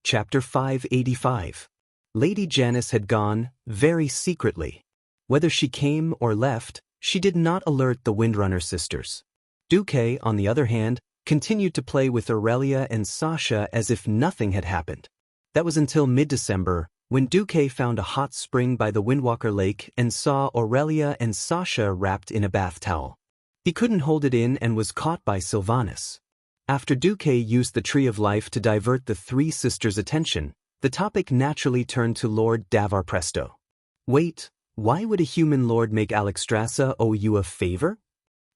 Chapter 585. Lady Janice had gone, very secretly. Whether she came or left, she did not alert the Windrunner sisters. Duque, on the other hand, continued to play with Aurelia and Sasha as if nothing had happened. That was until mid-December, when Duque found a hot spring by the Windwalker Lake and saw Aurelia and Sasha wrapped in a bath towel. He couldn't hold it in and was caught by Sylvanas. After Duque used the Tree of Life to divert the three sisters' attention, the topic naturally turned to Lord Davar Presto. Wait, why would a human lord make Alexstrasza owe you a favor?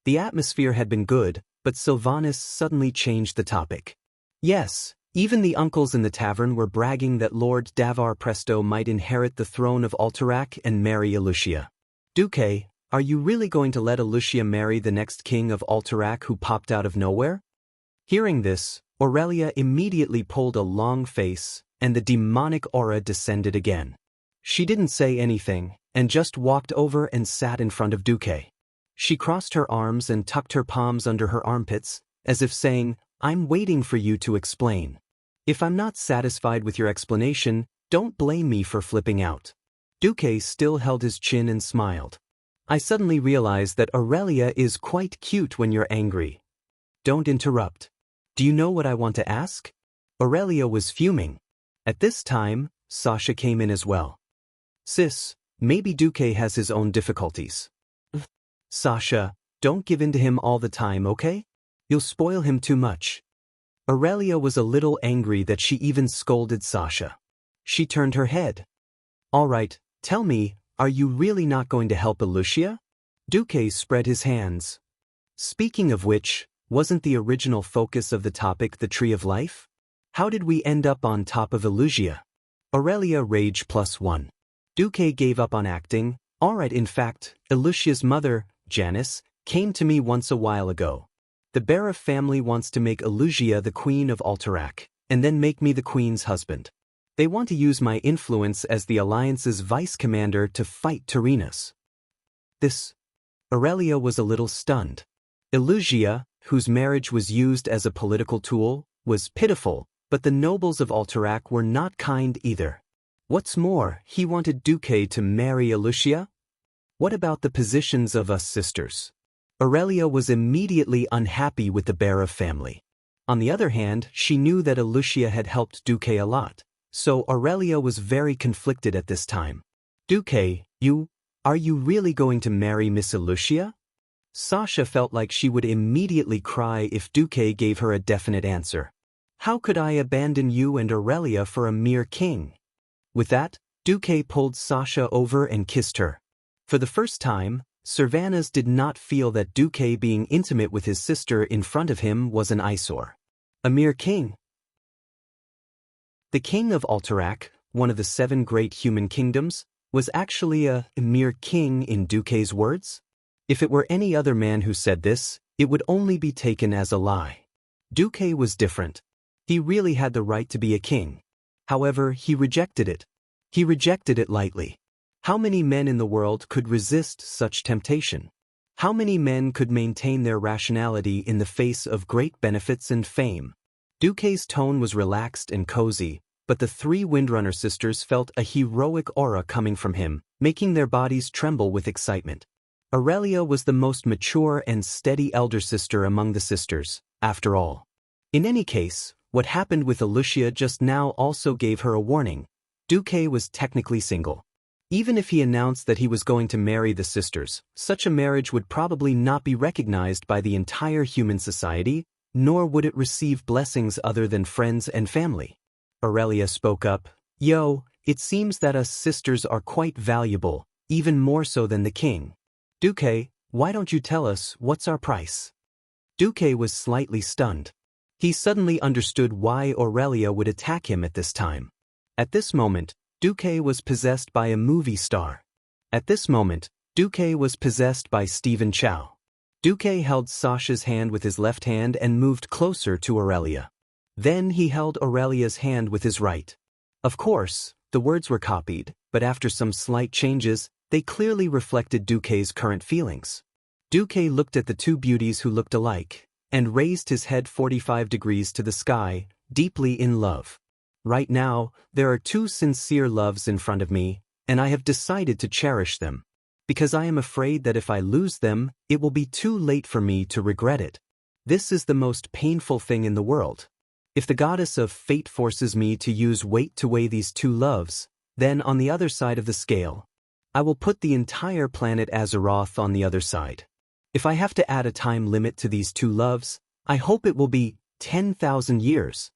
The atmosphere had been good, but Sylvanas suddenly changed the topic. Yes, even the uncles in the tavern were bragging that Lord Davar Presto might inherit the throne of Alterac and marry Elucia. Duque, are you really going to let Elucia marry the next king of Alterac who popped out of nowhere? Hearing this, Aurelia immediately pulled a long face, and the demonic aura descended again. She didn't say anything, and just walked over and sat in front of Duque. She crossed her arms and tucked her palms under her armpits, as if saying, I'm waiting for you to explain. If I'm not satisfied with your explanation, don't blame me for flipping out. Duque still held his chin and smiled. I suddenly realized that Aurelia is quite cute when you're angry. Don't interrupt. Do you know what I want to ask? Aurelia was fuming. At this time, Sasha came in as well. Sis, maybe Duque has his own difficulties. Sasha, don't give in to him all the time, okay? You'll spoil him too much. Aurelia was a little angry that she even scolded Sasha. She turned her head. All right, tell me, are you really not going to help Elucia? Duque spread his hands. Speaking of which, wasn't the original focus of the topic the Tree of Life? How did we end up on top of Elucia? Aurelia rage +1. Duque gave up on acting. All right, in fact, Elucia's mother, Janice, came to me once a while ago. The Barra family wants to make Elucia the queen of Alterac, and then make me the queen's husband. They want to use my influence as the Alliance's vice-commander to fight Tyrannus. This. Aurelia was a little stunned. Elucia, whose marriage was used as a political tool, was pitiful, but the nobles of Alterac were not kind either. What's more, he wanted Duque to marry Elucia? What about the positions of us sisters? Aurelia was immediately unhappy with the Barra family. On the other hand, she knew that Elucia had helped Duque a lot, so Aurelia was very conflicted at this time. Duque, are you really going to marry Miss Elucia? Sasha felt like she would immediately cry if Duque gave her a definite answer. How could I abandon you and Aurelia for a mere king? With that, Duque pulled Sasha over and kissed her. For the first time, Sylvanas did not feel that Duque being intimate with his sister in front of him was an eyesore. A mere king. The king of Alterac, one of the 7 great human kingdoms, was actually a mere king in Duque's words? If it were any other man who said this, it would only be taken as a lie. Duque was different. He really had the right to be a king. However, he rejected it. He rejected it lightly. How many men in the world could resist such temptation? How many men could maintain their rationality in the face of great benefits and fame? Duque's tone was relaxed and cozy, but the 3 Windrunner sisters felt a heroic aura coming from him, making their bodies tremble with excitement. Aurelia was the most mature and steady elder sister among the sisters, after all. In any case, what happened with Elucia just now also gave her a warning. Duque was technically single. Even if he announced that he was going to marry the sisters, such a marriage would probably not be recognized by the entire human society, nor would it receive blessings other than friends and family. Aurelia spoke up. It seems that us sisters are quite valuable, even more so than the king. Duque, why don't you tell us what's our price? Duque was slightly stunned. He suddenly understood why Aurelia would attack him at this time. At this moment, Duque was possessed by a movie star. At this moment, Duque was possessed by Stephen Chow. Duque held Sasha's hand with his left hand and moved closer to Aurelia. Then he held Aurelia's hand with his right. Of course, the words were copied, but after some slight changes, they clearly reflected Duque's current feelings. Duque looked at the 2 beauties who looked alike, and raised his head 45 degrees to the sky, deeply in love. Right now, there are two sincere loves in front of me, and I have decided to cherish them. Because I am afraid that if I lose them, it will be too late for me to regret it. This is the most painful thing in the world. If the goddess of fate forces me to use weight to weigh these two loves, then on the other side of the scale, I will put the entire planet Azeroth on the other side. If I have to add a time limit to these two loves, I hope it will be 10,000 years.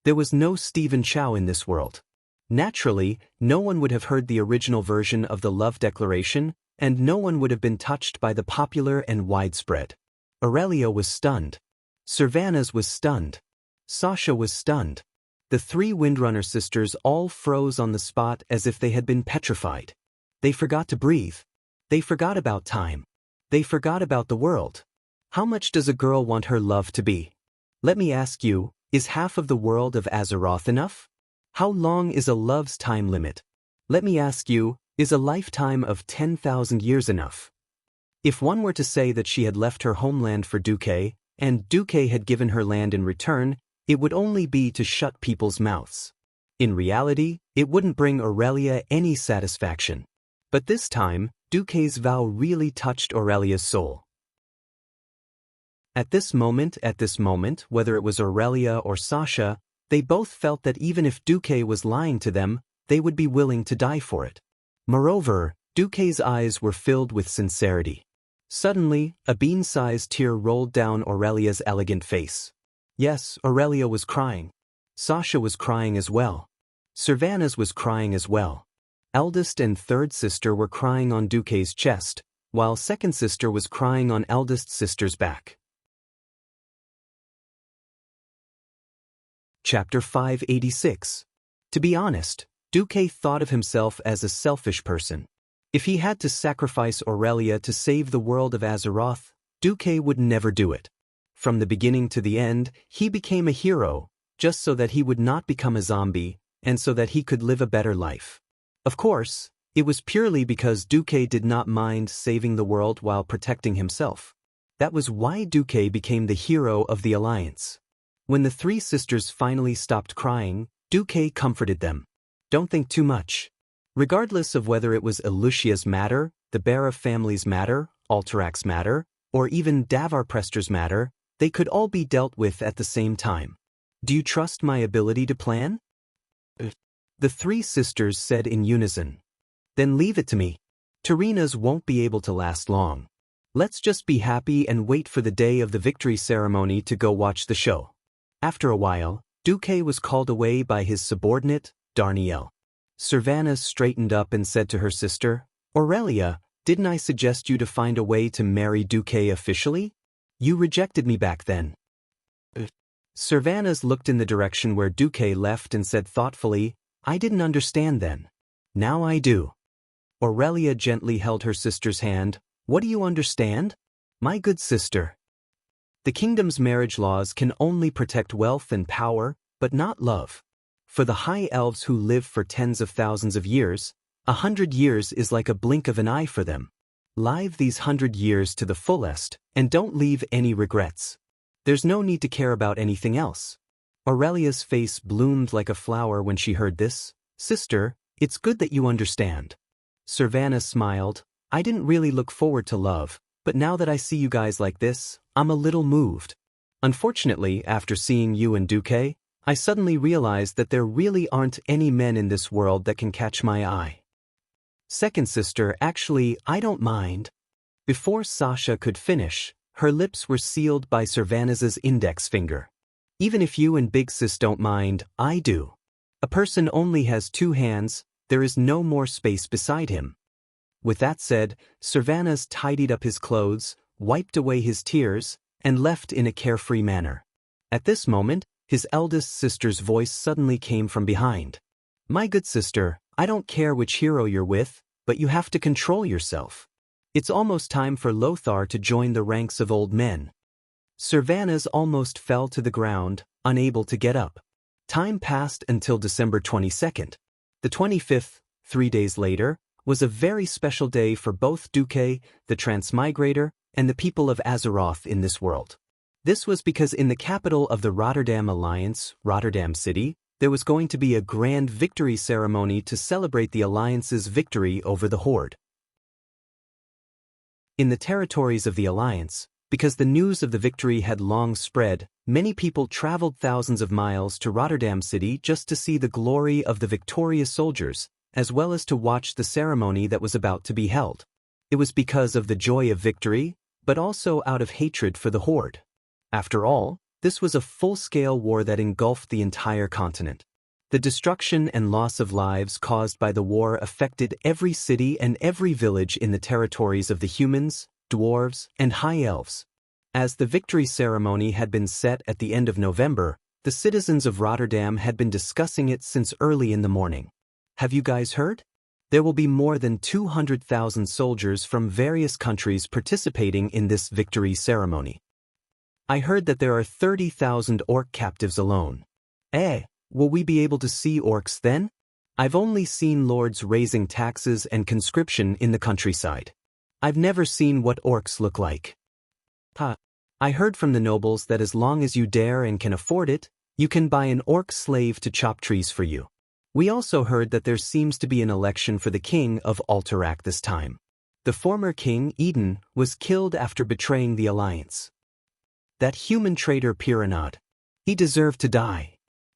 There was no Stephen Chow in this world. Naturally, no one would have heard the original version of the love declaration, and no one would have been touched by the popular and widespread. Aurelia was stunned. Sylvanas was stunned. Sasha was stunned. The three Windrunner sisters all froze on the spot as if they had been petrified. They forgot to breathe. They forgot about time. They forgot about the world. How much does a girl want her love to be? Let me ask you, is half of the world of Azeroth enough? How long is a love's time limit? Let me ask you, is a lifetime of 10,000 years enough? If one were to say that she had left her homeland for Duque, and Duque had given her land in return, it would only be to shut people's mouths. In reality, it wouldn't bring Aurelia any satisfaction. But this time, Duque's vow really touched Aurelia's soul. At this moment, whether it was Aurelia or Sasha, they both felt that even if Duque was lying to them, they would be willing to die for it. Moreover, Duque's eyes were filled with sincerity. Suddenly, a bean-sized tear rolled down Aurelia's elegant face. Yes, Aurelia was crying. Sasha was crying as well. Sylvanas was crying as well. Eldest and third sister were crying on Duque's chest, while second sister was crying on eldest sister's back. Chapter 586. To be honest, Duque thought of himself as a selfish person. If he had to sacrifice Aurelia to save the world of Azeroth, Duque would never do it. From the beginning to the end, he became a hero, just so that he would not become a zombie, and so that he could live a better life. Of course, it was purely because Duque did not mind saving the world while protecting himself. That was why Duque became the hero of the Alliance. When the three sisters finally stopped crying, Duque comforted them. Don't think too much. Regardless of whether it was Elucia's matter, the Bara family's matter, Alterax's matter, or even Davar Prester's matter, they could all be dealt with at the same time. Do you trust my ability to plan? The three sisters said in unison. Then leave it to me. Tarina's won't be able to last long. Let's just be happy and wait for the day of the victory ceremony to go watch the show. After a while, Duque was called away by his subordinate, Darnielle. Sylvanas straightened up and said to her sister, Aurelia, didn't I suggest you to find a way to marry Duque officially? You rejected me back then. Sylvanas looked in the direction where Duque left and said thoughtfully, I didn't understand then. Now I do. Aurelia gently held her sister's hand. What do you understand? My good sister. The kingdom's marriage laws can only protect wealth and power, but not love. For the high elves who live for tens of thousands of years, 100 years is like a blink of an eye for them. Live these 100 years to the fullest, and don't leave any regrets. There's no need to care about anything else. Aurelia's face bloomed like a flower when she heard this. Sister, it's good that you understand. Sylvanas smiled. I didn't really look forward to love, but now that I see you guys like this, I'm a little moved. Unfortunately, after seeing you and Duque, I suddenly realized that there really aren't any men in this world that can catch my eye. Second sister, actually, I don't mind. Before Sasha could finish, her lips were sealed by Sylvanas's index finger. Even if you and Big Sis don't mind, I do. A person only has two hands, there is no more space beside him. With that said, Sylvanas tidied up his clothes, wiped away his tears, and left in a carefree manner. At this moment, his eldest sister's voice suddenly came from behind. My good sister, I don't care which hero you're with, but you have to control yourself. It's almost time for Lothar to join the ranks of old men. Sylvanas almost fell to the ground, unable to get up. Time passed until December 22nd. The 25th, 3 days later, was a very special day for both Duque, the Transmigrator, and the people of Azeroth in this world. This was because in the capital of the Rotterdam Alliance, Rotterdam City, There was going to be a grand victory ceremony to celebrate the Alliance's victory over the Horde. In the territories of the Alliance, because the news of the victory had long spread, many people traveled thousands of miles to Rotterdam City just to see the glory of the victorious soldiers, as well as to watch the ceremony that was about to be held. It was because of the joy of victory, but also out of hatred for the Horde. After all, this was a full-scale war that engulfed the entire continent. The destruction and loss of lives caused by the war affected every city and every village in the territories of the humans, dwarves, and high elves. As the victory ceremony had been set at the end of November, the citizens of Rotterdam had been discussing it since early in the morning. Have you guys heard? There will be more than 200,000 soldiers from various countries participating in this victory ceremony. I heard that there are 30,000 orc captives alone. Will we be able to see orcs then? I've only seen lords raising taxes and conscription in the countryside. I've never seen what orcs look like. I heard from the nobles that as long as you dare and can afford it, you can buy an orc slave to chop trees for you. We also heard that there seems to be an election for the king of Alterac this time. The former king, Eden, was killed after betraying the Alliance. That human traitor Piranad. He deserved to die.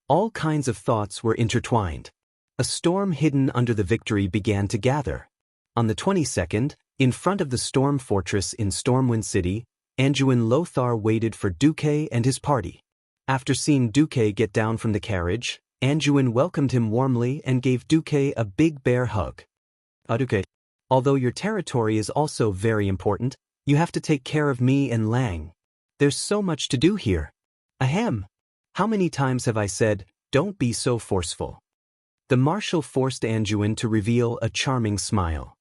All kinds of thoughts were intertwined. A storm hidden under the victory began to gather. On the 22nd, in front of the storm fortress in Stormwind City, Anduin Lothar waited for Duque and his party. After seeing Duque get down from the carriage, Anduin welcomed him warmly and gave Duque a big bear hug. Duque, although your territory is also very important, you have to take care of me and Lang. There's so much to do here. Ahem. How many times have I said, don't be so forceful? The marshal forced Anduin to reveal a charming smile.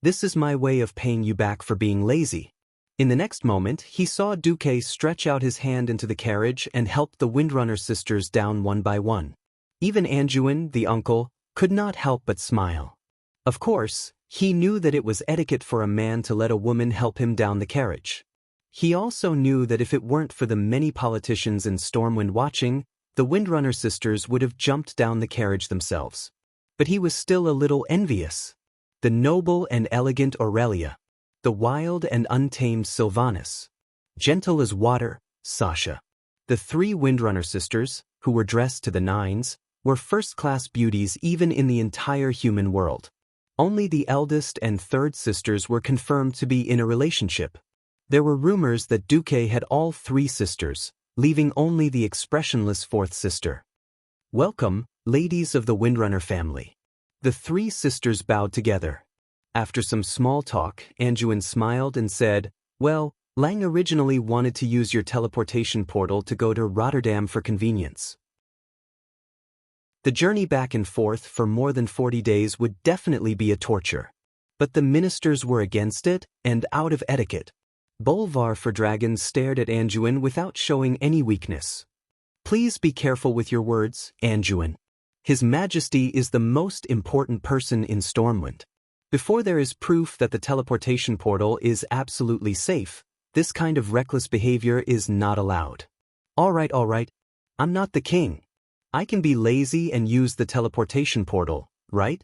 This is my way of paying you back for being lazy. In the next moment, he saw Duque stretch out his hand into the carriage and help the Windrunner sisters down one by one. Even Anduin, the uncle, could not help but smile. Of course, he knew that it was etiquette for a man to let a woman help him down the carriage. He also knew that if it weren't for the many politicians in Stormwind watching, the Windrunner sisters would have jumped down the carriage themselves. But he was still a little envious. The noble and elegant Aurelia. The wild and untamed Sylvanas. Gentle as water, Sasha. The three Windrunner sisters, who were dressed to the nines, were first-class beauties even in the entire human world. Only the eldest and third sisters were confirmed to be in a relationship. There were rumors that Duque had all three sisters, leaving only the expressionless fourth sister. Welcome, ladies of the Windrunner family. The three sisters bowed together. After some small talk, Anduin smiled and said, well, Lang originally wanted to use your teleportation portal to go to Rotterdam for convenience. The journey back and forth for more than 40 days would definitely be a torture. But the ministers were against it, and out of etiquette. Bolvar for Dragons stared at Anduin without showing any weakness. Please be careful with your words, Anduin. His Majesty is the most important person in Stormwind. Before there is proof that the teleportation portal is absolutely safe, this kind of reckless behavior is not allowed. All right. I'm not the king. I can be lazy and use the teleportation portal, right?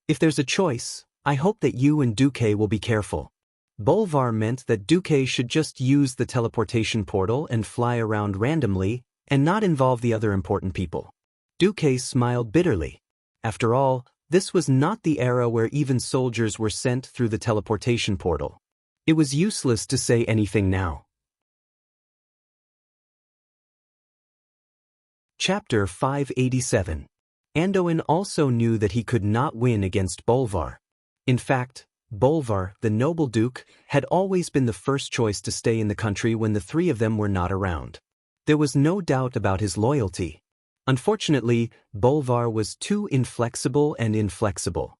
If there's a choice, I hope that you and Duque will be careful. Bolvar meant that Duque should just use the teleportation portal and fly around randomly and not involve the other important people. Duque smiled bitterly. After all, this was not the era where even soldiers were sent through the teleportation portal. It was useless to say anything now. Chapter 587. Anduin also knew that he could not win against Bolvar. In fact, Bolvar, the noble duke, had always been the first choice to stay in the country when the three of them were not around. There was no doubt about his loyalty. Unfortunately, Bolvar was too inflexible and inflexible.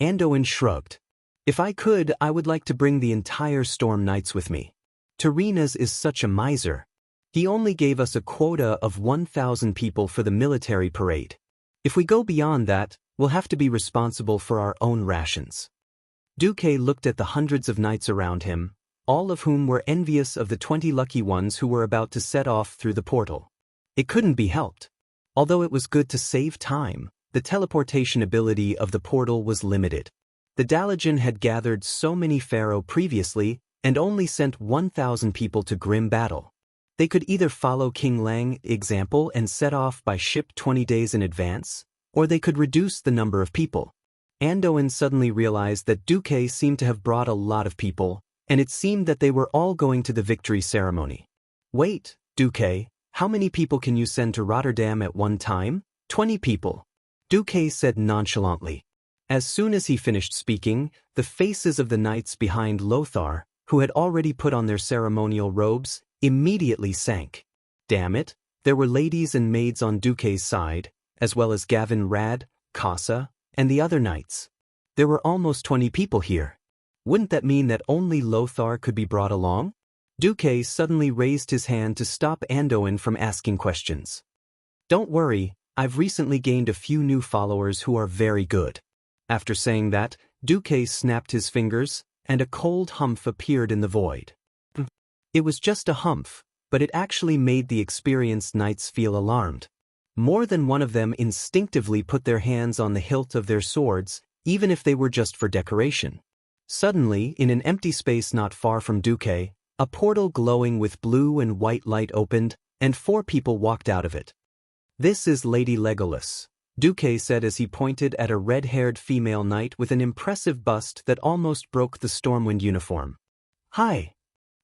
Anduin shrugged. If I could, I would like to bring the entire Storm Knights with me. Terenas is such a miser. He only gave us a quota of 1,000 people for the military parade. If we go beyond that, we'll have to be responsible for our own rations. Duque looked at the hundreds of knights around him, all of whom were envious of the 20 lucky ones who were about to set off through the portal. It couldn't be helped. Although it was good to save time, the teleportation ability of the portal was limited. The Dalijan had gathered so many pharaoh previously and only sent 1,000 people to grim battle. They could either follow King Lang's example and set off by ship 20 days in advance, or they could reduce the number of people. Andoin suddenly realized that Duque seemed to have brought a lot of people, and it seemed that they were all going to the victory ceremony. Wait, Duque, how many people can you send to Rotterdam at one time? 20 people. Duque said nonchalantly. As soon as he finished speaking, the faces of the knights behind Lothar, who had already put on their ceremonial robes, immediately sank. Damn it, there were ladies and maids on Duque's side, as well as Gavin Rad, Casa, and the other knights. There were almost 20 people here. Wouldn't that mean that only Lothar could be brought along? Duque suddenly raised his hand to stop Andoin from asking questions. Don't worry, I've recently gained a few new followers who are very good. After saying that, Duque snapped his fingers, and a cold humph appeared in the void. It was just a humph, but it actually made the experienced knights feel alarmed. More than one of them instinctively put their hands on the hilt of their swords, even if they were just for decoration. Suddenly, in an empty space not far from Duque, a portal glowing with blue and white light opened, and 4 people walked out of it. This is Lady Legolas, Duque said as he pointed at a red-haired female knight with an impressive bust that almost broke the Stormwind uniform. Hi.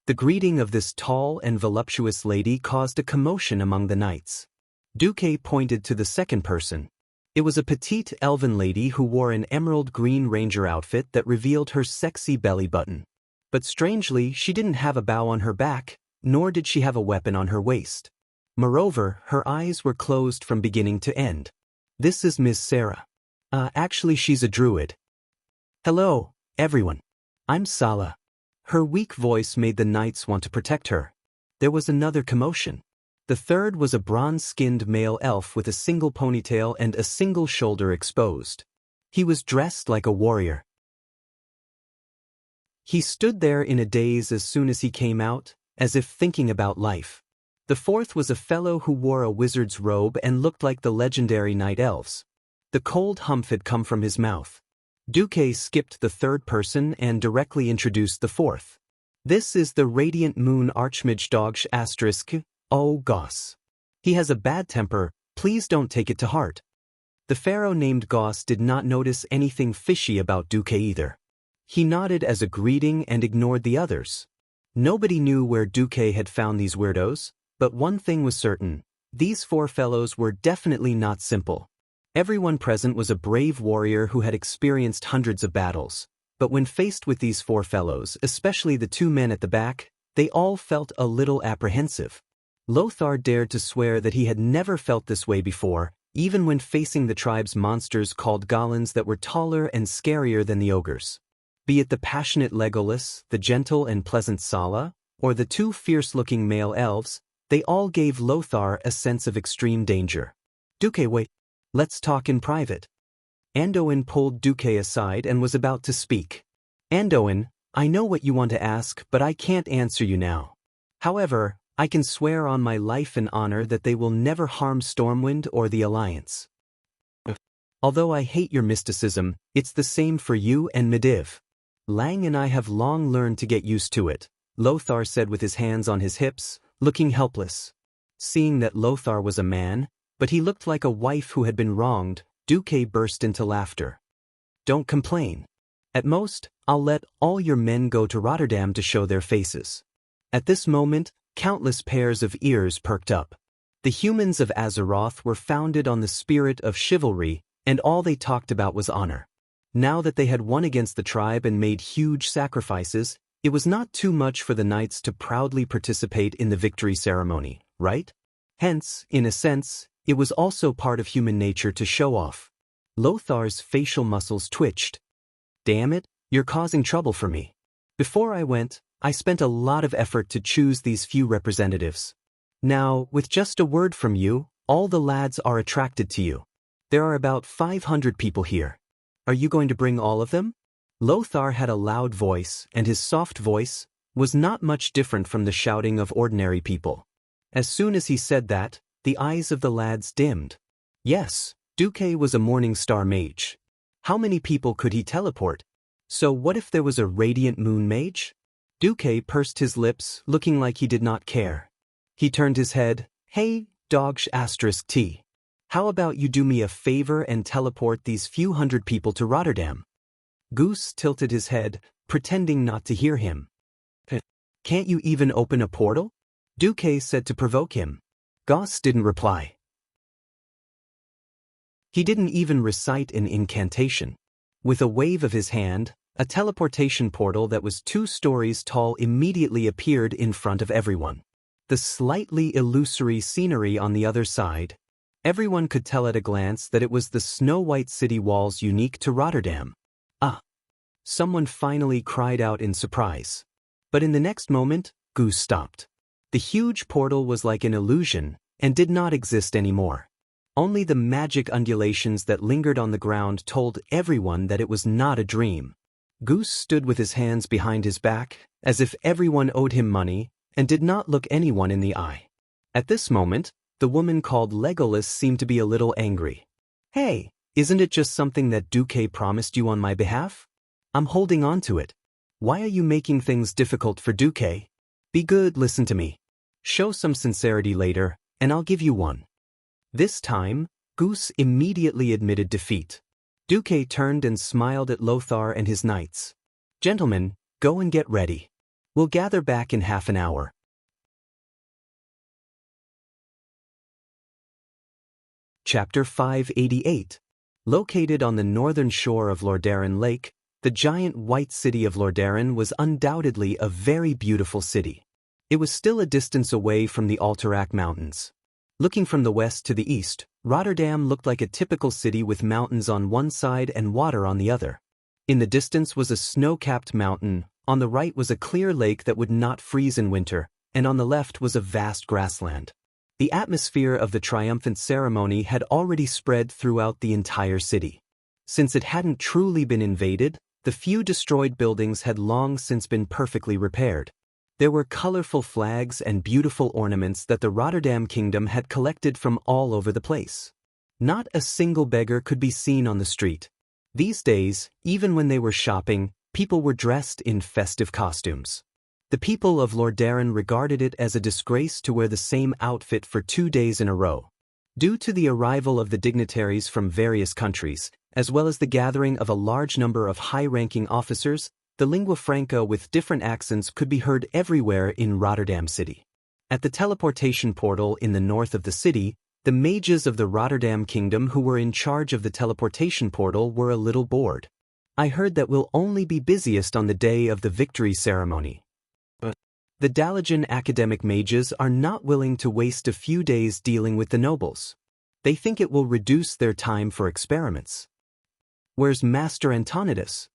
The greeting of this tall and voluptuous lady caused a commotion among the knights. Duque pointed to the second person. It was a petite elven lady who wore an emerald green ranger outfit that revealed her sexy belly button. But strangely, she didn't have a bow on her back, nor did she have a weapon on her waist. Moreover, her eyes were closed from beginning to end. This is Miss Sarah. Actually she's a druid. Hello, everyone. I'm Sala. Her weak voice made the knights want to protect her. There was another commotion. The third was a bronze-skinned male elf with a single ponytail and a single shoulder exposed. He was dressed like a warrior. He stood there in a daze as soon as he came out, as if thinking about life. The fourth was a fellow who wore a wizard's robe and looked like the legendary night elves. The cold humph had come from his mouth. Duque skipped the third person and directly introduced the fourth. This is the Radiant Moon Archmage Dogsh *. Oh goss. He has a bad temper, please don't take it to heart. The pharaoh named Goss did not notice anything fishy about Duque either. He nodded as a greeting and ignored the others. Nobody knew where Duque had found these weirdos, but one thing was certain, these 4 fellows were definitely not simple. Everyone present was a brave warrior who had experienced hundreds of battles, but when faced with these 4 fellows, especially the 2 men at the back, they all felt a little apprehensive. Lothar dared to swear that he had never felt this way before, even when facing the tribe's monsters called goblins that were taller and scarier than the ogres. Be it the passionate Legolas, the gentle and pleasant Sala, or the 2 fierce-looking male elves, they all gave Lothar a sense of extreme danger. Duque, wait. Let's talk in private. Andoin pulled Duque aside and was about to speak. Andoin, I know what you want to ask, but I can't answer you now. However, I can swear on my life and honor that they will never harm Stormwind or the Alliance. Although I hate your mysticism, it's the same for you and Medivh. Lang and I have long learned to get used to it, Lothar said with his hands on his hips, looking helpless. Seeing that Lothar was a man, but he looked like a wife who had been wronged, Duque burst into laughter. Don't complain. At most, I'll let all your men go to Rotterdam to show their faces. At this moment, countless pairs of ears perked up. The humans of Azeroth were founded on the spirit of chivalry, and all they talked about was honor. Now that they had won against the tribe and made huge sacrifices, it was not too much for the knights to proudly participate in the victory ceremony, right? Hence, in a sense, it was also part of human nature to show off. Lothar's facial muscles twitched. Damn it, you're causing trouble for me. Before I went, I spent a lot of effort to choose these few representatives. Now, with just a word from you, all the lads are attracted to you. There are about 500 people here. Are you going to bring all of them? Lothar had a loud voice, and his soft voice was not much different from the shouting of ordinary people. As soon as he said that, the eyes of the lads dimmed. Yes, Duque was a Morning Star mage. How many people could he teleport? So what if there was a radiant moon mage? Duque pursed his lips, looking like he did not care. He turned his head. Hey, dogsh asterisk T. How about you do me a favor and teleport these few hundred people to Rotterdam? Goose tilted his head, pretending not to hear him. Can't you even open a portal? Duque said to provoke him. Goss didn't reply. He didn't even recite an incantation. With a wave of his hand, a teleportation portal that was 2 stories tall immediately appeared in front of everyone. The slightly illusory scenery on the other side. Everyone could tell at a glance that it was the snow-white city walls unique to Rotterdam. Ah! Someone finally cried out in surprise. But in the next moment, Goose stopped. The huge portal was like an illusion and did not exist anymore. Only the magic undulations that lingered on the ground told everyone that it was not a dream. Goose stood with his hands behind his back, as if everyone owed him money, and did not look anyone in the eye. At this moment, the woman called Legolas seemed to be a little angry. Hey, isn't it just something that Duque promised you on my behalf? I'm holding on to it. Why are you making things difficult for Duque? Be good, listen to me. Show some sincerity later, and I'll give you one. This time, Goose immediately admitted defeat. Duque turned and smiled at Lothar and his knights. Gentlemen, go and get ready. We'll gather back in half an hour. Chapter 588. Located on the northern shore of Lordaeron Lake, the giant white city of Lordaeron was undoubtedly a very beautiful city. It was still a distance away from the Alterac Mountains. Looking from the west to the east, Rotterdam looked like a typical city with mountains on one side and water on the other. In the distance was a snow-capped mountain, on the right was a clear lake that would not freeze in winter, and on the left was a vast grassland. The atmosphere of the triumphant ceremony had already spread throughout the entire city. Since it hadn't truly been invaded, the few destroyed buildings had long since been perfectly repaired. There were colorful flags and beautiful ornaments that the Rotterdam Kingdom had collected from all over the place. Not a single beggar could be seen on the street. These days, even when they were shopping, people were dressed in festive costumes. The people of Lordaeron regarded it as a disgrace to wear the same outfit for 2 days in a row. Due to the arrival of the dignitaries from various countries, as well as the gathering of a large number of high-ranking officers, the lingua franca with different accents could be heard everywhere in Rotterdam City. At the teleportation portal in the north of the city, the mages of the Rotterdam Kingdom who were in charge of the teleportation portal were a little bored. I heard that we'll only be busiest on the day of the victory ceremony. But the Dalajan academic mages are not willing to waste a few days dealing with the nobles. They think it will reduce their time for experiments. Where's Master Antonidas?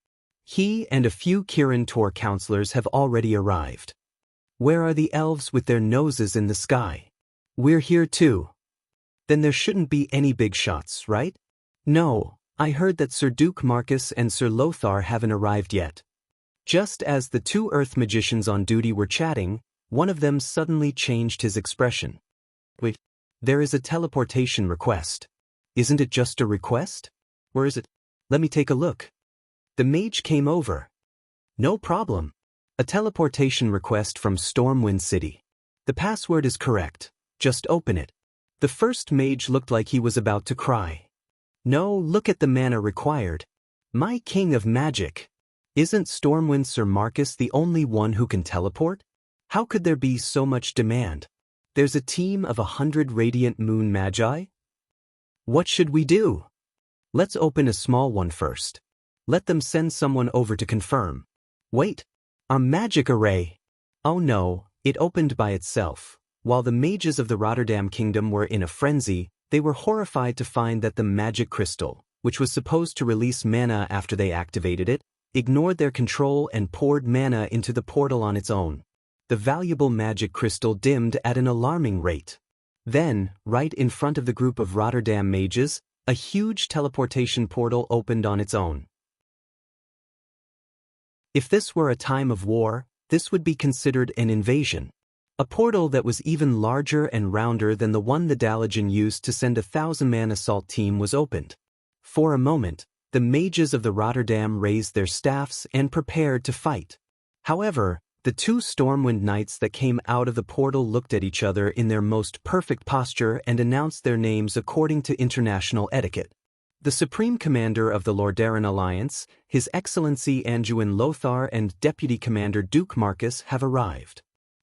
He and a few Kirin Tor counselors have already arrived. Where are the elves with their noses in the sky? We're here too. Then there shouldn't be any big shots, right? No, I heard that Sir Duke Marcus and Sir Lothar haven't arrived yet. Just as the 2 earth magicians on duty were chatting, one of them suddenly changed his expression. Wait, there is a teleportation request. Isn't it just a request? Or is it? Let me take a look. The mage came over. No problem. A teleportation request from Stormwind City. The password is correct. Just open it. The first mage looked like he was about to cry. No, look at the mana required. My king of magic. Isn't Stormwind Sir Marcus the only one who can teleport? How could there be so much demand? There's a team of 100 radiant moon magi? What should we do? Let's open a small one first. Let them send someone over to confirm. Wait, a magic array. Oh no, it opened by itself. While the mages of the Rotterdam Kingdom were in a frenzy, they were horrified to find that the magic crystal, which was supposed to release mana after they activated it, ignored their control and poured mana into the portal on its own. The valuable magic crystal dimmed at an alarming rate. Then, right in front of the group of Rotterdam mages, a huge teleportation portal opened on its own. If this were a time of war, this would be considered an invasion. A portal that was even larger and rounder than the one the Daligen used to send a 1,000-man assault team was opened. For a moment, the mages of the Rotterdam raised their staffs and prepared to fight. However, the two Stormwind Knights that came out of the portal looked at each other in their most perfect posture and announced their names according to international etiquette. The Supreme Commander of the Lordaeron Alliance, His Excellency Anduin Lothar, and Deputy Commander Duke Marcus have arrived.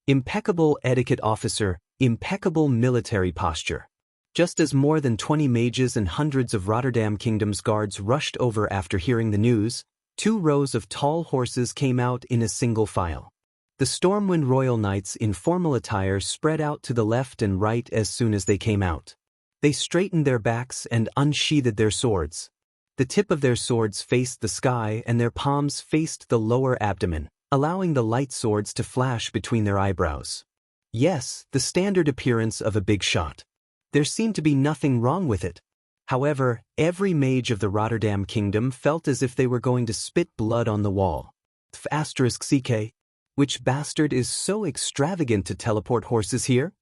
Impeccable etiquette officer, impeccable military posture. Just as more than 20 mages and hundreds of Rotterdam Kingdom's guards rushed over after hearing the news, 2 rows of tall horses came out in a single file. The Stormwind Royal Knights in formal attire spread out to the left and right as soon as they came out. They straightened their backs and unsheathed their swords. The tip of their swords faced the sky and their palms faced the lower abdomen, allowing the light swords to flash between their eyebrows. Yes, the standard appearance of a big shot. There seemed to be nothing wrong with it. However, every mage of the Rotterdam Kingdom felt as if they were going to spit blood on the wall. *CK. Which bastard is so extravagant to teleport horses here?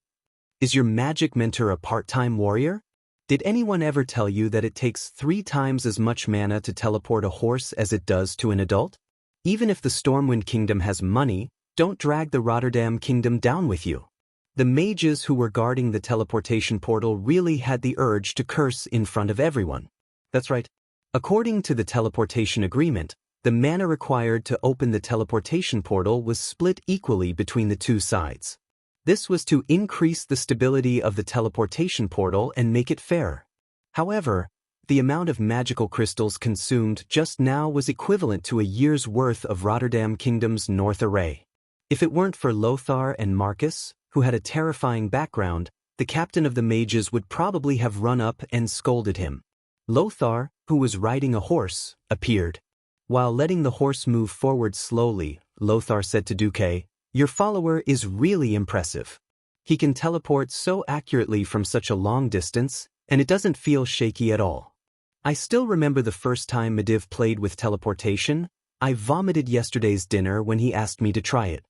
Is your magic mentor a part-time warrior? Did anyone ever tell you that it takes 3 times as much mana to teleport a horse as it does to an adult? Even if the Stormwind Kingdom has money, don't drag the Rotterdam Kingdom down with you. The mages who were guarding the teleportation portal really had the urge to curse in front of everyone. That's right. According to the teleportation agreement, the mana required to open the teleportation portal was split equally between the 2 sides. This was to increase the stability of the teleportation portal and make it fair. However, the amount of magical crystals consumed just now was equivalent to a year's worth of Rotterdam Kingdom's North Array. If it weren't for Lothar and Marcus, who had a terrifying background, the captain of the mages would probably have run up and scolded him. Lothar, who was riding a horse, appeared. While letting the horse move forward slowly, Lothar said to Duque, "Your follower is really impressive. He can teleport so accurately from such a long distance, and it doesn't feel shaky at all. I still remember the first time Medivh played with teleportation. I vomited yesterday's dinner when he asked me to try it."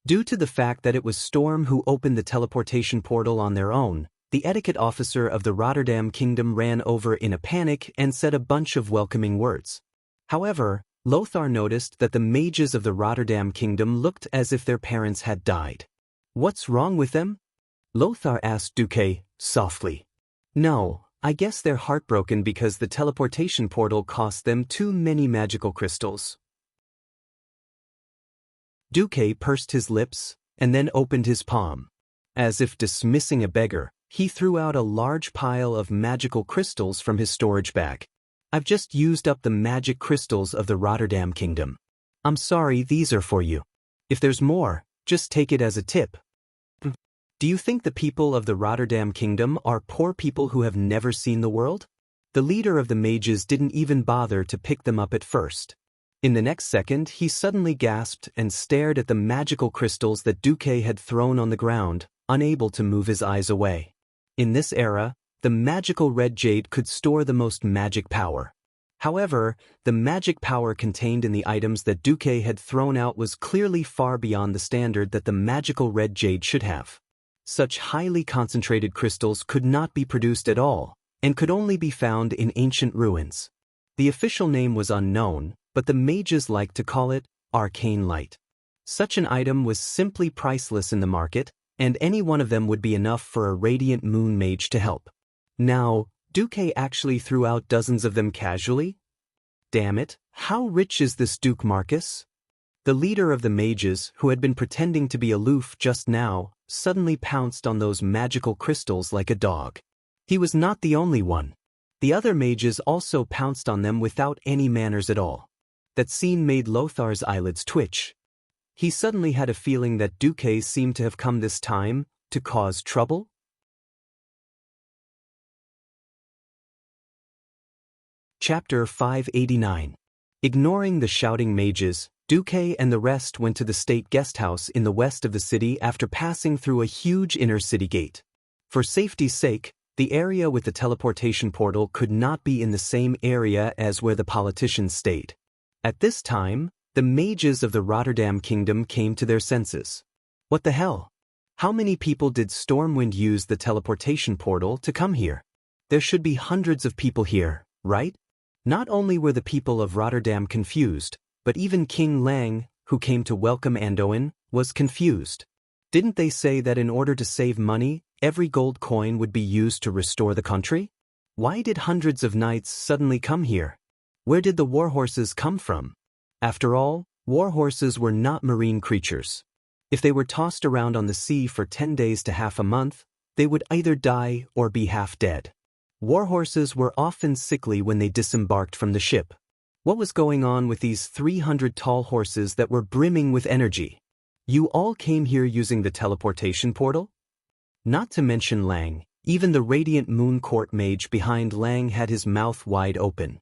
Due to the fact that it was Storm who opened the teleportation portal on their own, the etiquette officer of the Rotterdam Kingdom ran over in a panic and said a bunch of welcoming words. However, Lothar noticed that the mages of the Rotterdam Kingdom looked as if their parents had died. "What's wrong with them?" Lothar asked Duque, softly. "No, I guess they're heartbroken because the teleportation portal cost them too many magical crystals." Duque pursed his lips, and then opened his palm. As if dismissing a beggar, he threw out a large pile of magical crystals from his storage bag. "I've just used up the magic crystals of the Rotterdam Kingdom. I'm sorry, these are for you. If there's more, just take it as a tip." Do you think the people of the Rotterdam Kingdom are poor people who have never seen the world? The leader of the mages didn't even bother to pick them up at first. In the next second, he suddenly gasped and stared at the magical crystals that Duque had thrown on the ground, unable to move his eyes away. In this era, the magical red jade could store the most magic power. However, the magic power contained in the items that Duque had thrown out was clearly far beyond the standard that the magical red jade should have. Such highly concentrated crystals could not be produced at all, and could only be found in ancient ruins. The official name was unknown, but the mages liked to call it arcane light. Such an item was simply priceless in the market, and any one of them would be enough for a radiant moon mage to help. Now, Duque actually threw out dozens of them casually? Damn it, how rich is this Duke Marcus? The leader of the mages, who had been pretending to be aloof just now, suddenly pounced on those magical crystals like a dog. He was not the only one. The other mages also pounced on them without any manners at all. That scene made Lothar's eyelids twitch. He suddenly had a feeling that Duque seemed to have come this time to cause trouble. Chapter 589. Ignoring the shouting mages, Duque and the rest went to the state guest house in the west of the city after passing through a huge inner city gate. For safety's sake, the area with the teleportation portal could not be in the same area as where the politicians stayed. At this time, the mages of the Rotterdam Kingdom came to their senses. What the hell? How many people did Stormwind use the teleportation portal to come here? There should be hundreds of people here, right? Not only were the people of Rotterdam confused, but even King Lang, who came to welcome Andoin, was confused. Didn't they say that in order to save money, every gold coin would be used to restore the country? Why did hundreds of knights suddenly come here? Where did the warhorses come from? After all, warhorses were not marine creatures. If they were tossed around on the sea for 10 days to half a month, they would either die or be half dead. Warhorses were often sickly when they disembarked from the ship. What was going on with these 300 tall horses that were brimming with energy? You all came here using the teleportation portal? Not to mention Lang, even the radiant moon court mage behind Lang had his mouth wide open.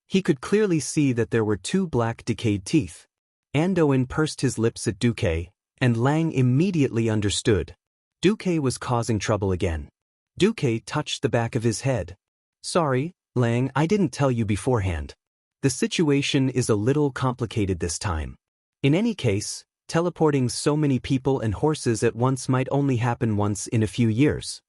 He could clearly see that there were 2 black decayed teeth. Andoin pursed his lips at Duque, and Lang immediately understood. Duque was causing trouble again. Duque touched the back of his head. Sorry, Lang, I didn't tell you beforehand. The situation is a little complicated this time. In any case, teleporting so many people and horses at once might only happen once in a few years.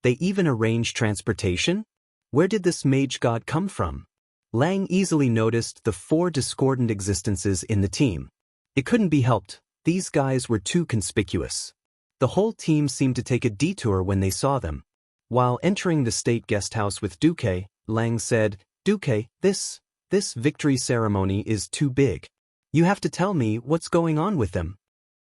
They even arranged transportation? Where did this mage god come from? Lang easily noticed the 4 discordant existences in the team. It couldn't be helped, these guys were too conspicuous. The whole team seemed to take a detour when they saw them. While entering the state guest house with Duque, Lang said, Duque, this victory ceremony is too big. You have to tell me what's going on with them.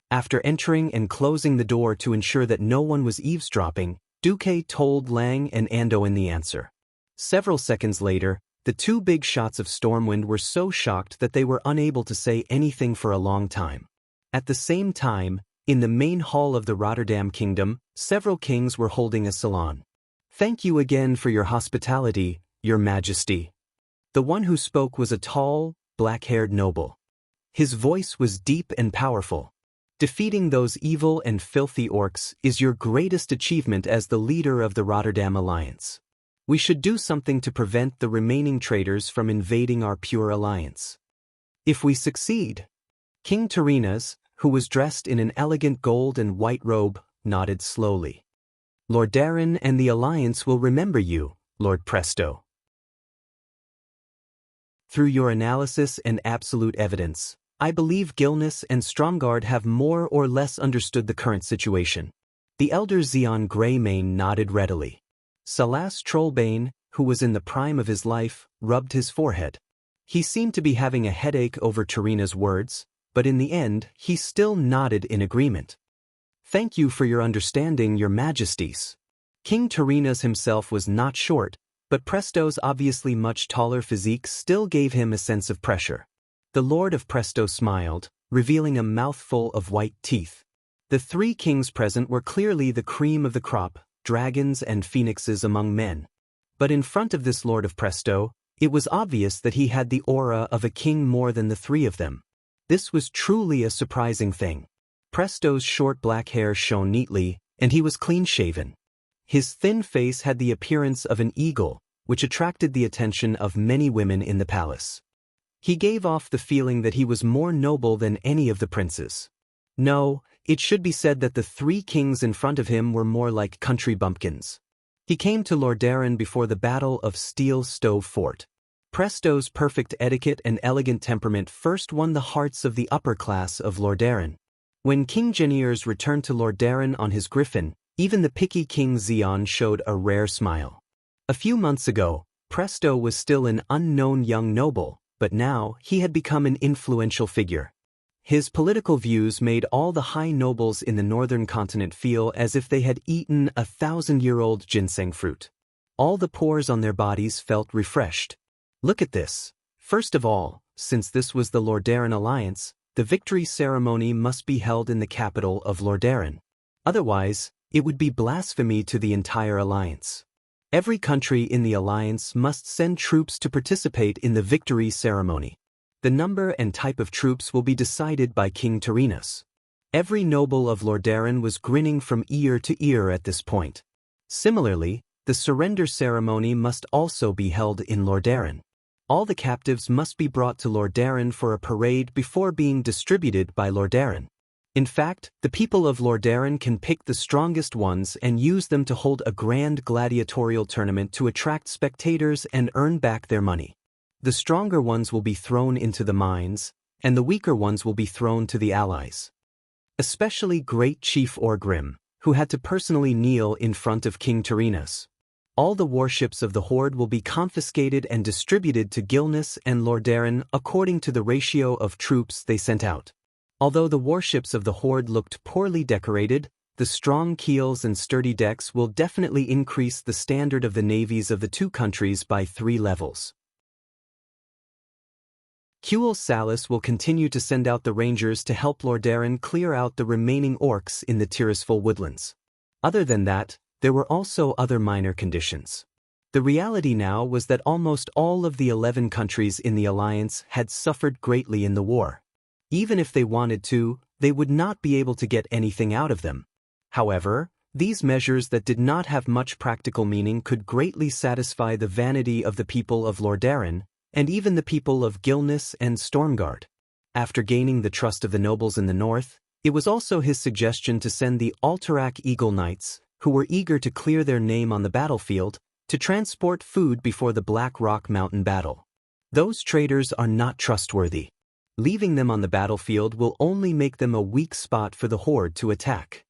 After entering and closing the door to ensure that no one was eavesdropping, Duque told Lang and Andoin the answer. Several seconds later, the 2 big shots of Stormwind were so shocked that they were unable to say anything for a long time. At the same time, in the main hall of the Rotterdam Kingdom, several kings were holding a salon. Thank you again for your hospitality, Your Majesty. The one who spoke was a tall, black-haired noble. His voice was deep and powerful. Defeating those evil and filthy orcs is your greatest achievement as the leader of the Rotterdam Alliance. We should do something to prevent the remaining traitors from invading our pure alliance. If we succeed, King Terinas, who was dressed in an elegant gold and white robe, nodded slowly. Lord Darren and the alliance will remember you, Lord Presto. Through your analysis and absolute evidence, I believe Gilness and Stromgard have more or less understood the current situation. The elder Xeon Greymane nodded readily. Salas Trollbane, who was in the prime of his life, rubbed his forehead. He seemed to be having a headache over Terina's words, but in the end, he still nodded in agreement. Thank you for your understanding, Your Majesties. King Terinas himself was not short, but Presto's obviously much taller physique still gave him a sense of pressure. The Lord of Presto smiled, revealing a mouthful of white teeth. The 3 kings present were clearly the cream of the crop, dragons and phoenixes among men. But in front of this Lord of Presto, it was obvious that he had the aura of a king more than the 3 of them. This was truly a surprising thing. Presto's short black hair shone neatly, and he was clean-shaven. His thin face had the appearance of an eagle, which attracted the attention of many women in the palace. He gave off the feeling that he was more noble than any of the princes. No, it should be said that the 3 kings in front of him were more like country bumpkins. He came to Lord Darren before the Battle of Steel Stove Fort. Presto's perfect etiquette and elegant temperament first won the hearts of the upper class of Lord Darren. When King Geniers returned to Lord Darren on his griffin, even the picky King Xeon showed a rare smile. A few months ago, Presto was still an unknown young noble, but now he had become an influential figure. His political views made all the high nobles in the northern continent feel as if they had eaten a 1,000-year-old ginseng fruit. All the pores on their bodies felt refreshed. Look at this. First of all, since this was the Lord Darren alliance, the victory ceremony must be held in the capital of Lord Darren. Otherwise, it would be blasphemy to the entire alliance. Every country in the alliance must send troops to participate in the victory ceremony. The number and type of troops will be decided by King Terinas. Every noble of Lord Darren was grinning from ear to ear at this point. Similarly, the surrender ceremony must also be held in Lord Darren. All the captives must be brought to Lord Darren for a parade before being distributed by Lord Darren. In fact, the people of Lordaeron can pick the strongest ones and use them to hold a grand gladiatorial tournament to attract spectators and earn back their money. The stronger ones will be thrown into the mines, and the weaker ones will be thrown to the allies. Especially Great Chief Orgrim, who had to personally kneel in front of King Tyrrhenus. All the warships of the Horde will be confiscated and distributed to Gilnis and Lordaeron according to the ratio of troops they sent out. Although the warships of the Horde looked poorly decorated, the strong keels and sturdy decks will definitely increase the standard of the navies of the two countries by 3 levels. Kuel Salus will continue to send out the rangers to help Lordaeron clear out the remaining orcs in the Tirisful woodlands. Other than that, there were also other minor conditions. The reality now was that almost all of the 11 countries in the alliance had suffered greatly in the war. Even if they wanted to, they would not be able to get anything out of them. However, these measures that did not have much practical meaning could greatly satisfy the vanity of the people of Lordaeron, and even the people of Gilnis and Stormguard. After gaining the trust of the nobles in the north, it was also his suggestion to send the Alterac Eagle Knights, who were eager to clear their name on the battlefield, to transport food before the Black Rock Mountain battle. Those traders are not trustworthy. Leaving them on the battlefield will only make them a weak spot for the Horde to attack.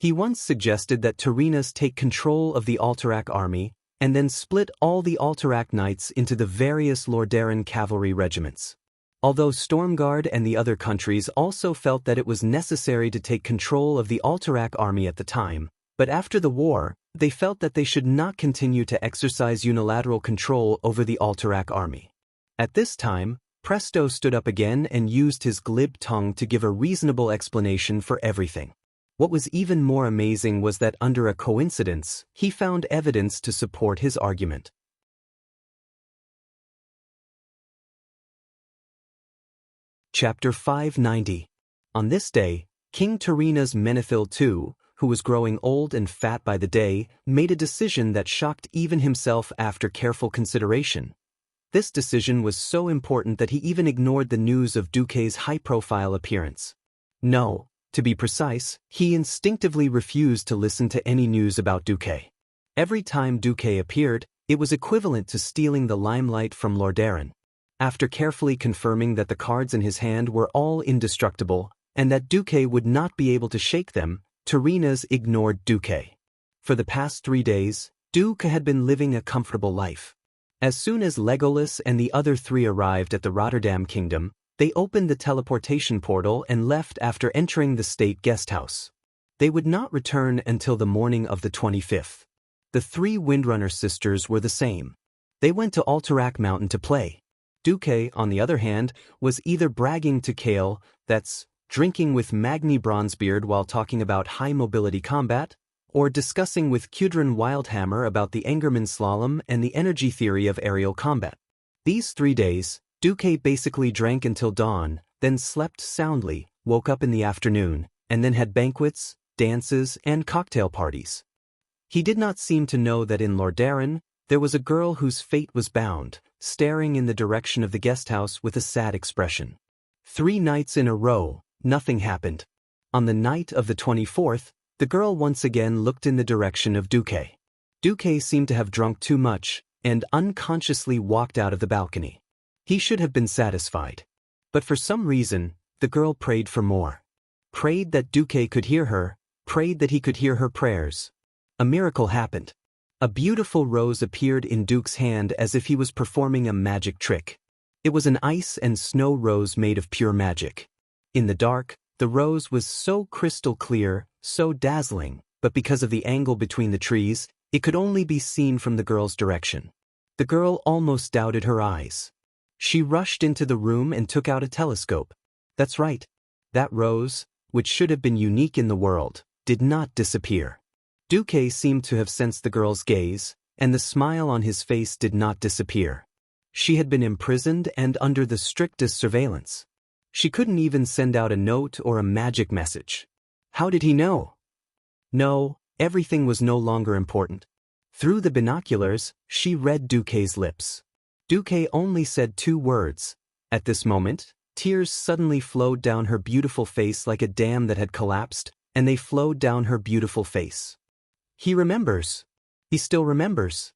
He once suggested that Tyrrhenus take control of the Alterac army, and then split all the Alterac Knights into the various Lordaeron cavalry regiments. Although Stormguard and the other countries also felt that it was necessary to take control of the Alterac army at the time, but after the war, they felt that they should not continue to exercise unilateral control over the Alterac army. At this time, Presto stood up again and used his glib tongue to give a reasonable explanation for everything. What was even more amazing was that under a coincidence, he found evidence to support his argument. Chapter 590. On this day, King Tyrrhena's Menethil II, who was growing old and fat by the day, made a decision that shocked even himself after careful consideration. This decision was so important that he even ignored the news of Duque's high-profile appearance. No, to be precise, he instinctively refused to listen to any news about Duque. Every time Duque appeared, it was equivalent to stealing the limelight from Lordaeron. After carefully confirming that the cards in his hand were all indestructible, and that Duque would not be able to shake them, Tyrrhena's ignored Duque. For the past 3 days, Duque had been living a comfortable life. As soon as Legolas and the other 3 arrived at the Rotterdam Kingdom, they opened the teleportation portal and left after entering the state guest house. They would not return until the morning of the 25th. The 3 Windrunner sisters were the same. They went to Alterac Mountain to play. Duque, on the other hand, was either bragging to Kale, that's drinking with Magni Bronzebeard while talking about high-mobility combat, or discussing with Kudrin Wildhammer about the Engerman Slalom and the energy theory of aerial combat. These 3 days, Duque basically drank until dawn, then slept soundly, woke up in the afternoon, and then had banquets, dances, and cocktail parties. He did not seem to know that in Lordaeron, there was a girl whose fate was bound, staring in the direction of the guesthouse with a sad expression. 3 nights in a row, nothing happened. On the night of the 24th, the girl once again looked in the direction of Duque. Duque seemed to have drunk too much, and unconsciously walked out of the balcony. He should have been satisfied. But for some reason, the girl prayed for more. Prayed that Duque could hear her, prayed that he could hear her prayers. A miracle happened. A beautiful rose appeared in Duque's hand as if he was performing a magic trick. It was an ice and snow rose made of pure magic. In the dark, the rose was so crystal clear, so dazzling, but because of the angle between the trees, it could only be seen from the girl's direction. The girl almost doubted her eyes. She rushed into the room and took out a telescope. That's right. That rose, which should have been unique in the world, did not disappear. Duque seemed to have sensed the girl's gaze, and the smile on his face did not disappear. She had been imprisoned and under the strictest surveillance. She couldn't even send out a note or a magic message. How did he know? No, everything was no longer important. Through the binoculars, she read Duque's lips. Duque only said 2 words. At this moment, Tears suddenly flowed down her beautiful face like a dam that had collapsed, and they flowed down her beautiful face. He remembers. He still remembers.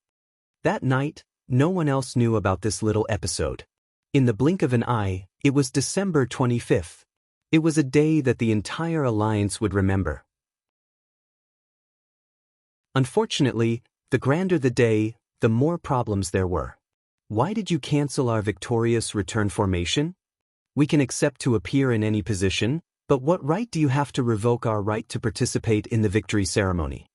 That night, no one else knew about this little episode. In the blink of an eye, it was December 25th. It was a day that the entire alliance would remember. Unfortunately, the grander the day, the more problems there were. Why did you cancel our victorious return formation? We can accept to appear in any position, but what right do you have to revoke our right to participate in the victory ceremony?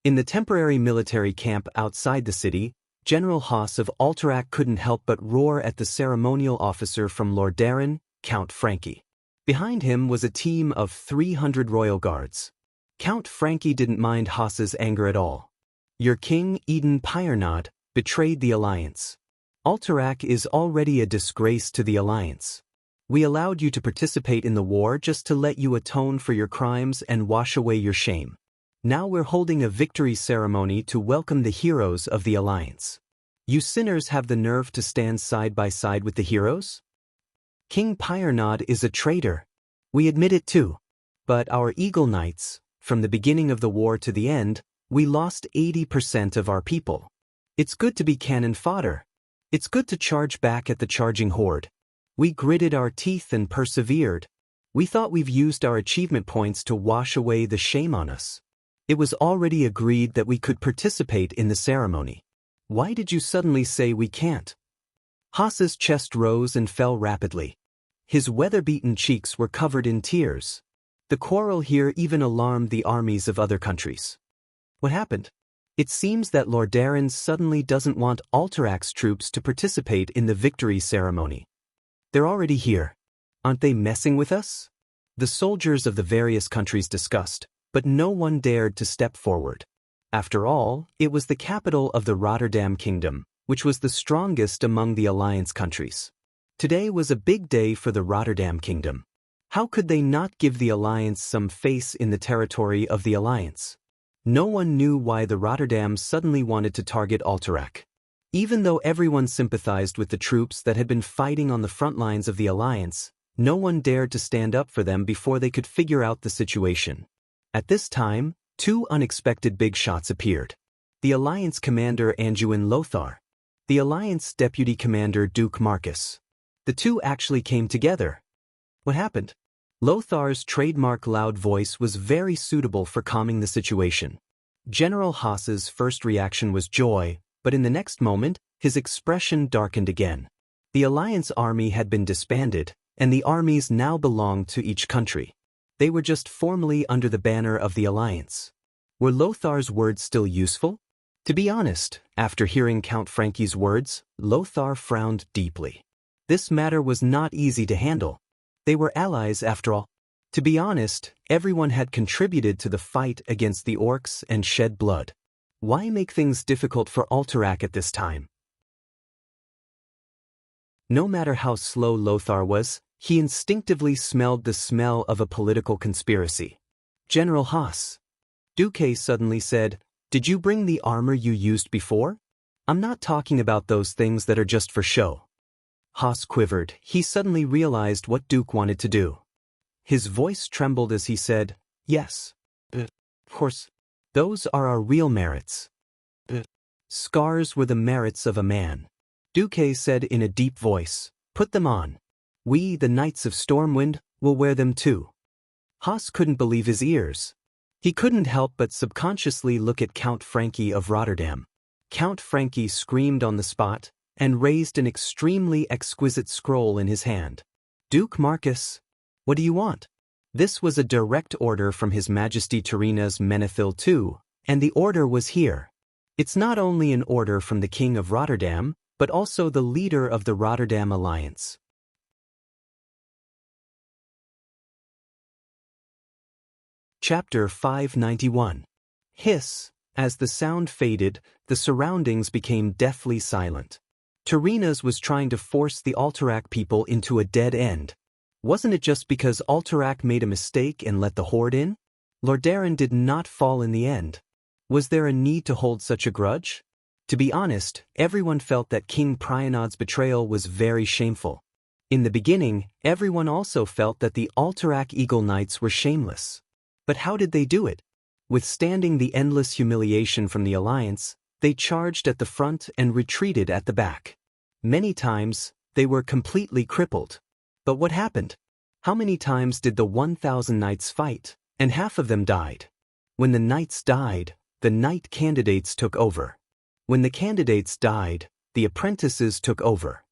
In the temporary military camp outside the city, General Haas of Alterac couldn't help but roar at the ceremonial officer from Lordaeron, Count Frankie. Behind him was a team of 300 royal guards. Count Frankie didn't mind Haas's anger at all. Your king, Eden Pyrenod, betrayed the alliance. Alterac is already a disgrace to the alliance. We allowed you to participate in the war just to let you atone for your crimes and wash away your shame. Now we're holding a victory ceremony to welcome the heroes of the alliance. You sinners have the nerve to stand side by side with the heroes? King Pyrenod is a traitor. We admit it too. But our Eagle Knights, from the beginning of the war to the end, we lost 80% of our people. It's good to be cannon fodder. It's good to charge back at the charging horde. We gritted our teeth and persevered. We thought we've used our achievement points to wash away the shame on us. It was already agreed that we could participate in the ceremony. Why did you suddenly say we can't? Haas's chest rose and fell rapidly. His weather-beaten cheeks were covered in tears. The quarrel here even alarmed the armies of other countries. What happened? It seems that Lordaeron suddenly doesn't want Alterac's troops to participate in the victory ceremony. They're already here. Aren't they messing with us? The soldiers of the various countries discussed, but no one dared to step forward. After all, it was the capital of the Rotterdam Kingdom, which was the strongest among the alliance countries. Today was a big day for the Rotterdam Kingdom. How could they not give the alliance some face in the territory of the alliance? No one knew why the Rotterdam suddenly wanted to target Alterac. Even though everyone sympathized with the troops that had been fighting on the front lines of the alliance, no one dared to stand up for them before they could figure out the situation. At this time, two unexpected big shots appeared. The Alliance commander Anduin Lothar. The Alliance deputy commander Duke Marcus. The two actually came together. What happened? Lothar's trademark loud voice was very suitable for calming the situation. General Haas's first reaction was joy, but in the next moment, his expression darkened again. The Alliance army had been disbanded, and the armies now belonged to each country. They were just formally under the banner of the Alliance. Were Lothar's words still useful? To be honest, after hearing Count Frankie's words, Lothar frowned deeply. This matter was not easy to handle. They were allies after all. To be honest, everyone had contributed to the fight against the orcs and shed blood. Why make things difficult for Alterac at this time? No matter how slow Lothar was, he instinctively smelled the smell of a political conspiracy. General Haas. Duque suddenly said, "Did you bring the armor you used before? I'm not talking about those things that are just for show." Haas quivered. He suddenly realized what Duke wanted to do. His voice trembled as he said, "Yes. Of course. Those are our real merits. Scars were the merits of a man." Duque said in a deep voice, "Put them on. We, the Knights of Stormwind, will wear them too." Haas couldn't believe his ears. He couldn't help but subconsciously look at Count Frankie of Rotterdam. Count Frankie screamed on the spot and raised an extremely exquisite scroll in his hand. "Duke Marcus, what do you want?" This was a direct order from His Majesty Terina's Menethil II, and the order was here. It's not only an order from the King of Rotterdam, but also the leader of the Rotterdam Alliance. Chapter 591. Hiss. As the sound faded, the surroundings became deathly silent. Terina's was trying to force the Alterac people into a dead end. Wasn't it just because Alterac made a mistake and let the horde in? Lordaeron did not fall in the end. Was there a need to hold such a grudge? To be honest, everyone felt that King Prionod's betrayal was very shameful. In the beginning, everyone also felt that the Alterac Eagle Knights were shameless. But how did they do it? Withstanding the endless humiliation from the Alliance, they charged at the front and retreated at the back. Many times, they were completely crippled. But what happened? How many times did the 1,000 knights fight, and half of them died? When the knights died, the knight candidates took over. When the candidates died, the apprentices took over.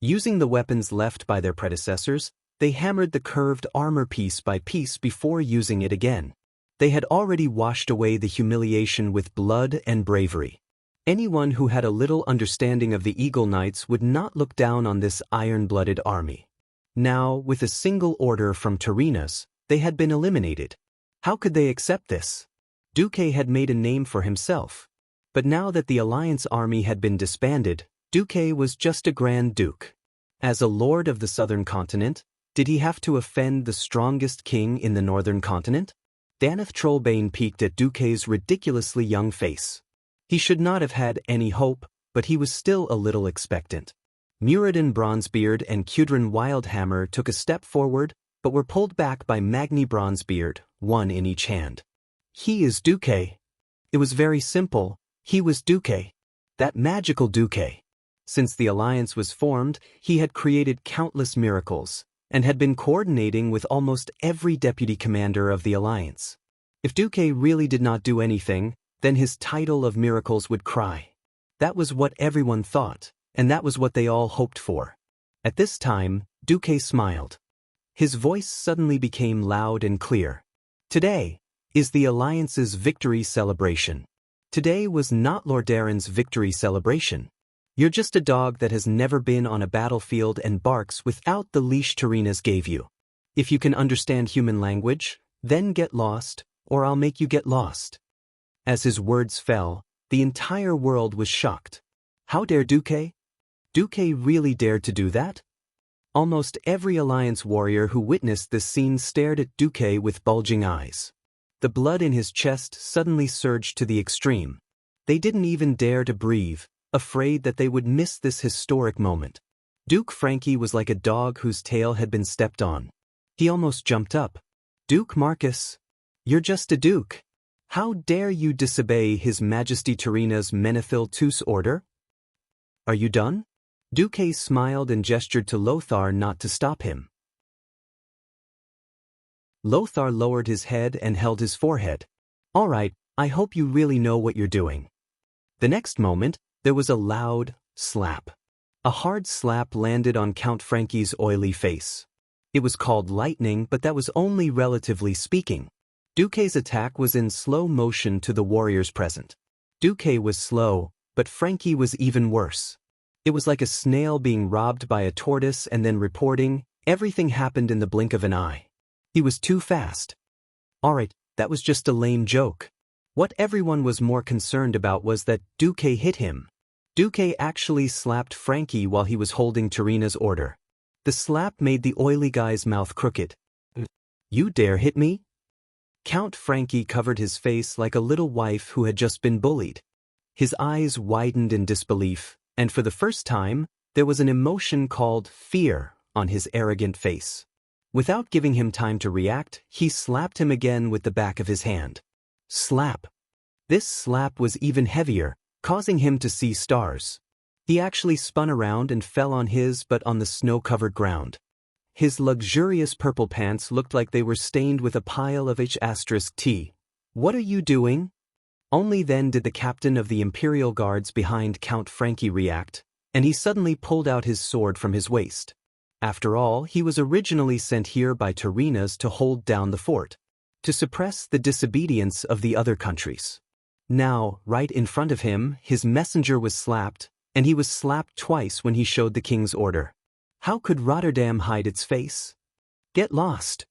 Using the weapons left by their predecessors, they hammered the curved armor piece by piece before using it again. They had already washed away the humiliation with blood and bravery. Anyone who had a little understanding of the Eagle Knights would not look down on this iron-blooded army. Now, with a single order from Tyrrhena's, they had been eliminated. How could they accept this? Duque had made a name for himself. But now that the Alliance army had been disbanded, Duque was just a Grand Duke. As a lord of the southern continent, did he have to offend the strongest king in the northern continent? Daneth Trollbane peeked at Duque's ridiculously young face. He should not have had any hope, but he was still a little expectant. Muradin Bronzebeard and Cudrin Wildhammer took a step forward, but were pulled back by Magni Bronzebeard, one in each hand. He is Duque. It was very simple. He was Duque. That magical Duque. Since the Alliance was formed, he had created countless miracles, and had been coordinating with almost every deputy commander of the Alliance. If Duque really did not do anything, then his title of miracles would cry. That was what everyone thought, and that was what they all hoped for. At this time, Duque smiled. His voice suddenly became loud and clear. Today is the Alliance's victory celebration. Today was not Lord Darren's victory celebration. You're just a dog that has never been on a battlefield and barks without the leash Tyrrhena's gave you. If you can understand human language, then get lost, or I'll make you get lost. As his words fell, the entire world was shocked. How dare Duque? Duque really dared to do that? Almost every Alliance warrior who witnessed this scene stared at Duque with bulging eyes. The blood in his chest suddenly surged to the extreme. They didn't even dare to breathe, afraid that they would miss this historic moment. Duke Frankie was like a dog whose tail had been stepped on. He almost jumped up. Duke Marcus, you're just a duke. How dare you disobey His Majesty Tyrrhena's Menethil Tus order? Are you done? Duque smiled and gestured to Lothar not to stop him. Lothar lowered his head and held his forehead. All right, I hope you really know what you're doing. The next moment, there was a loud slap. A hard slap landed on Count Frankie's oily face. It was called lightning, but that was only relatively speaking. Duque's attack was in slow motion to the warriors present. Duque was slow, but Frankie was even worse. It was like a snail being robbed by a tortoise and then reporting, everything happened in the blink of an eye. He was too fast. Alright, that was just a lame joke. What everyone was more concerned about was that Duque hit him. Duque actually slapped Frankie while he was holding Tyrrhena's order. The slap made the oily guy's mouth crooked. You dare hit me? Count Frankie covered his face like a little wife who had just been bullied. His eyes widened in disbelief, and for the first time, there was an emotion called fear on his arrogant face. Without giving him time to react, he slapped him again with the back of his hand. Slap. This slap was even heavier, causing him to see stars. He actually spun around and fell on his but on the snow-covered ground. His luxurious purple pants looked like they were stained with a pile of H*T. What are you doing? Only then did the captain of the Imperial Guards behind Count Frankie react, and he suddenly pulled out his sword from his waist. After all, he was originally sent here by Tyrrhena's to hold down the fort, to suppress the disobedience of the other countries. Now, right in front of him, his messenger was slapped, and he was slapped twice when he showed the king's order. How could Rotterdam hide its face? Get lost!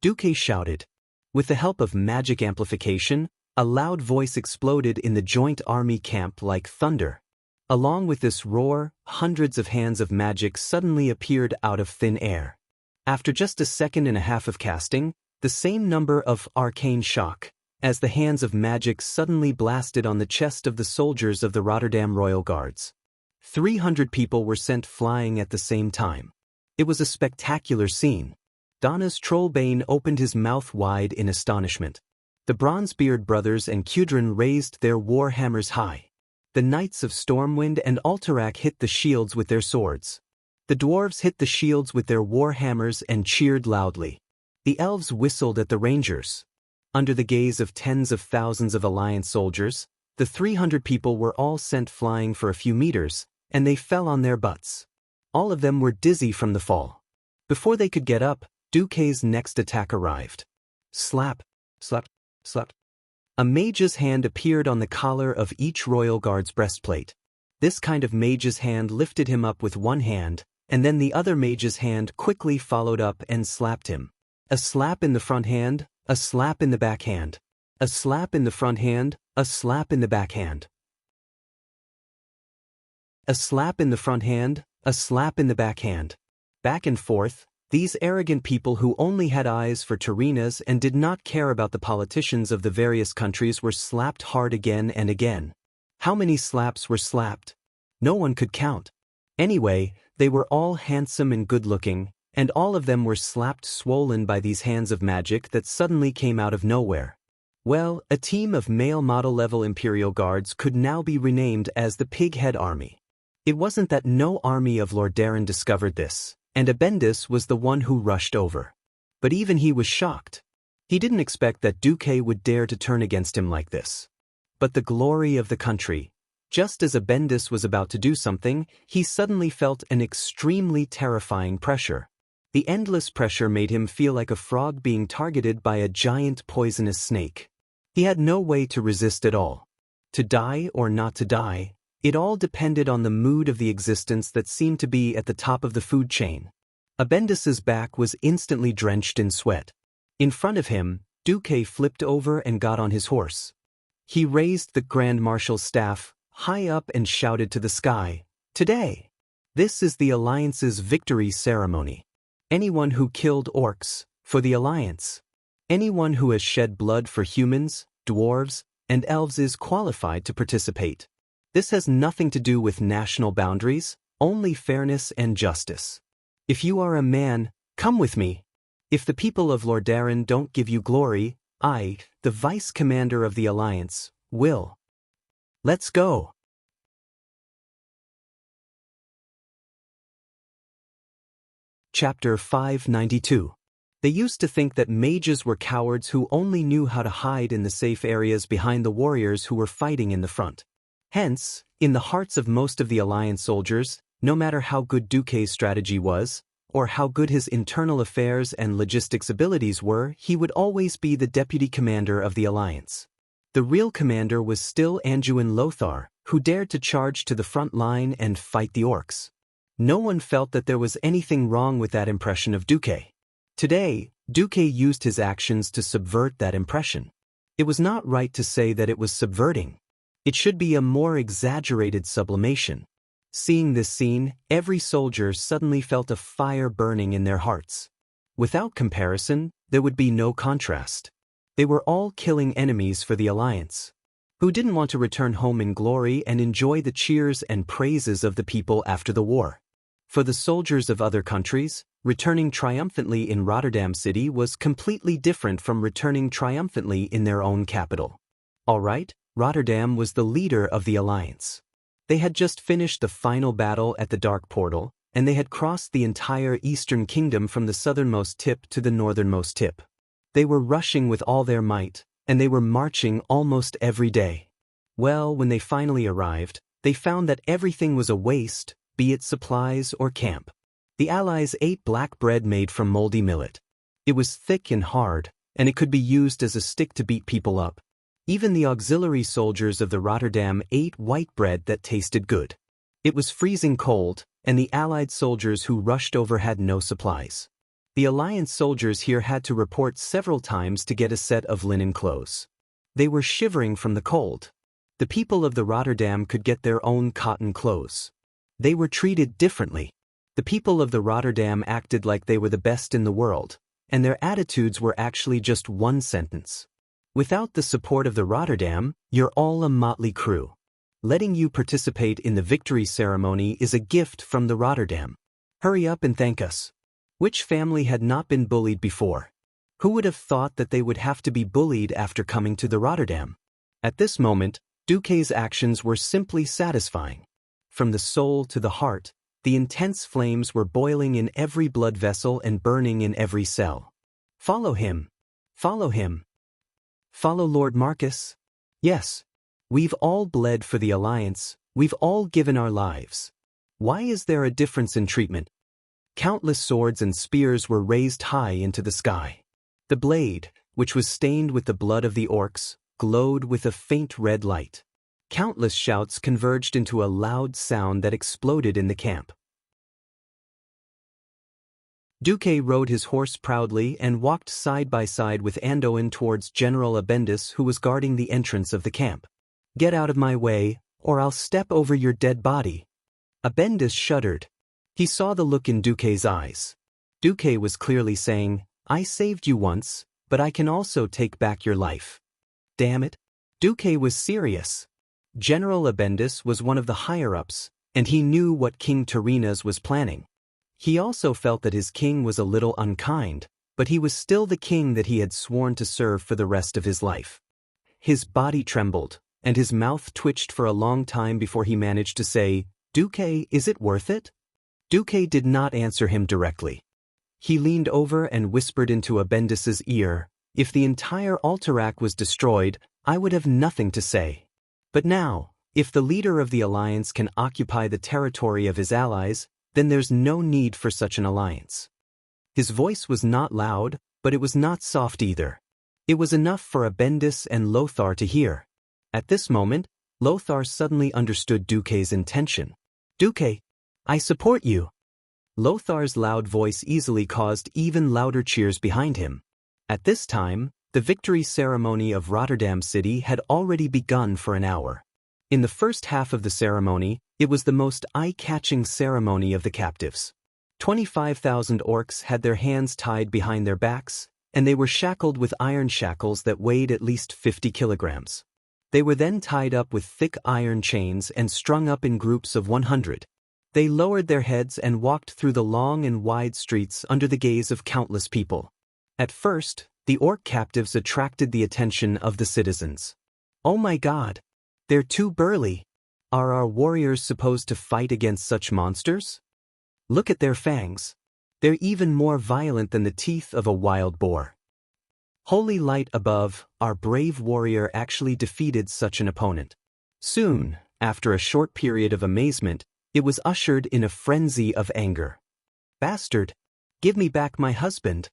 Duque shouted. With the help of magic amplification, a loud voice exploded in the joint army camp like thunder. Along with this roar, hundreds of hands of magic suddenly appeared out of thin air. After just a second and a half of casting, the same number of arcane shock, as the hands of magic suddenly blasted on the chest of the soldiers of the Rotterdam Royal Guards. 300 people were sent flying at the same time. It was a spectacular scene. Donna's Trollbane opened his mouth wide in astonishment. The Bronzebeard brothers and Kudrin raised their war hammers high. The knights of Stormwind and Alterac hit the shields with their swords. The dwarves hit the shields with their war hammers and cheered loudly. The elves whistled at the rangers. Under the gaze of tens of thousands of Alliance soldiers, the 300 people were all sent flying for a few meters, and they fell on their butts. All of them were dizzy from the fall. Before they could get up, Duque's next attack arrived. Slap, slap, slap. A mage's hand appeared on the collar of each royal guard's breastplate. This kind of mage's hand lifted him up with one hand, and then the other mage's hand quickly followed up and slapped him. A slap in the front hand, a slap in the back hand. A slap in the front hand, a slap in the back hand. A slap in the front hand, a slap in the back hand. Back and forth, these arrogant people who only had eyes for Tarenas and did not care about the politicians of the various countries were slapped hard again and again. How many slaps were slapped? No one could count. Anyway, they were all handsome and good-looking, and all of them were slapped swollen by these hands of magic that suddenly came out of nowhere. Well, a team of male model-level Imperial Guards could now be renamed as the Pighead Army. It wasn't that no army of Lordaeron discovered this, and Abendis was the one who rushed over. But even he was shocked. He didn't expect that Duque would dare to turn against him like this. But the glory of the country. Just as Abendis was about to do something, he suddenly felt an extremely terrifying pressure. The endless pressure made him feel like a frog being targeted by a giant poisonous snake. He had no way to resist at all. To die or not to die, it all depended on the mood of the existence that seemed to be at the top of the food chain. Abendis's back was instantly drenched in sweat. In front of him, Duque flipped over and got on his horse. He raised the Grand Marshal's staff high up and shouted to the sky, "Today! This is the Alliance's victory ceremony. Anyone who killed orcs, for the Alliance. Anyone who has shed blood for humans, dwarves, and elves is qualified to participate. This has nothing to do with national boundaries, only fairness and justice. If you are a man, come with me. If the people of Lordaeron don't give you glory, I, the Vice Commander of the Alliance, will. Let's go." Chapter 592. They used to think that mages were cowards who only knew how to hide in the safe areas behind the warriors who were fighting in the front. Hence, in the hearts of most of the Alliance soldiers, no matter how good Duque's strategy was, or how good his internal affairs and logistics abilities were, he would always be the deputy commander of the Alliance. The real commander was still Anduin Lothar, who dared to charge to the front line and fight the orcs. No one felt that there was anything wrong with that impression of Duque. Today, Duque used his actions to subvert that impression. It was not right to say that it was subverting. It should be a more exaggerated sublimation. Seeing this scene, every soldier suddenly felt a fire burning in their hearts. Without comparison, there would be no contrast. They were all killing enemies for the Alliance. Who didn't want to return home in glory and enjoy the cheers and praises of the people after the war? For the soldiers of other countries, returning triumphantly in Rotterdam City was completely different from returning triumphantly in their own capital. All right, Rotterdam was the leader of the Alliance. They had just finished the final battle at the Dark Portal, and they had crossed the entire Eastern Kingdom from the southernmost tip to the northernmost tip. They were rushing with all their might, and they were marching almost every day. Well, when they finally arrived, they found that everything was a waste, be it supplies or camp. The Allies ate black bread made from moldy millet. It was thick and hard, and it could be used as a stick to beat people up. Even the auxiliary soldiers of the Rotterdam ate white bread that tasted good. It was freezing cold, and the Allied soldiers who rushed over had no supplies. The Alliance soldiers here had to report several times to get a set of linen clothes. They were shivering from the cold. The people of the Rotterdam could get their own cotton clothes. They were treated differently. The people of the Rotterdam acted like they were the best in the world, and their attitudes were actually just one sentence. Without the support of the Rotterdam, you're all a motley crew. Letting you participate in the victory ceremony is a gift from the Rotterdam. Hurry up and thank us. Which family had not been bullied before? Who would have thought that they would have to be bullied after coming to the Rotterdam? At this moment, Duque's actions were simply satisfying. From the soul to the heart, the intense flames were boiling in every blood vessel and burning in every cell. Follow him. Follow him. Follow Lord Marcus. Yes. We've all bled for the Alliance, we've all given our lives. Why is there a difference in treatment? Countless swords and spears were raised high into the sky. The blade, which was stained with the blood of the orcs, glowed with a faint red light. Countless shouts converged into a loud sound that exploded in the camp. Duque rode his horse proudly and walked side by side with Anduin towards General Abendis, who was guarding the entrance of the camp. Get out of my way, or I'll step over your dead body. Abendis shuddered. He saw the look in Duque's eyes. Duque was clearly saying, I saved you once, but I can also take back your life. Damn it. Duque was serious. General Abendis was one of the higher-ups, and he knew what King Terinas was planning. He also felt that his king was a little unkind, but he was still the king that he had sworn to serve for the rest of his life. His body trembled, and his mouth twitched for a long time before he managed to say, Duque, is it worth it? Duque did not answer him directly. He leaned over and whispered into Abendis's ear, if the entire Alterac was destroyed, I would have nothing to say. But now, if the leader of the alliance can occupy the territory of his allies, then there's no need for such an alliance. His voice was not loud, but it was not soft either. It was enough for Abendis and Lothar to hear. At this moment, Lothar suddenly understood Duque's intention. Duque, I support you. Lothar's loud voice easily caused even louder cheers behind him. At this time, the victory ceremony of Rotterdam City had already begun for an hour. In the first half of the ceremony, it was the most eye-catching ceremony of the captives. 25,000 orcs had their hands tied behind their backs, and they were shackled with iron shackles that weighed at least 50 kilograms. They were then tied up with thick iron chains and strung up in groups of 100. They lowered their heads and walked through the long and wide streets under the gaze of countless people. At first, the orc captives attracted the attention of the citizens. Oh my God! They're too burly. Are our warriors supposed to fight against such monsters? Look at their fangs. They're even more violent than the teeth of a wild boar. Holy light above, our brave warrior actually defeated such an opponent. Soon, after a short period of amazement, it was ushered in a frenzy of anger. Bastard! Give me back my husband!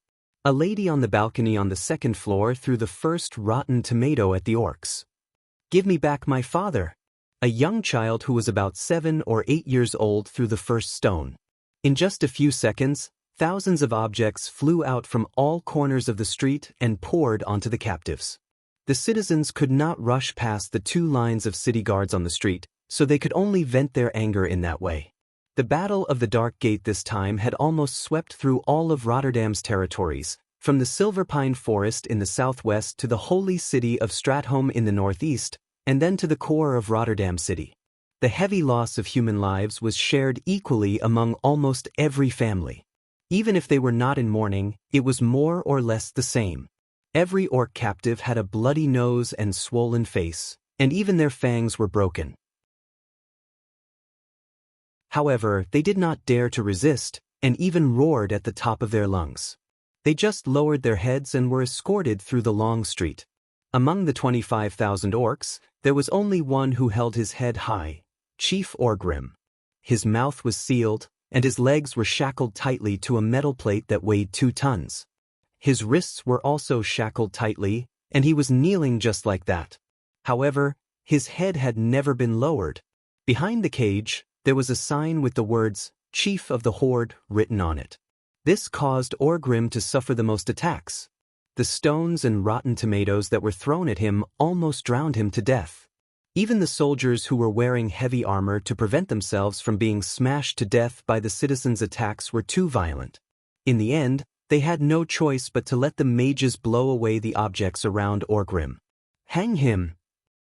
A lady on the balcony on the second floor threw the first rotten tomato at the orcs. Give me back my father! A young child who was about 7 or 8 years old threw the first stone. In just a few seconds, thousands of objects flew out from all corners of the street and poured onto the captives. The citizens could not rush past the 2 lines of city guards on the street, so they could only vent their anger in that way. The Battle of the Dark Gate this time had almost swept through all of Rotterdam's territories, from the Silverpine Forest in the southwest to the holy city of Stratholm in the northeast, and then to the core of Rotterdam City. The heavy loss of human lives was shared equally among almost every family. Even if they were not in mourning, it was more or less the same. Every orc captive had a bloody nose and swollen face, and even their fangs were broken. However, they did not dare to resist, and even roared at the top of their lungs. They just lowered their heads and were escorted through the long street. Among the 25,000 orcs, there was only one who held his head high, Chief Orgrim. His mouth was sealed, and his legs were shackled tightly to a metal plate that weighed 2 tons. His wrists were also shackled tightly, and he was kneeling just like that. However, his head had never been lowered. Behind the cage, there was a sign with the words, Chief of the Horde, written on it. This caused Orgrim to suffer the most attacks. The stones and rotten tomatoes that were thrown at him almost drowned him to death. Even the soldiers who were wearing heavy armor to prevent themselves from being smashed to death by the citizens' attacks were too violent. In the end, they had no choice but to let the mages blow away the objects around Orgrim. Hang him!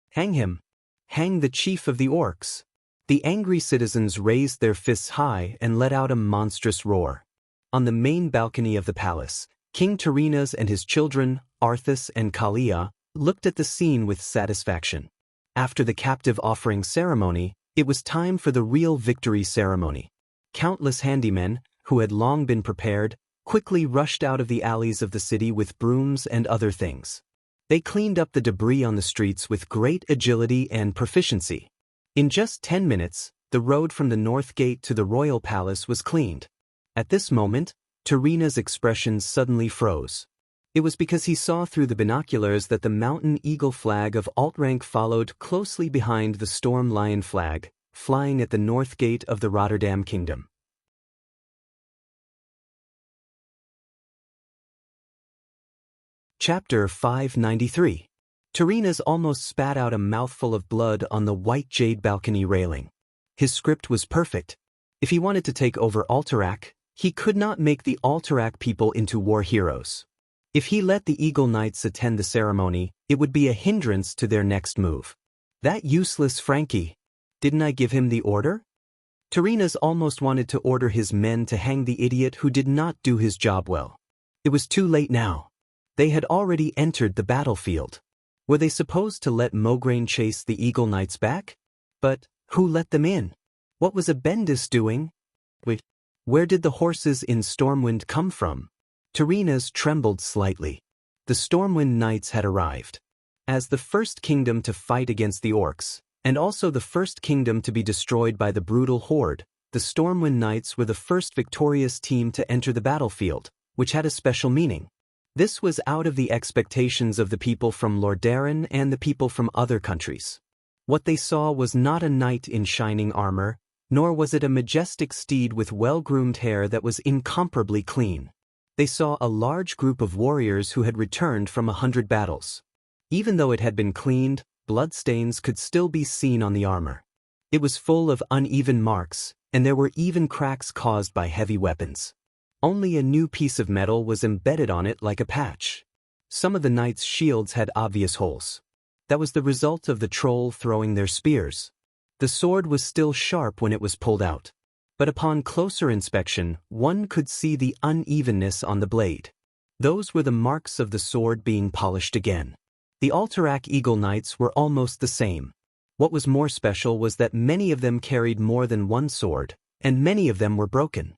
Hang him! Hang the chief of the orcs! The angry citizens raised their fists high and let out a monstrous roar. On the main balcony of the palace, King Tarinas and his children, Arthas and Kalia, looked at the scene with satisfaction. After the captive offering ceremony, it was time for the real victory ceremony. Countless handymen, who had long been prepared, quickly rushed out of the alleys of the city with brooms and other things. They cleaned up the debris on the streets with great agility and proficiency. In just 10 minutes, the road from the north gate to the royal palace was cleaned. At this moment, Tarina's expression suddenly froze. It was because he saw through the binoculars that the mountain eagle flag of alt-rank followed closely behind the storm lion flag, flying at the north gate of the Rotterdam kingdom. Chapter 593. Tarinas almost spat out a mouthful of blood on the white jade balcony railing. His script was perfect. If he wanted to take over Alterac, he could not make the Alterac people into war heroes. If he let the Eagle Knights attend the ceremony, it would be a hindrance to their next move. That useless Frankie. Didn't I give him the order? Tarinas almost wanted to order his men to hang the idiot who did not do his job well. It was too late now. They had already entered the battlefield. Were they supposed to let Mograine chase the Eagle Knights back? But who let them in? What was Abendis doing? Where did the horses in Stormwind come from? Tarinas trembled slightly. The Stormwind Knights had arrived. As the first kingdom to fight against the orcs, and also the first kingdom to be destroyed by the brutal horde, the Stormwind Knights were the first victorious team to enter the battlefield, which had a special meaning. This was out of the expectations of the people from Lordaeron and the people from other countries. What they saw was not a knight in shining armor, nor was it a majestic steed with well-groomed hair that was incomparably clean. They saw a large group of warriors who had returned from 100 battles. Even though it had been cleaned, bloodstains could still be seen on the armor. It was full of uneven marks, and there were even cracks caused by heavy weapons. Only a new piece of metal was embedded on it like a patch. Some of the knights' shields had obvious holes. That was the result of the troll throwing their spears. The sword was still sharp when it was pulled out. But upon closer inspection, one could see the unevenness on the blade. Those were the marks of the sword being polished again. The Alterac Eagle Knights were almost the same. What was more special was that many of them carried more than one sword, and many of them were broken.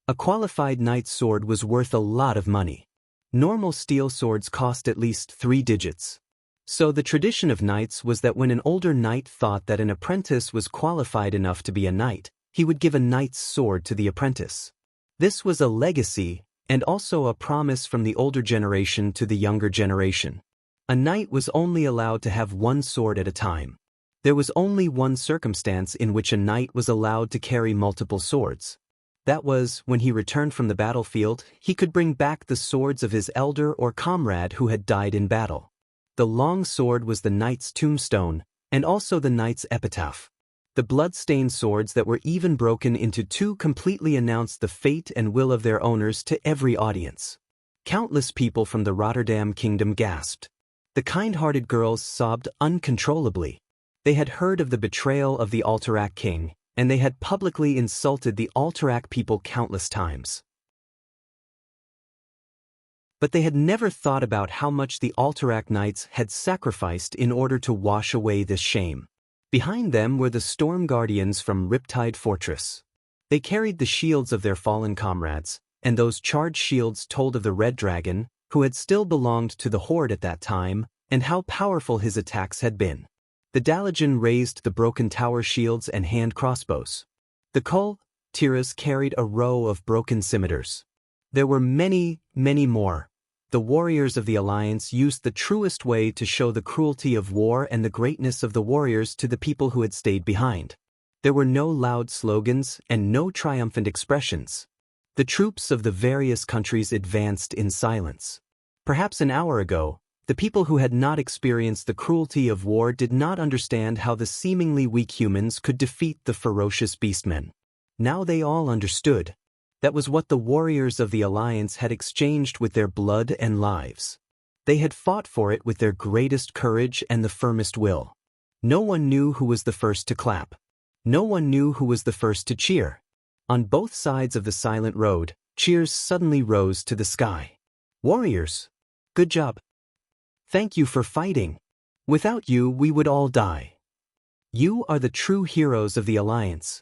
A qualified knight's sword was worth a lot of money. Normal steel swords cost at least 3 digits. So the tradition of knights was that when an older knight thought that an apprentice was qualified enough to be a knight, he would give a knight's sword to the apprentice. This was a legacy, and also a promise from the older generation to the younger generation. A knight was only allowed to have one sword at a time. There was only one circumstance in which a knight was allowed to carry multiple swords. That was, when he returned from the battlefield, he could bring back the swords of his elder or comrade who had died in battle. The long sword was the knight's tombstone, and also the knight's epitaph. The blood-stained swords that were even broken into two completely announced the fate and will of their owners to every audience. Countless people from the Rotterdam kingdom gasped. The kind-hearted girls sobbed uncontrollably. They had heard of the betrayal of the Alterac king, and they had publicly insulted the Alterac people countless times. But they had never thought about how much the Alterac knights had sacrificed in order to wash away this shame. Behind them were the Storm Guardians from Riptide Fortress. They carried the shields of their fallen comrades, and those charged shields told of the Red Dragon, who had still belonged to the Horde at that time, and how powerful his attacks had been. The Dalajan raised the broken tower shields and hand crossbows. The Tiras carried a row of broken scimitars. There were many, many more. The warriors of the Alliance used the truest way to show the cruelty of war and the greatness of the warriors to the people who had stayed behind. There were no loud slogans and no triumphant expressions. The troops of the various countries advanced in silence. Perhaps an hour ago, the people who had not experienced the cruelty of war did not understand how the seemingly weak humans could defeat the ferocious beastmen. Now they all understood. That was what the warriors of the Alliance had exchanged with their blood and lives. They had fought for it with their greatest courage and the firmest will. No one knew who was the first to clap. No one knew who was the first to cheer. On both sides of the silent road, cheers suddenly rose to the sky. Warriors! Good job! Thank you for fighting. Without you, we would all die. You are the true heroes of the Alliance.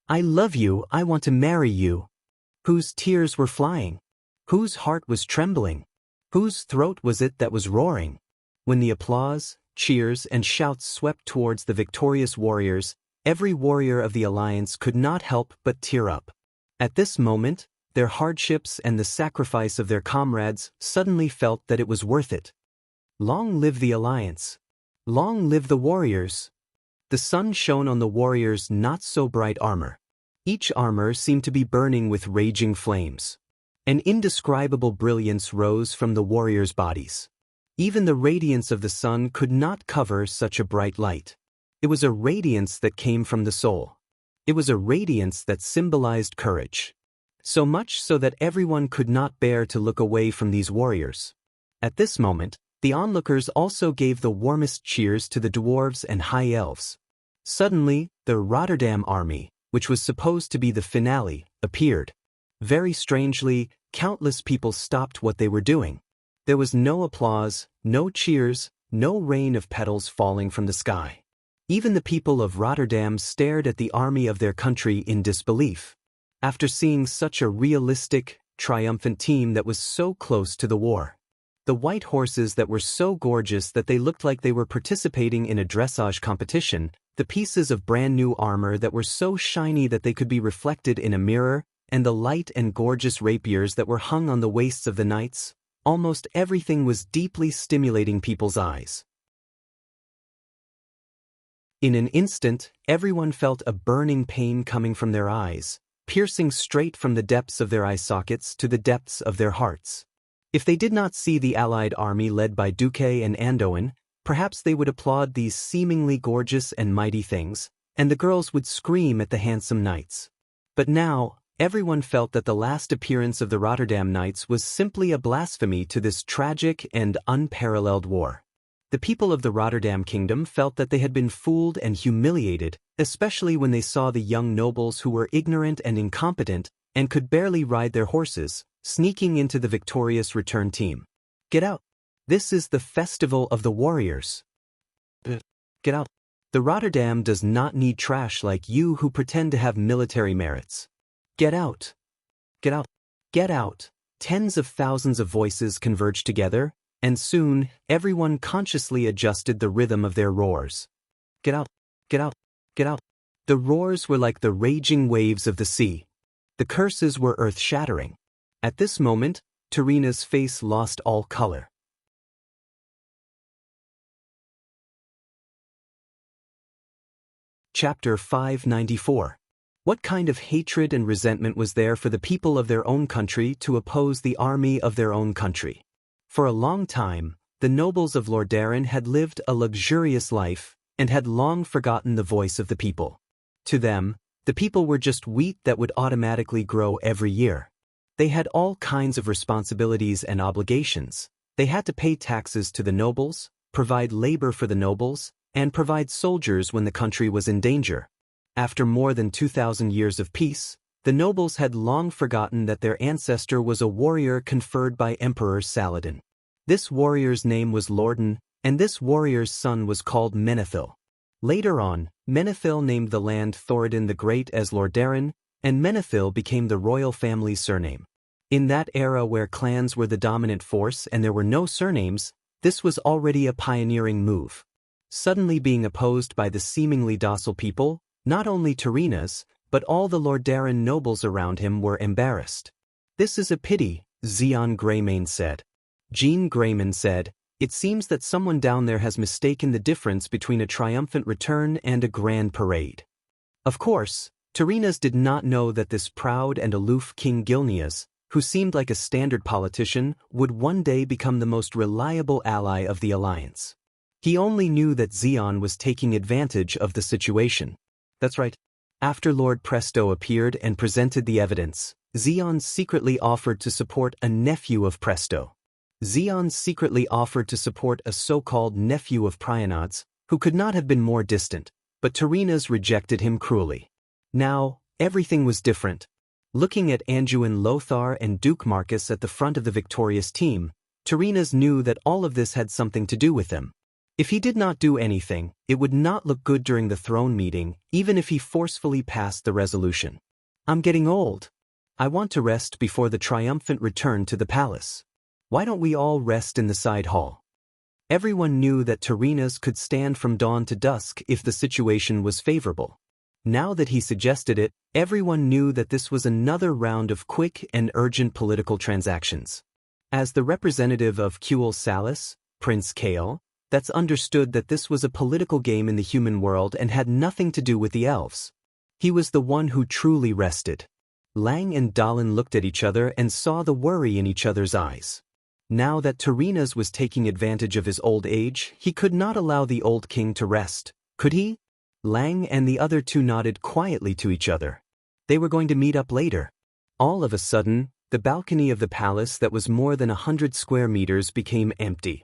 I love you, I want to marry you. Whose tears were flying? Whose heart was trembling? Whose throat was it that was roaring? When the applause, cheers, and shouts swept towards the victorious warriors, every warrior of the Alliance could not help but tear up. At this moment, their hardships and the sacrifice of their comrades suddenly felt that it was worth it. Long live the Alliance! Long live the warriors! The sun shone on the warriors' not-so-bright armor. Each armor seemed to be burning with raging flames. An indescribable brilliance rose from the warriors' bodies. Even the radiance of the sun could not cover such a bright light. It was a radiance that came from the soul. It was a radiance that symbolized courage. So much so that everyone could not bear to look away from these warriors. At this moment, the onlookers also gave the warmest cheers to the dwarves and high elves. Suddenly, the Rotterdam army, which was supposed to be the finale, appeared. Very strangely, countless people stopped what they were doing. There was no applause, no cheers, no rain of petals falling from the sky. Even the people of Rotterdam stared at the army of their country in disbelief. After seeing such a realistic, triumphant team that was so close to the war. The white horses that were so gorgeous that they looked like they were participating in a dressage competition, the pieces of brand new armor that were so shiny that they could be reflected in a mirror, and the light and gorgeous rapiers that were hung on the waists of the knights, almost everything was deeply stimulating people's eyes. In an instant, everyone felt a burning pain coming from their eyes, piercing straight from the depths of their eye sockets to the depths of their hearts. If they did not see the Allied army led by Duque and Andoin, perhaps they would applaud these seemingly gorgeous and mighty things, and the girls would scream at the handsome knights. But now, everyone felt that the last appearance of the Rotterdam Knights was simply a blasphemy to this tragic and unparalleled war. The people of the Rotterdam kingdom felt that they had been fooled and humiliated, especially when they saw the young nobles who were ignorant and incompetent and could barely ride their horses, sneaking into the victorious return team. Get out! This is the festival of the warriors. Get out! The Rotterdam does not need trash like you who pretend to have military merits. Get out! Get out! Get out! Tens of thousands of voices converged together, and soon, everyone consciously adjusted the rhythm of their roars. Get out! Get out! Get out! The roars were like the raging waves of the sea. The curses were earth-shattering. At this moment, Tarina's face lost all color. Chapter 594. What kind of hatred and resentment was there for the people of their own country to oppose the army of their own country? For a long time, the nobles of Lordaeron had lived a luxurious life and had long forgotten the voice of the people. To them, the people were just wheat that would automatically grow every year. They had all kinds of responsibilities and obligations. They had to pay taxes to the nobles, provide labor for the nobles, and provide soldiers when the country was in danger. After more than 2,000 years of peace, the nobles had long forgotten that their ancestor was a warrior conferred by Emperor Saladin. This warrior's name was Lordan, and this warrior's son was called Menethil. Later on, Menethil named the land Thoradin the Great as Lordaeron, and Menethil became the royal family's surname. In that era where clans were the dominant force and there were no surnames, this was already a pioneering move. Suddenly being opposed by the seemingly docile people, not only Tarina's, but all the Lordaeron nobles around him were embarrassed. "This is a pity," Zeon Greymane said. Jean Greyman said, "It seems that someone down there has mistaken the difference between a triumphant return and a grand parade." Of course, Tarina's did not know that this proud and aloof King Gilneas, who seemed like a standard politician, would one day become the most reliable ally of the Alliance. He only knew that Zeon was taking advantage of the situation. That's right. After Lord Presto appeared and presented the evidence, Zeon secretly offered to support a nephew of Presto. Zeon secretly offered to support a so-called nephew of Prianod's, who could not have been more distant, but Terenas rejected him cruelly. Now, everything was different. Looking at Anduin Lothar and Duke Marcus at the front of the victorious team, Terenas knew that all of this had something to do with them. If he did not do anything, it would not look good during the throne meeting, even if he forcefully passed the resolution. I'm getting old. I want to rest before the triumphant return to the palace. Why don't we all rest in the side hall? Everyone knew that Terenas could stand from dawn to dusk if the situation was favorable. Now that he suggested it, everyone knew that this was another round of quick and urgent political transactions. As the representative of Kuel Salis, Prince Kael, that's understood that this was a political game in the human world and had nothing to do with the elves. He was the one who truly rested. Lang and Dallin looked at each other and saw the worry in each other's eyes. Now that Terenas was taking advantage of his old age, he could not allow the old king to rest, could he? Lang and the other two nodded quietly to each other. They were going to meet up later. All of a sudden, the balcony of the palace that was more than 100 square meters became empty.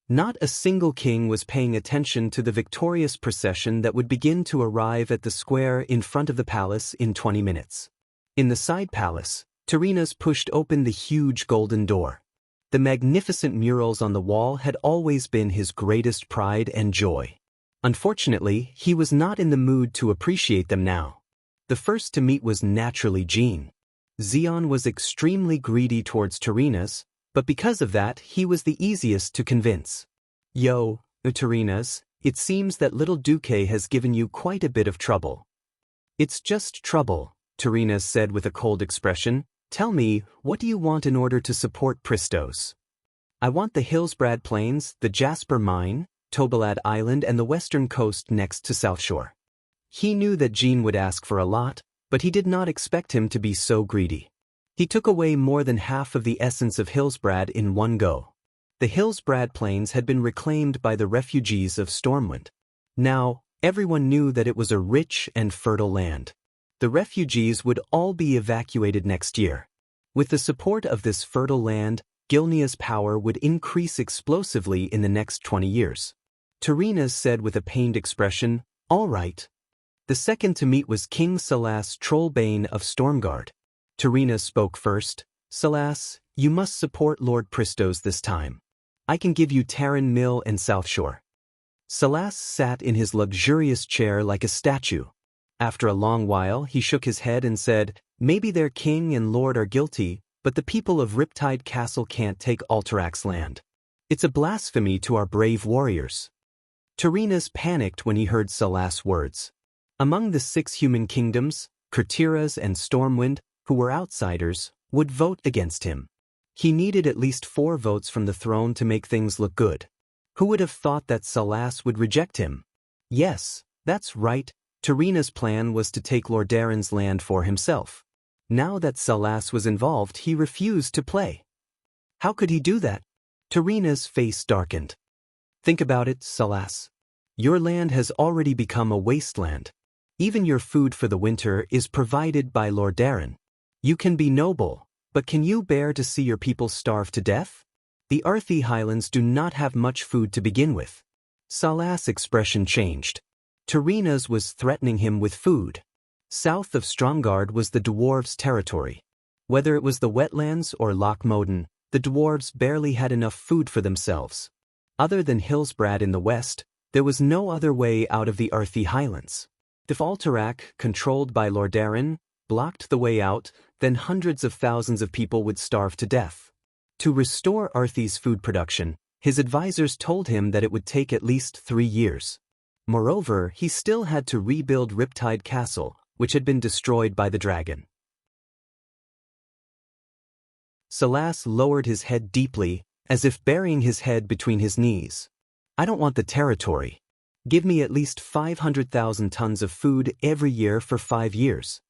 Not a single king was paying attention to the victorious procession that would begin to arrive at the square in front of the palace in 20 minutes. In the side palace, Terenas pushed open the huge golden door. The magnificent murals on the wall had always been his greatest pride and joy. Unfortunately, he was not in the mood to appreciate them now. The first to meet was naturally Jean. Xion was extremely greedy towards Terenas, but because of that, he was the easiest to convince. Yo, Terenas, it seems that little Duque has given you quite a bit of trouble. It's just trouble, Terenas said with a cold expression. Tell me, what do you want in order to support Pristos? I want the Hillsbrad Plains, the Jasper Mine, Tobalad Island and the western coast next to South Shore. He knew that Jean would ask for a lot, but he did not expect him to be so greedy. He took away more than half of the essence of Hillsbrad in one go. The Hillsbrad Plains had been reclaimed by the refugees of Stormwind. Now, everyone knew that it was a rich and fertile land. The refugees would all be evacuated next year. With the support of this fertile land, Gilnea's power would increase explosively in the next 20 years. Terenas said with a pained expression, all right. The second to meet was King Salas Trollbane of Stormguard. Terenas spoke first. Salas, you must support Lord Pristos this time. I can give you Terran Mill and South Shore. Salas sat in his luxurious chair like a statue. After a long while, he shook his head and said, maybe their king and lord are guilty, but the people of Riptide Castle can't take Alterax's land. It's a blasphemy to our brave warriors. Terenas panicked when he heard Salas' words. Among the 6 human kingdoms, Kurtiras and Stormwind, who were outsiders, would vote against him. He needed at least 4 votes from the throne to make things look good. Who would have thought that Salas would reject him? Yes, that's right, Terenas' plan was to take Lordaeron's land for himself. Now that Salas was involved, he refused to play. How could he do that? Terenas' face darkened. Think about it, Salas. Your land has already become a wasteland. Even your food for the winter is provided by Lordaeron. You can be noble, but can you bear to see your people starve to death? The Arthi Highlands do not have much food to begin with. Salas' expression changed. Terenas was threatening him with food. South of Stromgard was the dwarves' territory. Whether it was the wetlands or Loch Moden, the dwarves barely had enough food for themselves. Other than Hillsbrad in the west, there was no other way out of the Arthi Highlands. If Alterac, controlled by Lordaeron, blocked the way out, then hundreds of thousands of people would starve to death. To restore Arthi's food production, his advisors told him that it would take at least 3 years. Moreover, he still had to rebuild Riptide Castle, which had been destroyed by the dragon. Salas lowered his head deeply, as if burying his head between his knees. I don't want the territory. Give me at least 500,000 tons of food every year for 5 years.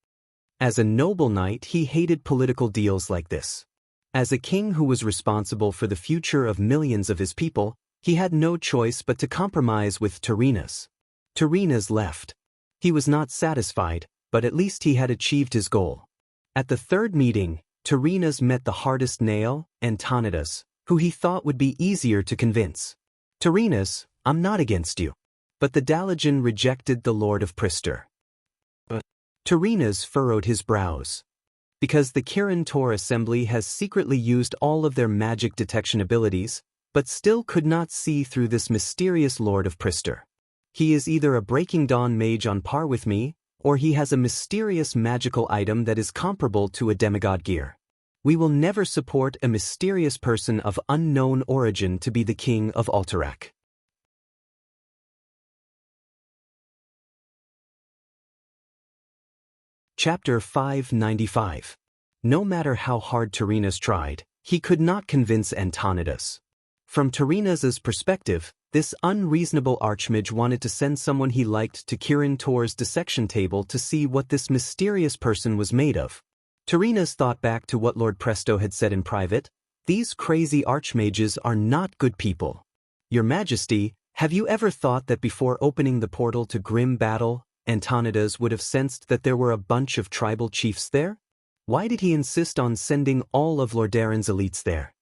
As a noble knight, he hated political deals like this. As a king who was responsible for the future of millions of his people, he had no choice but to compromise with Terenas. Terenas left. He was not satisfied, but at least he had achieved his goal. At the third meeting, Terenas met the hardest nail, Antonidas, who he thought would be easier to convince. Terenas, I'm not against you. But the Daoist rejected the Lord of Prister. Tyrrhenas furrowed his brows. Because the Kirin Tor Assembly has secretly used all of their magic detection abilities, but still could not see through this mysterious Lord of Prister. He is either a Breaking Dawn mage on par with me, or he has a mysterious magical item that is comparable to a demigod gear. We will never support a mysterious person of unknown origin to be the king of Alterac. Chapter 595. No matter how hard Tyrrhenas tried, he could not convince Antonidas. From Tyrrhenas's perspective, this unreasonable archmage wanted to send someone he liked to Kirin Tor's dissection table to see what this mysterious person was made of. Tyrrhenas thought back to what Lord Presto had said in private. These crazy archmages are not good people. Your Majesty, have you ever thought that before opening the portal to grim battle, Antonidas would have sensed that there were a bunch of tribal chiefs there? Why did he insist on sending all of Lordaeron's elites there?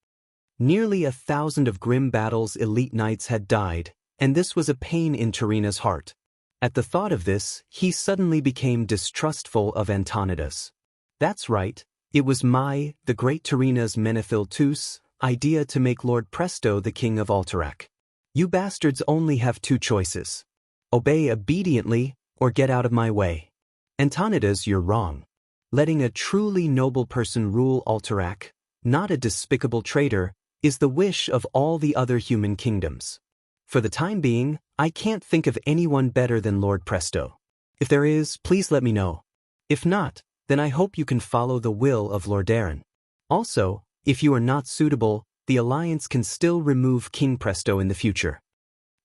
Nearly 1,000 of Grim Battle's elite knights had died, and this was a pain in Tyrrhena's heart. At the thought of this, he suddenly became distrustful of Antonidas. That's right, it was the great Tyrrhena's Menethil idea to make Lord Presto the king of Alterac. You bastards only have two choices. Obey obediently, or get out of my way. Antonidas, you're wrong. Letting a truly noble person rule Alterac, not a despicable traitor, is the wish of all the other human kingdoms. For the time being, I can't think of anyone better than Lord Presto. If there is, please let me know. If not, then I hope you can follow the will of Lordaeron. Also, if you are not suitable, the Alliance can still remove King Presto in the future.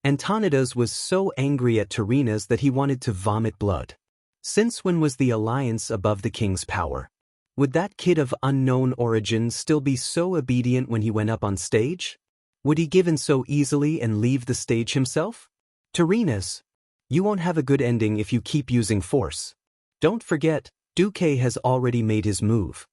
Antonidas was so angry at Tyrrhenas that he wanted to vomit blood. Since when was the Alliance above the king's power? Would that kid of unknown origin still be so obedient when he went up on stage? Would he give in so easily and leave the stage himself? Tyrrhenas, you won't have a good ending if you keep using force. Don't forget, Duque has already made his move.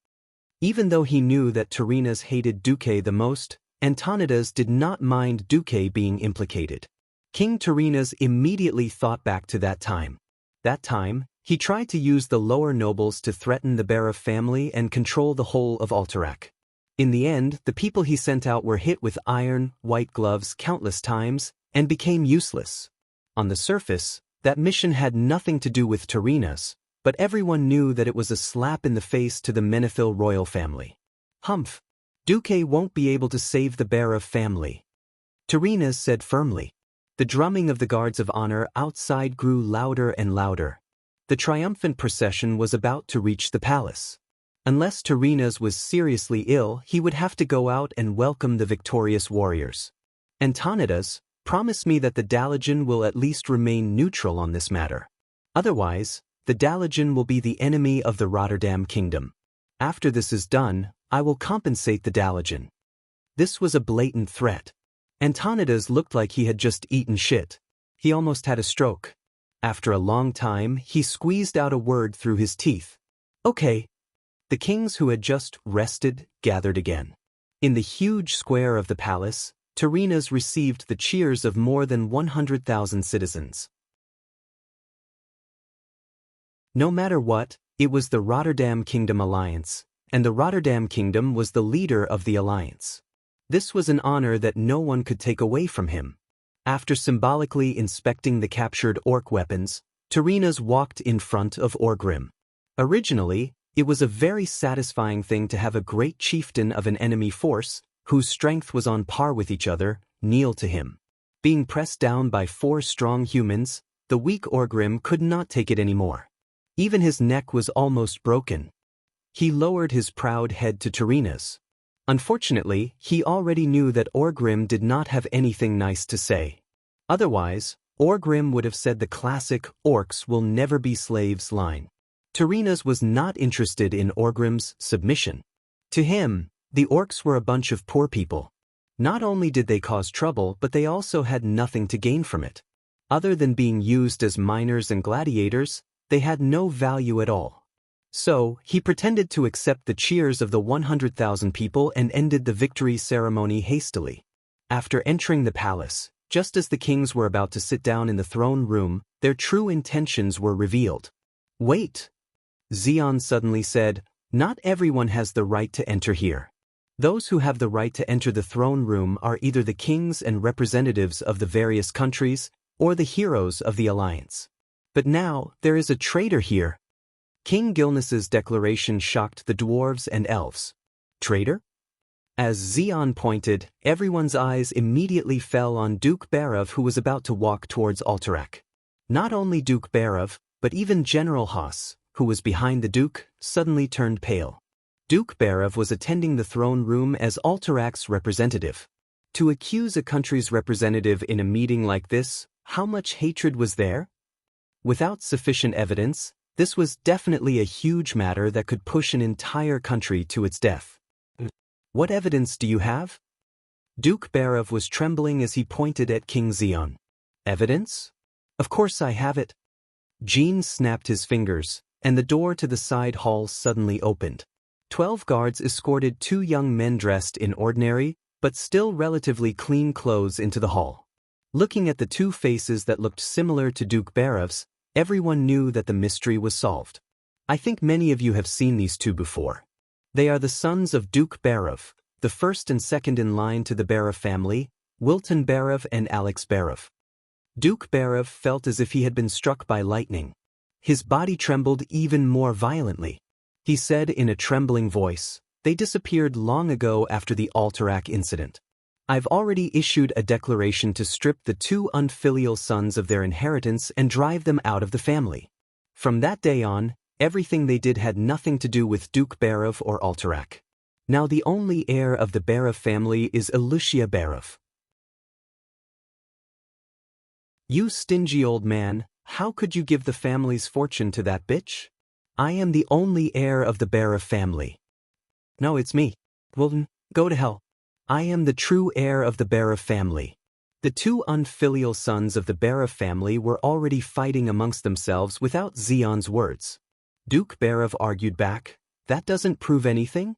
Even though he knew that Tyrrhenas hated Duque the most, Antonidas did not mind Duque being implicated. King Tyrrhenas immediately thought back to that time. That time, he tried to use the lower nobles to threaten the Barov family and control the whole of Alterac. In the end, the people he sent out were hit with iron, white gloves countless times, and became useless. On the surface, that mission had nothing to do with Tyrrhenas, but everyone knew that it was a slap in the face to the Menethil royal family. Humph! Duque won't be able to save the Barov family. Tyrrhenas said firmly. The drumming of the guards of honor outside grew louder and louder. The triumphant procession was about to reach the palace. Unless Tyrrhenas was seriously ill, he would have to go out and welcome the victorious warriors. Antonidas, promise me that the Daoist will at least remain neutral on this matter. Otherwise, the Daoist will be the enemy of the Rotterdam kingdom. After this is done, I will compensate the Daoist. This was a blatant threat. Antonidas looked like he had just eaten shit. He almost had a stroke. After a long time, he squeezed out a word through his teeth. Okay. The kings who had just rested gathered again. In the huge square of the palace, Tyrrhenas received the cheers of more than 100,000 citizens. No matter what, it was the Rotterdam Kingdom Alliance, and the Rotterdam Kingdom was the leader of the alliance. This was an honor that no one could take away from him. After symbolically inspecting the captured orc weapons, Tyrrhenas walked in front of Orgrim. Originally, it was a very satisfying thing to have a great chieftain of an enemy force, whose strength was on par with each other, kneel to him. Being pressed down by 4 strong humans, the weak Orgrim could not take it anymore. Even his neck was almost broken. He lowered his proud head to Tyrrhenas. Unfortunately, he already knew that Orgrim did not have anything nice to say. Otherwise, Orgrim would have said the classic "orcs will never be slaves" line. Tyrrhenas was not interested in Orgrim's submission. To him, the orcs were a bunch of poor people. Not only did they cause trouble, but they also had nothing to gain from it. Other than being used as miners and gladiators, they had no value at all. So, he pretended to accept the cheers of the 100,000 people and ended the victory ceremony hastily. After entering the palace, Just as the kings were about to sit down in the throne room, their true intentions were revealed. "Wait," Xian suddenly said, "not everyone has the right to enter here. Those who have the right to enter the throne room are either the kings and representatives of the various countries, or the heroes of the alliance. But now, there is a traitor here." King Gilnas's declaration shocked the dwarves and elves. Traitor? As Xian pointed, everyone's eyes immediately fell on Duke Barov, who was about to walk towards Alterac. Not only Duke Barov, but even General Haas, who was behind the Duke, suddenly turned pale. Duke Barov was attending the throne room as Alterac's representative. To accuse a country's representative in a meeting like this, how much hatred was there? Without sufficient evidence, this was definitely a huge matter that could push an entire country to its death. "What evidence do you have?" Duke Barov was trembling as he pointed at King Xian. "Evidence? Of course I have it." Jean snapped his fingers, and the door to the side hall suddenly opened. 12 guards escorted 2 young men dressed in ordinary, but still relatively clean clothes into the hall. Looking at the 2 faces that looked similar to Duke Barov's, everyone knew that the mystery was solved. I think many of you have seen these 2 before. They are the sons of Duke Barov, the first and second in line to the Barov family, Wilton Barov and Alex Barov. Duke Barov felt as if he had been struck by lightning. His body trembled even more violently. He said in a trembling voice, "They disappeared long ago after the Alterac incident. I've already issued a declaration to strip the 2 unfilial sons of their inheritance and drive them out of the family. From that day on, everything they did had nothing to do with Duke Barov or Alterac. Now the only heir of the Barov family is Wuxia Barov." "You stingy old man, how could you give the family's fortune to that bitch? I am the only heir of the Barov family." "No, it's me." "Well, go to hell. I am the true heir of the Barov family." The 2 unfilial sons of the Barov family were already fighting amongst themselves without Xian's words. Duke Barov argued back, "That doesn't prove anything?"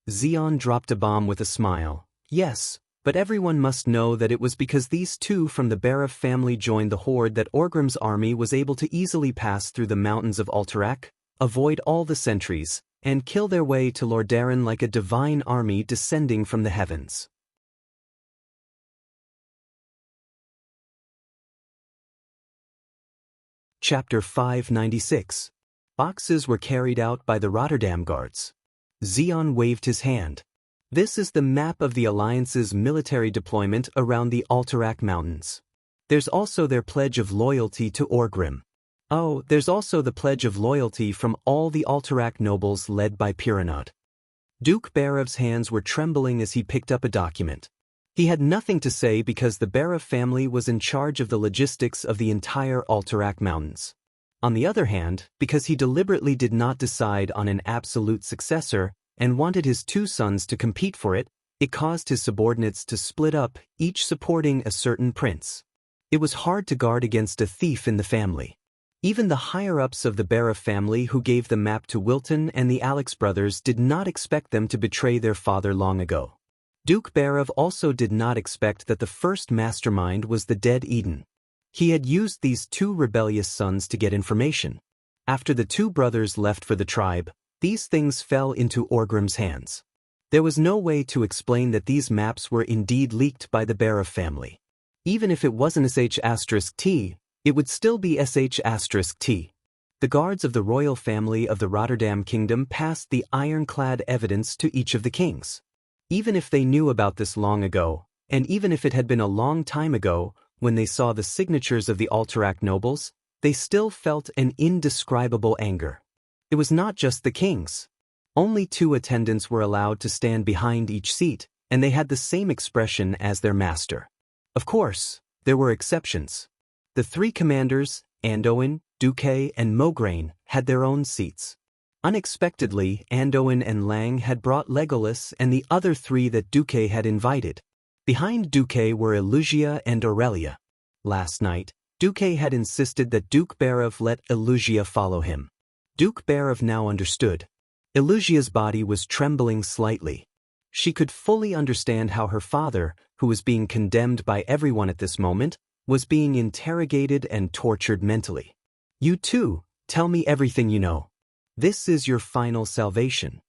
Xian dropped a bomb with a smile. "Yes, but everyone must know that it was because these 2 from the Barov family joined the horde that Orgrim's army was able to easily pass through the mountains of Alterac, avoid all the sentries, and kill their way to Lordaeron like a divine army descending from the heavens." Chapter 596. Boxes were carried out by the Rotterdam guards. Xian waved his hand. "This is the map of the Alliance's military deployment around the Alterac Mountains. There's also their pledge of loyalty to Orgrim. Oh, there's also the pledge of loyalty from all the Alterac nobles led by Piranod." Duke Barov's hands were trembling as he picked up a document. He had nothing to say because the Barov family was in charge of the logistics of the entire Alterac Mountains. On the other hand, because he deliberately did not decide on an absolute successor and wanted his 2 sons to compete for it, it caused his subordinates to split up, each supporting a certain prince. It was hard to guard against a thief in the family. Even the higher-ups of the Barov family who gave the map to Wilton and the Alex brothers did not expect them to betray their father long ago. Duke Barov also did not expect that the first mastermind was the dead Eden. He had used these 2 rebellious sons to get information. After the 2 brothers left for the tribe, these things fell into Orgrim's hands. There was no way to explain that these maps were indeed leaked by the Barov family. Even if it wasn't sh*t, it would still be sh*t. The guards of the royal family of the Rotterdam kingdom passed the ironclad evidence to each of the kings. Even if they knew about this long ago, and even if it had been a long time ago, when they saw the signatures of the Alterac nobles, they still felt an indescribable anger. It was not just the kings. Only 2 attendants were allowed to stand behind each seat, and they had the same expression as their master. Of course, there were exceptions. The 3 commanders, Anduin, Duque, and Mograine, had their own seats. Unexpectedly, Anduin and Lang had brought Legolas and the other 3 that Duque had invited. Behind Duque were Elugia and Aurelia. Last night, Duque had insisted that Duke Barov let Elugia follow him. Duke Barov now understood. Elugia's body was trembling slightly. She could fully understand how her father, who was being condemned by everyone at this moment, was being interrogated and tortured mentally. You too, tell me everything you know. This is your final salvation.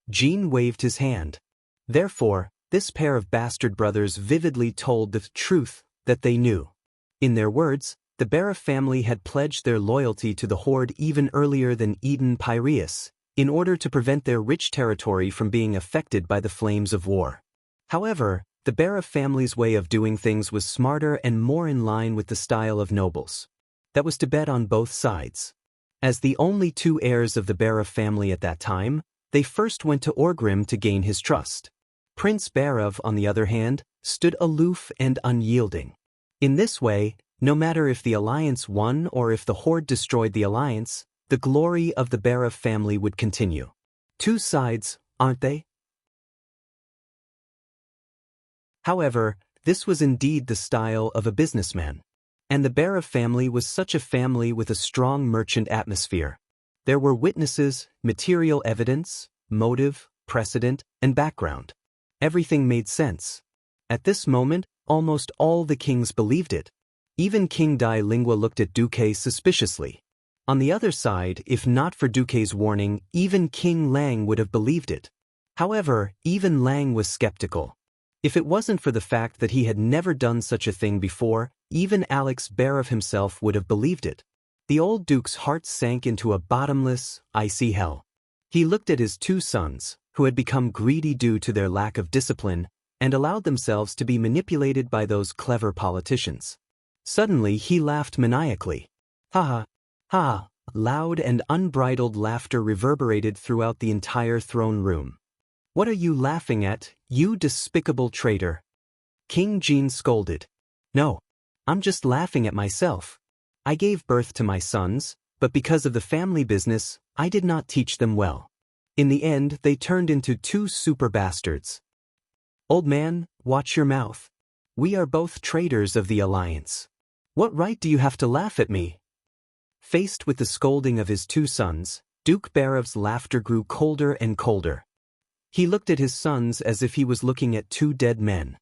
Jean waved his hand. Therefore, this pair of bastard brothers vividly told the truth that they knew. In their words, the Bara family had pledged their loyalty to the Horde even earlier than Eden Piraeus, in order to prevent their rich territory from being affected by the flames of war. However, the Bara family's way of doing things was smarter and more in line with the style of nobles. That was to bet on both sides. As the only two heirs of the Bara family at that time, they first went to Orgrim to gain his trust. Prince Barav, on the other hand, stood aloof and unyielding. In this way, no matter if the alliance won or if the Horde destroyed the alliance, the glory of the Barav family would continue. Two sides, aren't they? However, this was indeed the style of a businessman. And the Barav family was such a family with a strong merchant atmosphere. There were witnesses, material evidence, motive, precedent, and background. Everything made sense. At this moment, almost all the kings believed it. Even King Dai Lingua looked at Duque suspiciously. On the other side, if not for Duque's warning, even King Lang would have believed it. However, even Lang was skeptical. If it wasn't for the fact that he had never done such a thing before, even Alex Barav himself would have believed it. The old duke's heart sank into a bottomless, icy hell. He looked at his two sons, who had become greedy due to their lack of discipline, and allowed themselves to be manipulated by those clever politicians. Suddenly he laughed maniacally. Ha ha, ha! Loud and unbridled laughter reverberated throughout the entire throne room. What are you laughing at, you despicable traitor? King Jean scolded. No, I'm just laughing at myself. I gave birth to my sons, but because of the family business, I did not teach them well. In the end, they turned into two super bastards. Old man, watch your mouth. We are both traitors of the alliance. What right do you have to laugh at me? Faced with the scolding of his two sons, Duke Barav's laughter grew colder and colder. He looked at his sons as if he was looking at two dead men.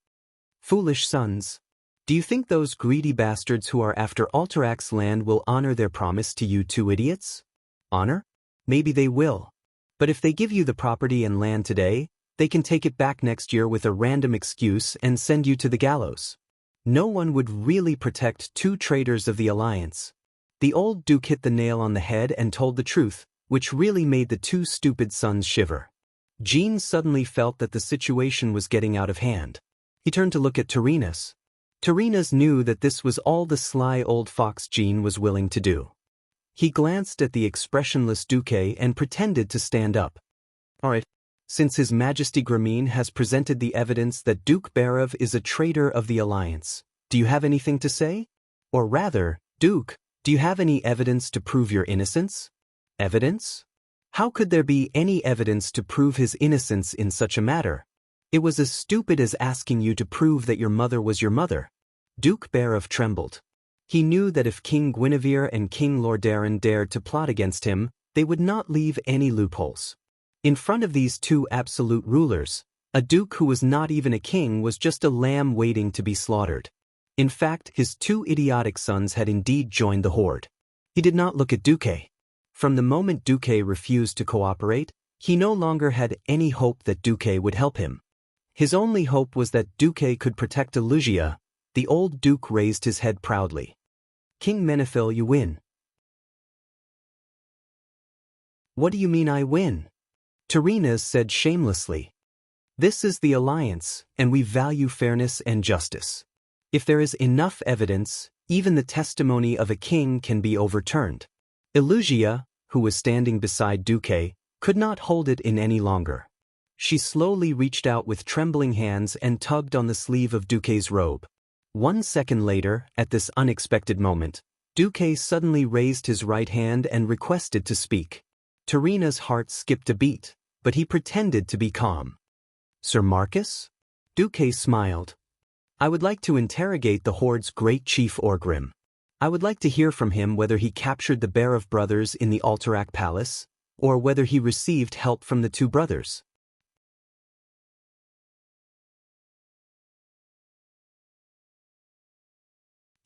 Foolish sons. Do you think those greedy bastards who are after Alterax's land will honor their promise to you two idiots? Honor? Maybe they will. But if they give you the property and land today, they can take it back next year with a random excuse and send you to the gallows. No one would really protect two traitors of the alliance. The old duke hit the nail on the head and told the truth, which really made the two stupid sons shiver. Jean suddenly felt that the situation was getting out of hand. He turned to look at Tarinas. Tarinas knew that this was all the sly old fox Jean was willing to do. He glanced at the expressionless Duque and pretended to stand up. All right, since His Majesty Grameen has presented the evidence that Duke Barav is a traitor of the alliance, do you have anything to say? Or rather, Duke, do you have any evidence to prove your innocence? Evidence? How could there be any evidence to prove his innocence in such a matter? It was as stupid as asking you to prove that your mother was your mother. Duke Barav trembled. He knew that if King Guinevere and King Lordaeron dared to plot against him, they would not leave any loopholes. In front of these two absolute rulers, a duke who was not even a king was just a lamb waiting to be slaughtered. In fact, his two idiotic sons had indeed joined the Horde. He did not look at Duque. From the moment Duque refused to cooperate, he no longer had any hope that Duque would help him. His only hope was that Duque could protect Elugia. The old duke raised his head proudly. King Menethil, you win. What do you mean I win? Tarinas said shamelessly. This is the alliance, and we value fairness and justice. If there is enough evidence, even the testimony of a king can be overturned. Elugia, who was standing beside Duque, could not hold it in any longer. She slowly reached out with trembling hands and tugged on the sleeve of Duque's robe. 1 second later, at this unexpected moment, Duque suddenly raised his right hand and requested to speak. Tarina's heart skipped a beat, but he pretended to be calm. Sir Marcus? Duque smiled. I would like to interrogate the Horde's great chief Orgrim. I would like to hear from him whether he captured the Barav brothers in the Alterac Palace, or whether he received help from the two brothers.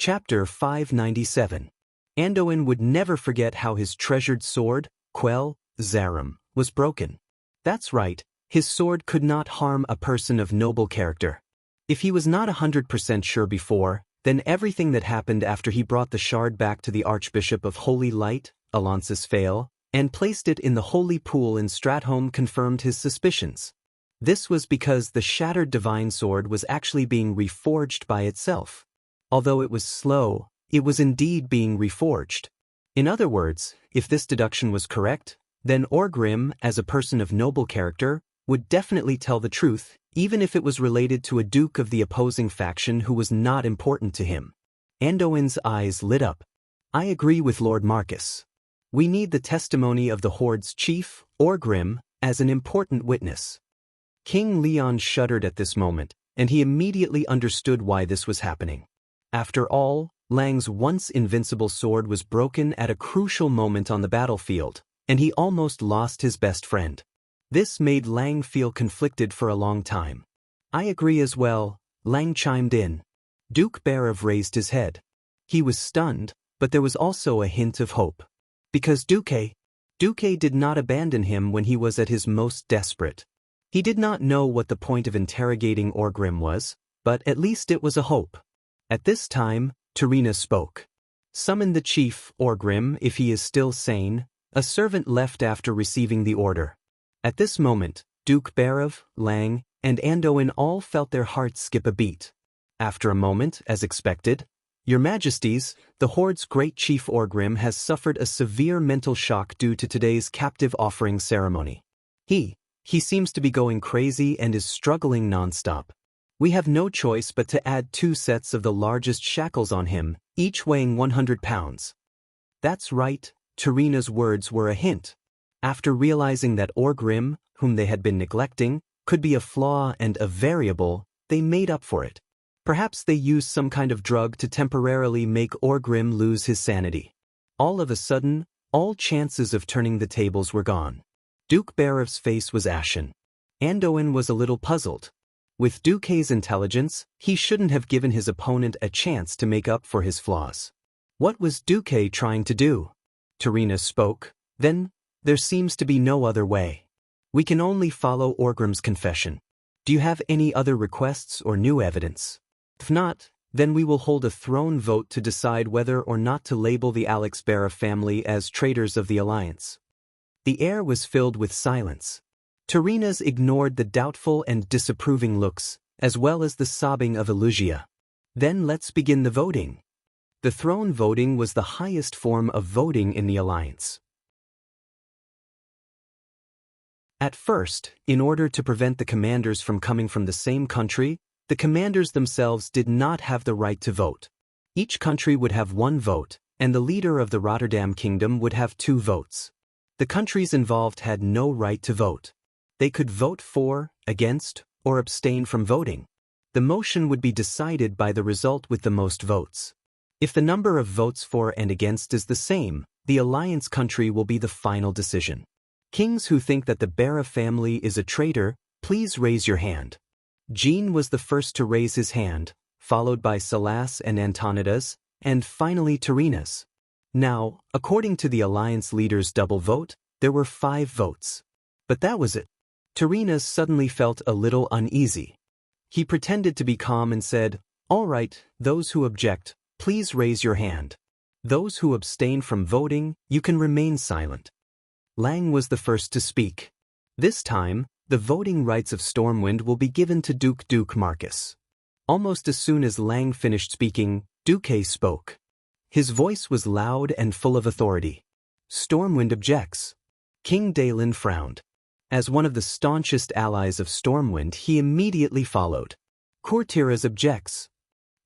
Chapter 597. Anduin would never forget how his treasured sword, Quell, Zarum, was broken. That's right, his sword could not harm a person of noble character. If he was not 100% sure before, then everything that happened after he brought the shard back to the Archbishop of Holy Light, Alonsis Fail, and placed it in the holy pool in Stratholme confirmed his suspicions. This was because the shattered divine sword was actually being reforged by itself. Although it was slow, it was indeed being reforged. In other words, if this deduction was correct, then Orgrim, as a person of noble character, would definitely tell the truth, even if it was related to a duke of the opposing faction who was not important to him. Anduin's eyes lit up. I agree with Lord Marcus. We need the testimony of the Horde's chief, Orgrim, as an important witness. King Leon shuddered at this moment, and he immediately understood why this was happening. After all, Lang's once invincible sword was broken at a crucial moment on the battlefield, and he almost lost his best friend. This made Lang feel conflicted for a long time. I agree as well, Lang chimed in. Duke Barav raised his head. He was stunned, but there was also a hint of hope. Because Duque did not abandon him when he was at his most desperate. He did not know what the point of interrogating Orgrim was, but at least it was a hope. At this time, Terina spoke. Summon the chief, Orgrim, if he is still sane. A servant left after receiving the order. At this moment, Duke Barav, Lang, and Anduin all felt their hearts skip a beat. After a moment, as expected, Your Majesties, the Horde's great chief Orgrim has suffered a severe mental shock due to today's captive offering ceremony. He seems to be going crazy and is struggling non-stop. We have no choice but to add 2 sets of the largest shackles on him, each weighing 100 pounds. That's right, Terina's words were a hint. After realizing that Orgrim, whom they had been neglecting, could be a flaw and a variable, they made up for it. Perhaps they used some kind of drug to temporarily make Orgrim lose his sanity. All of a sudden, all chances of turning the tables were gone. Duke Barav's face was ashen. Anduin was a little puzzled. With Duque's intelligence, he shouldn't have given his opponent a chance to make up for his flaws. What was Duque trying to do? Terina spoke. Then, there seems to be no other way. We can only follow Orgrim's confession. Do you have any other requests or new evidence? If not, then we will hold a throne vote to decide whether or not to label the Alex Barav family as traitors of the Alliance. The air was filled with silence. Terina's ignored the doubtful and disapproving looks, as well as the sobbing of Elugia. Then let's begin the voting. The throne voting was the highest form of voting in the Alliance. At first, in order to prevent the commanders from coming from the same country, the commanders themselves did not have the right to vote. Each country would have 1 vote, and the leader of the Rotterdam Kingdom would have 2 votes. The countries involved had no right to vote. They could vote for, against, or abstain from voting. The motion would be decided by the result with the most votes. If the number of votes for and against is the same, the Alliance country will be the final decision. Kings who think that the Barav family is a traitor, please raise your hand. Jean was the first to raise his hand, followed by Salas and Antonidas, and finally Terina's. Now, according to the Alliance leader's double vote, there were 5 votes. But that was it. Terina suddenly felt a little uneasy. He pretended to be calm and said, "All right, those who object, please raise your hand. Those who abstain from voting, you can remain silent." Lang was the first to speak. This time, the voting rights of Stormwind will be given to Duke Marcus. Almost as soon as Lang finished speaking, Duque spoke. His voice was loud and full of authority. Stormwind objects. King Daelin frowned. As one of the staunchest allies of Stormwind, he immediately followed. Courtiras objects.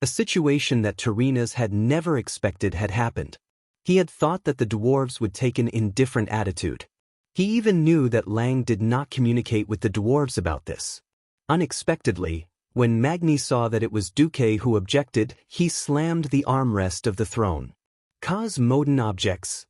A situation that Terina's had never expected had happened. He had thought that the dwarves would take an indifferent attitude. He even knew that Lang did not communicate with the dwarves about this. Unexpectedly, when Magni saw that it was Duque who objected, he slammed the armrest of the throne. Kaz Modin objects.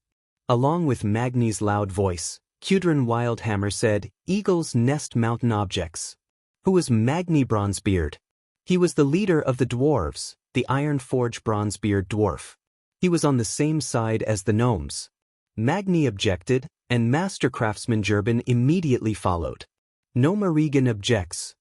Along with Magni's loud voice, Kudrin Wildhammer said, "Eagle's Nest Mountain objects." Who was Magni Bronzebeard? He was the leader of the dwarves. the iron-forged bronze-beard dwarf. He was on the same side as the gnomes. Magni objected, and Master Craftsman Gerben immediately followed. Gnome Regan objects.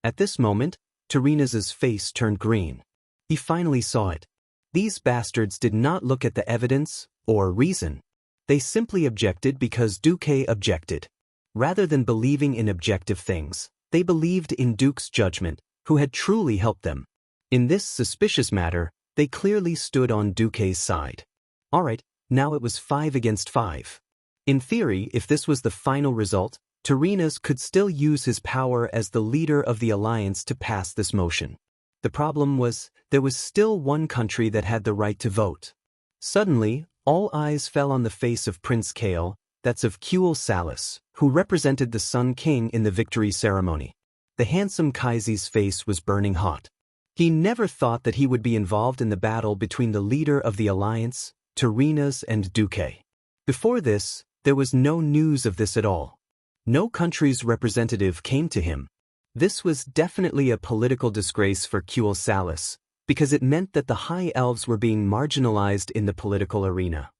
At this moment, Terena's face turned green. He finally saw it. These bastards did not look at the evidence or reason. They simply objected because Duque objected. Rather than believing in objective things, they believed in Duke's judgment, who had truly helped them. In this suspicious matter, they clearly stood on Duque's side. Alright, now it was 5 against 5. In theory, if this was the final result, Terenas could still use his power as the leader of the alliance to pass this motion. The problem was, there was still one country that had the right to vote. Suddenly, all eyes fell on the face of Prince Kale, that's of Kuel Salus, who represented the Sun King in the victory ceremony. The handsome Kaiser's face was burning hot. He never thought that he would be involved in the battle between the leader of the alliance, Terenas, and Duque. Before this, there was no news of this at all. No country's representative came to him. This was definitely a political disgrace for Kuel Salus, because it meant that the High Elves were being marginalized in the political arena.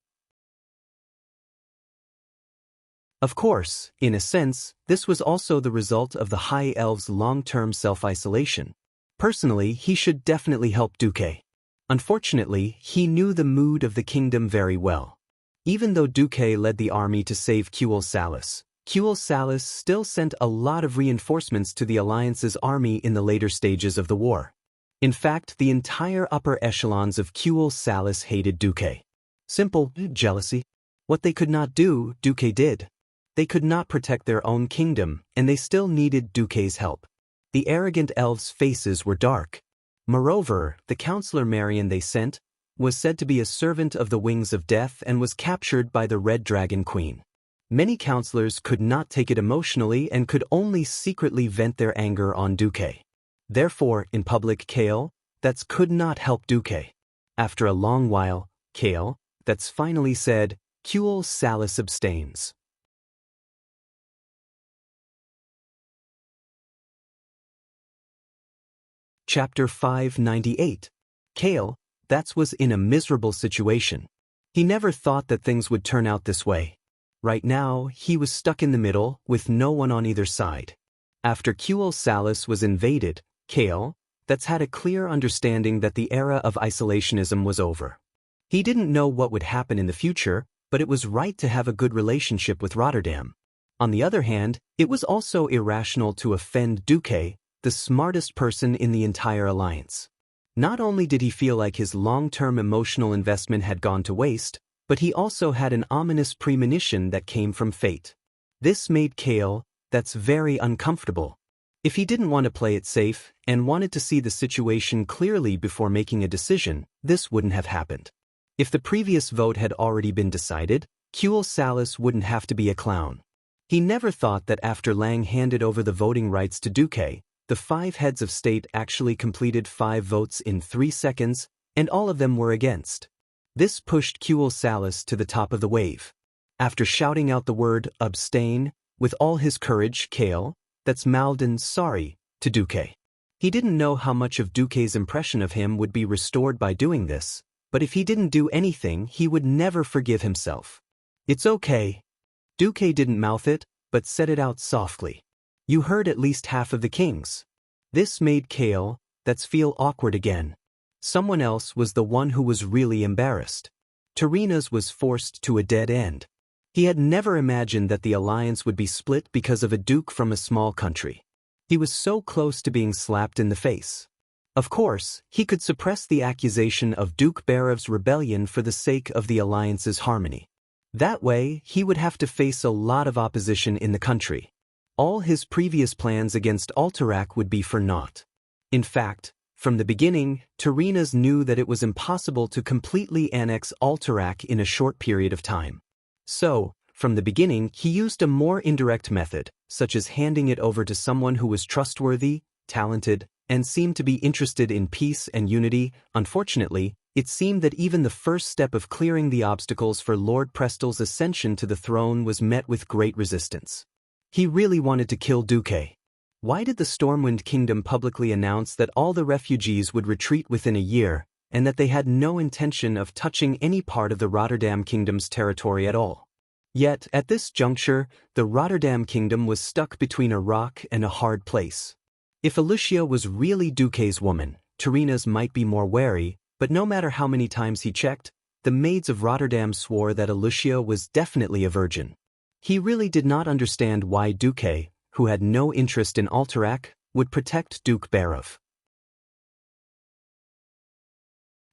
Of course, in a sense, this was also the result of the High Elves' long-term self-isolation. Personally, he should definitely help Duque. Unfortunately, he knew the mood of the kingdom very well. Even though Duque led the army to save Kuel Salus still sent a lot of reinforcements to the Alliance's army in the later stages of the war. In fact, the entire upper echelons of Kuel Salus hated Duque. Simple jealousy. What they could not do, Duque did. They could not protect their own kingdom, and they still needed Duque's help. The arrogant elves' faces were dark. Moreover, the counselor Marion they sent was said to be a servant of the Wings of Death and was captured by the Red Dragon Queen. Many counselors could not take it emotionally and could only secretly vent their anger on Duque. Therefore, in public, Kale, that's could not help Duque. After a long while, Kale, that's finally said, Kuel Salus abstains. Chapter 598. Kale, that was in a miserable situation. He never thought that things would turn out this way. Right now, he was stuck in the middle, with no one on either side. After Kuel Salus was invaded, Kale, that's had a clear understanding that the era of isolationism was over. He didn't know what would happen in the future, but it was right to have a good relationship with Rotterdam. On the other hand, it was also irrational to offend Duque, the smartest person in the entire alliance. Not only did he feel like his long-term emotional investment had gone to waste, but he also had an ominous premonition that came from fate. This made Kale, that's very uncomfortable. If he didn't want to play it safe and wanted to see the situation clearly before making a decision, this wouldn't have happened. If the previous vote had already been decided, Kuel Salus wouldn't have to be a clown. He never thought that after Lang handed over the voting rights to Duque, the 5 heads of state actually completed 5 votes in 3 seconds, and all of them were against. This pushed Kuel Salus to the top of the wave. After shouting out the word abstain, with all his courage, Kale, that's mouthed sorry, to Duque. He didn't know how much of Duque's impression of him would be restored by doing this, but if he didn't do anything, he would never forgive himself. It's okay. Duque didn't mouth it, but said it out softly. You heard at least half of the kings. This made Kale, that's feel awkward again. Someone else was the one who was really embarrassed. Terenas was forced to a dead end. He had never imagined that the alliance would be split because of a duke from a small country. He was so close to being slapped in the face. Of course, he could suppress the accusation of Duke Barev's rebellion for the sake of the alliance's harmony. That way, he would have to face a lot of opposition in the country. All his previous plans against Alterac would be for naught. In fact, from the beginning, Terenas knew that it was impossible to completely annex Alterac in a short period of time. So, from the beginning, he used a more indirect method, such as handing it over to someone who was trustworthy, talented, and seemed to be interested in peace and unity. Unfortunately, it seemed that even the first step of clearing the obstacles for Lord Prestel's ascension to the throne was met with great resistance. He really wanted to kill Duque. Why did the Stormwind Kingdom publicly announce that all the refugees would retreat within a year, and that they had no intention of touching any part of the Rotterdam Kingdom's territory at all? Yet, at this juncture, the Rotterdam Kingdom was stuck between a rock and a hard place. If Alicia was really Duque's woman, Terina's might be more wary, but no matter how many times he checked, the maids of Rotterdam swore that Alicia was definitely a virgin. He really did not understand why Duque, who had no interest in Alterac, would protect Duke Barov.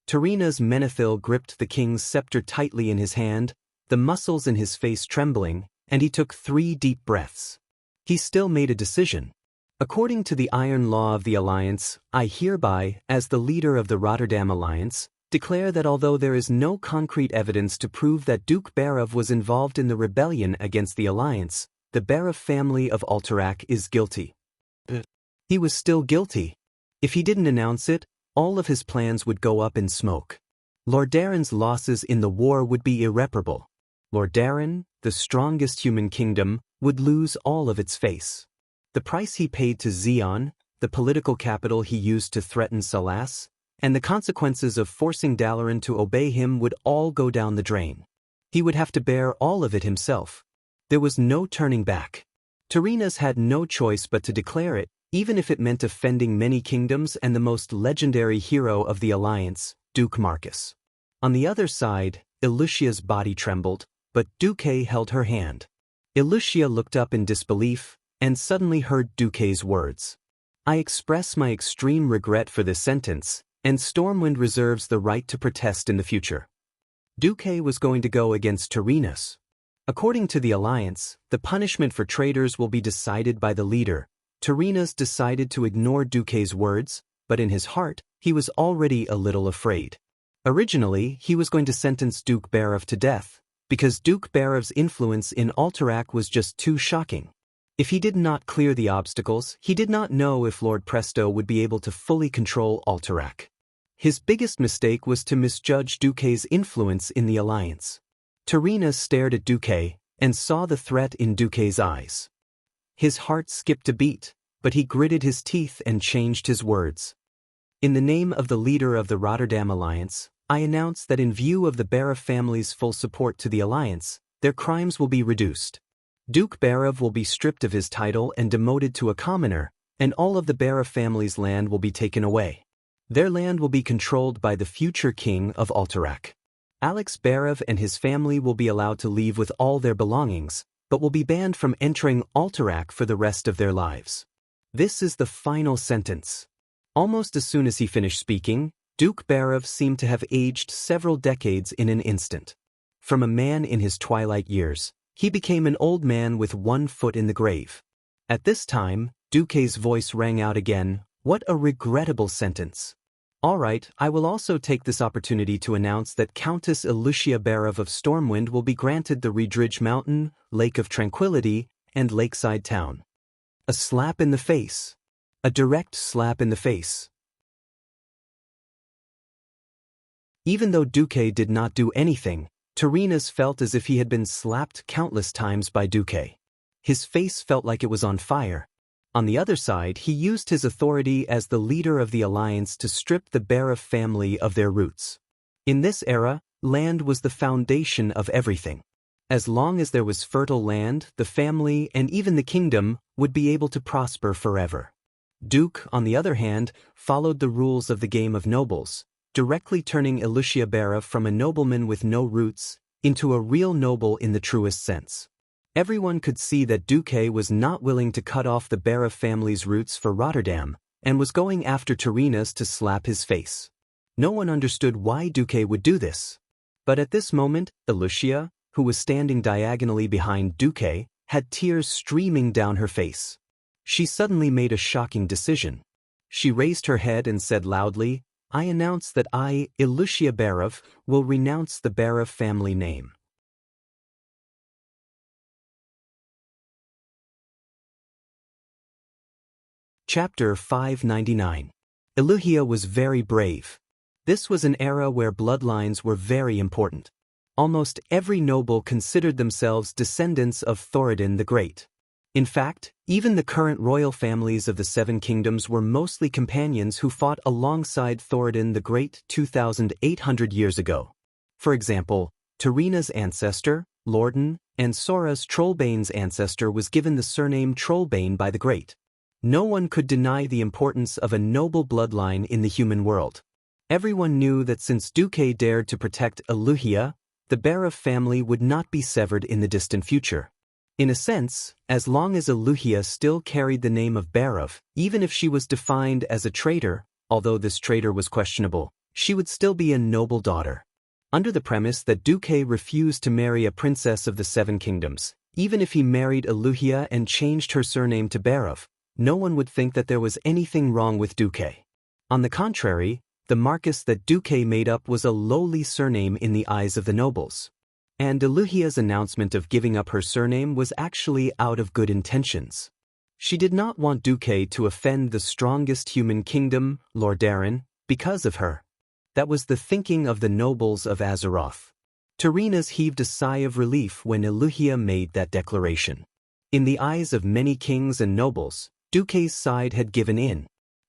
Terina's Menethil gripped the king's scepter tightly in his hand, the muscles in his face trembling, and he took 3 deep breaths. He still made a decision. According to the Iron Law of the Alliance, I hereby, as the leader of the Rotterdam Alliance, declare that although there is no concrete evidence to prove that Duke Barov was involved in the rebellion against the Alliance, the Barov family of Alterac is guilty. But he was still guilty. If he didn't announce it, all of his plans would go up in smoke. Lord Darren's losses in the war would be irreparable. Lord Darren, the strongest human kingdom, would lose all of its face. The price he paid to Xion, the political capital he used to threaten Salas, and the consequences of forcing Dalaran to obey him would all go down the drain. He would have to bear all of it himself. There was no turning back. Terina's had no choice but to declare it, even if it meant offending many kingdoms and the most legendary hero of the Alliance, Duke Marcus. On the other side, Illucia's body trembled, but Duque held her hand. Illucia looked up in disbelief, and suddenly heard Duque's words. I express my extreme regret for this sentence, and Stormwind reserves the right to protest in the future. Duque was going to go against Terina's. According to the Alliance, the punishment for traitors will be decided by the leader. Terina's decided to ignore Duque's words, but in his heart, he was already a little afraid. Originally, he was going to sentence Duke Barov to death, because Duke Barov's influence in Alterac was just too shocking. If he did not clear the obstacles, he did not know if Lord Presto would be able to fully control Alterac. His biggest mistake was to misjudge Duque's influence in the Alliance. Terina stared at Duque, and saw the threat in Duque's eyes. His heart skipped a beat, but he gritted his teeth and changed his words. In the name of the leader of the Rotterdam Alliance, I announce that in view of the Barov family's full support to the Alliance, their crimes will be reduced. Duke Barov will be stripped of his title and demoted to a commoner, and all of the Barov family's land will be taken away. Their land will be controlled by the future king of Alterac. Alex Barov and his family will be allowed to leave with all their belongings, but will be banned from entering Alterac for the rest of their lives. This is the final sentence. Almost as soon as he finished speaking, Duke Barov seemed to have aged several decades in an instant. From a man in his twilight years, he became an old man with 1 foot in the grave. At this time, Duque's voice rang out again, "What a regrettable sentence." All right, I will also take this opportunity to announce that Countess Illucia Barov of Stormwind will be granted the Redridge Mountain, Lake of Tranquility, and Lakeside Town. A slap in the face. A direct slap in the face. Even though Duque did not do anything, Terina's felt as if he had been slapped countless times by Duque. His face felt like it was on fire. On the other side, he used his authority as the leader of the Alliance to strip the Barov family of their roots. In this era, land was the foundation of everything. As long as there was fertile land, the family, and even the kingdom, would be able to prosper forever. Duke, on the other hand, followed the rules of the game of nobles, directly turning Illucia Barov from a nobleman with no roots into a real noble in the truest sense. Everyone could see that Duque was not willing to cut off the Barov family's roots for Rotterdam, and was going after Terina's to slap his face. No one understood why Duque would do this. But at this moment, Illucia, who was standing diagonally behind Duque, had tears streaming down her face. She suddenly made a shocking decision. She raised her head and said loudly, I announce that I, Illucia Barov, will renounce the Barov family name. Chapter 599. Illucia was very brave. This was an era where bloodlines were very important. Almost every noble considered themselves descendants of Thoradin the Great. In fact, even the current royal families of the Seven Kingdoms were mostly companions who fought alongside Thoradin the Great 2,800 years ago. For example, Tarina's ancestor, Lorden, and Sora's Trollbane's ancestor was given the surname Trollbane by the Great. No one could deny the importance of a noble bloodline in the human world. Everyone knew that since Duque dared to protect Eluhia, the Barov family would not be severed in the distant future. In a sense, as long as Eluhia still carried the name of Barov, even if she was defined as a traitor, although this traitor was questionable, she would still be a noble daughter. Under the premise that Duque refused to marry a princess of the Seven Kingdoms, even if he married Eluhia and changed her surname to Barov, no one would think that there was anything wrong with Duque. On the contrary, the Marcus that Duque made up was a lowly surname in the eyes of the nobles. And Eluhia's announcement of giving up her surname was actually out of good intentions. She did not want Duque to offend the strongest human kingdom, Lordaeron, because of her. That was the thinking of the nobles of Azeroth. Tarina's heaved a sigh of relief when Eluhia made that declaration. In the eyes of many kings and nobles, Duque's side had given in.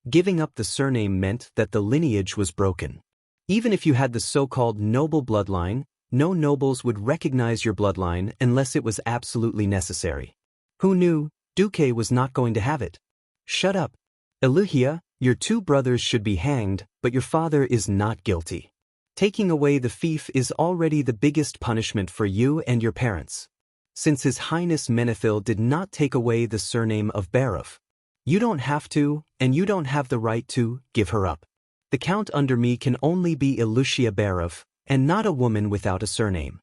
Giving up the surname meant that the lineage was broken. Even if you had the so-called noble bloodline, no nobles would recognize your bloodline unless it was absolutely necessary. Who knew? Duque was not going to have it. Shut up. Eluhia, your two brothers should be hanged, but your father is not guilty. Taking away the fief is already the biggest punishment for you and your parents. Since His Highness Menethil did not take away the surname of Barov, you don't have to, and you don't have the right to, give her up. The count under me can only be Eluhia Barov, and not a woman without a surname.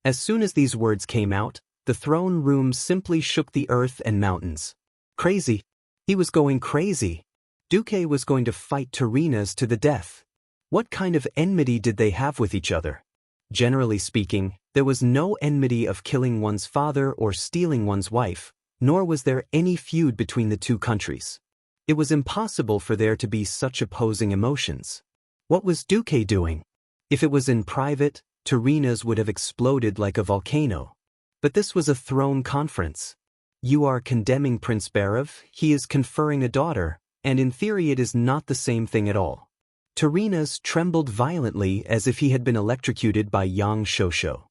As soon as these words came out, the throne room simply shook the earth and mountains. Crazy. He was going crazy. Duque was going to fight Tarina's to the death. What kind of enmity did they have with each other? Generally speaking, there was no enmity of killing one's father or stealing one's wife, nor was there any feud between the two countries. It was impossible for there to be such opposing emotions. What was Duque doing? If it was in private, Tarina's would have exploded like a volcano. But this was a throne conference. You are condemning Prince Barov, he is conferring a daughter, and in theory it is not the same thing at all. Tarina's trembled violently as if he had been electrocuted by Yang Shosho.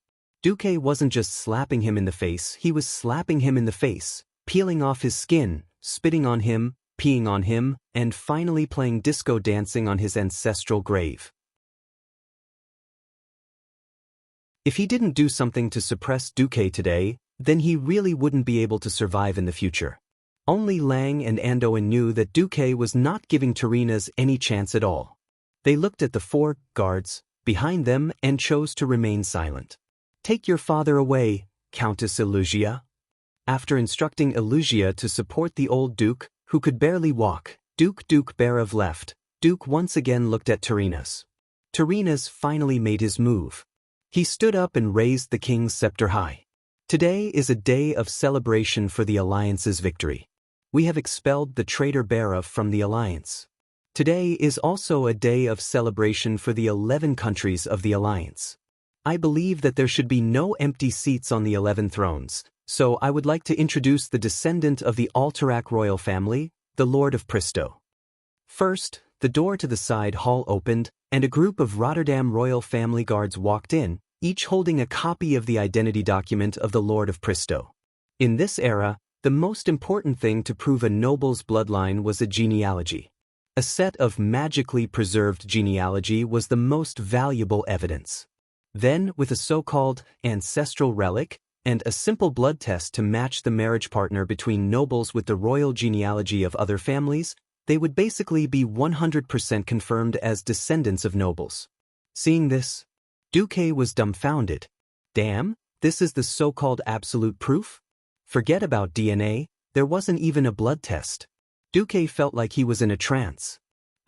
Duque wasn't just slapping him in the face, he was slapping him in the face, peeling off his skin, spitting on him, peeing on him, and finally playing disco dancing on his ancestral grave. If he didn't do something to suppress Duque today, then he really wouldn't be able to survive in the future. Only Lang and Anduin knew that Duque was not giving Tarina's any chance at all. They looked at the four guards behind them and chose to remain silent. Take your father away, Countess Eluhia. After instructing Eluhia to support the old Duke, who could barely walk, Duke Barov left. Duke once again looked at Tarina's. Tarina's finally made his move. He stood up and raised the king's scepter high. Today is a day of celebration for the Alliance's victory. We have expelled the traitor Barov from the Alliance. Today is also a day of celebration for the 11 countries of the Alliance. I believe that there should be no empty seats on the 11 thrones, so I would like to introduce the descendant of the Alterac royal family, the Lord of Pristo. First, the door to the side hall opened, and a group of Rotterdam royal family guards walked in, each holding a copy of the identity document of the Lord of Pristo. In this era, the most important thing to prove a noble's bloodline was a genealogy. A set of magically preserved genealogy was the most valuable evidence. Then, with a so-called ancestral relic, and a simple blood test to match the marriage partner between nobles with the royal genealogy of other families, they would basically be 100% confirmed as descendants of nobles. Seeing this, Duque was dumbfounded. Damn, this is the so-called absolute proof? Forget about DNA, there wasn't even a blood test. Duque felt like he was in a trance.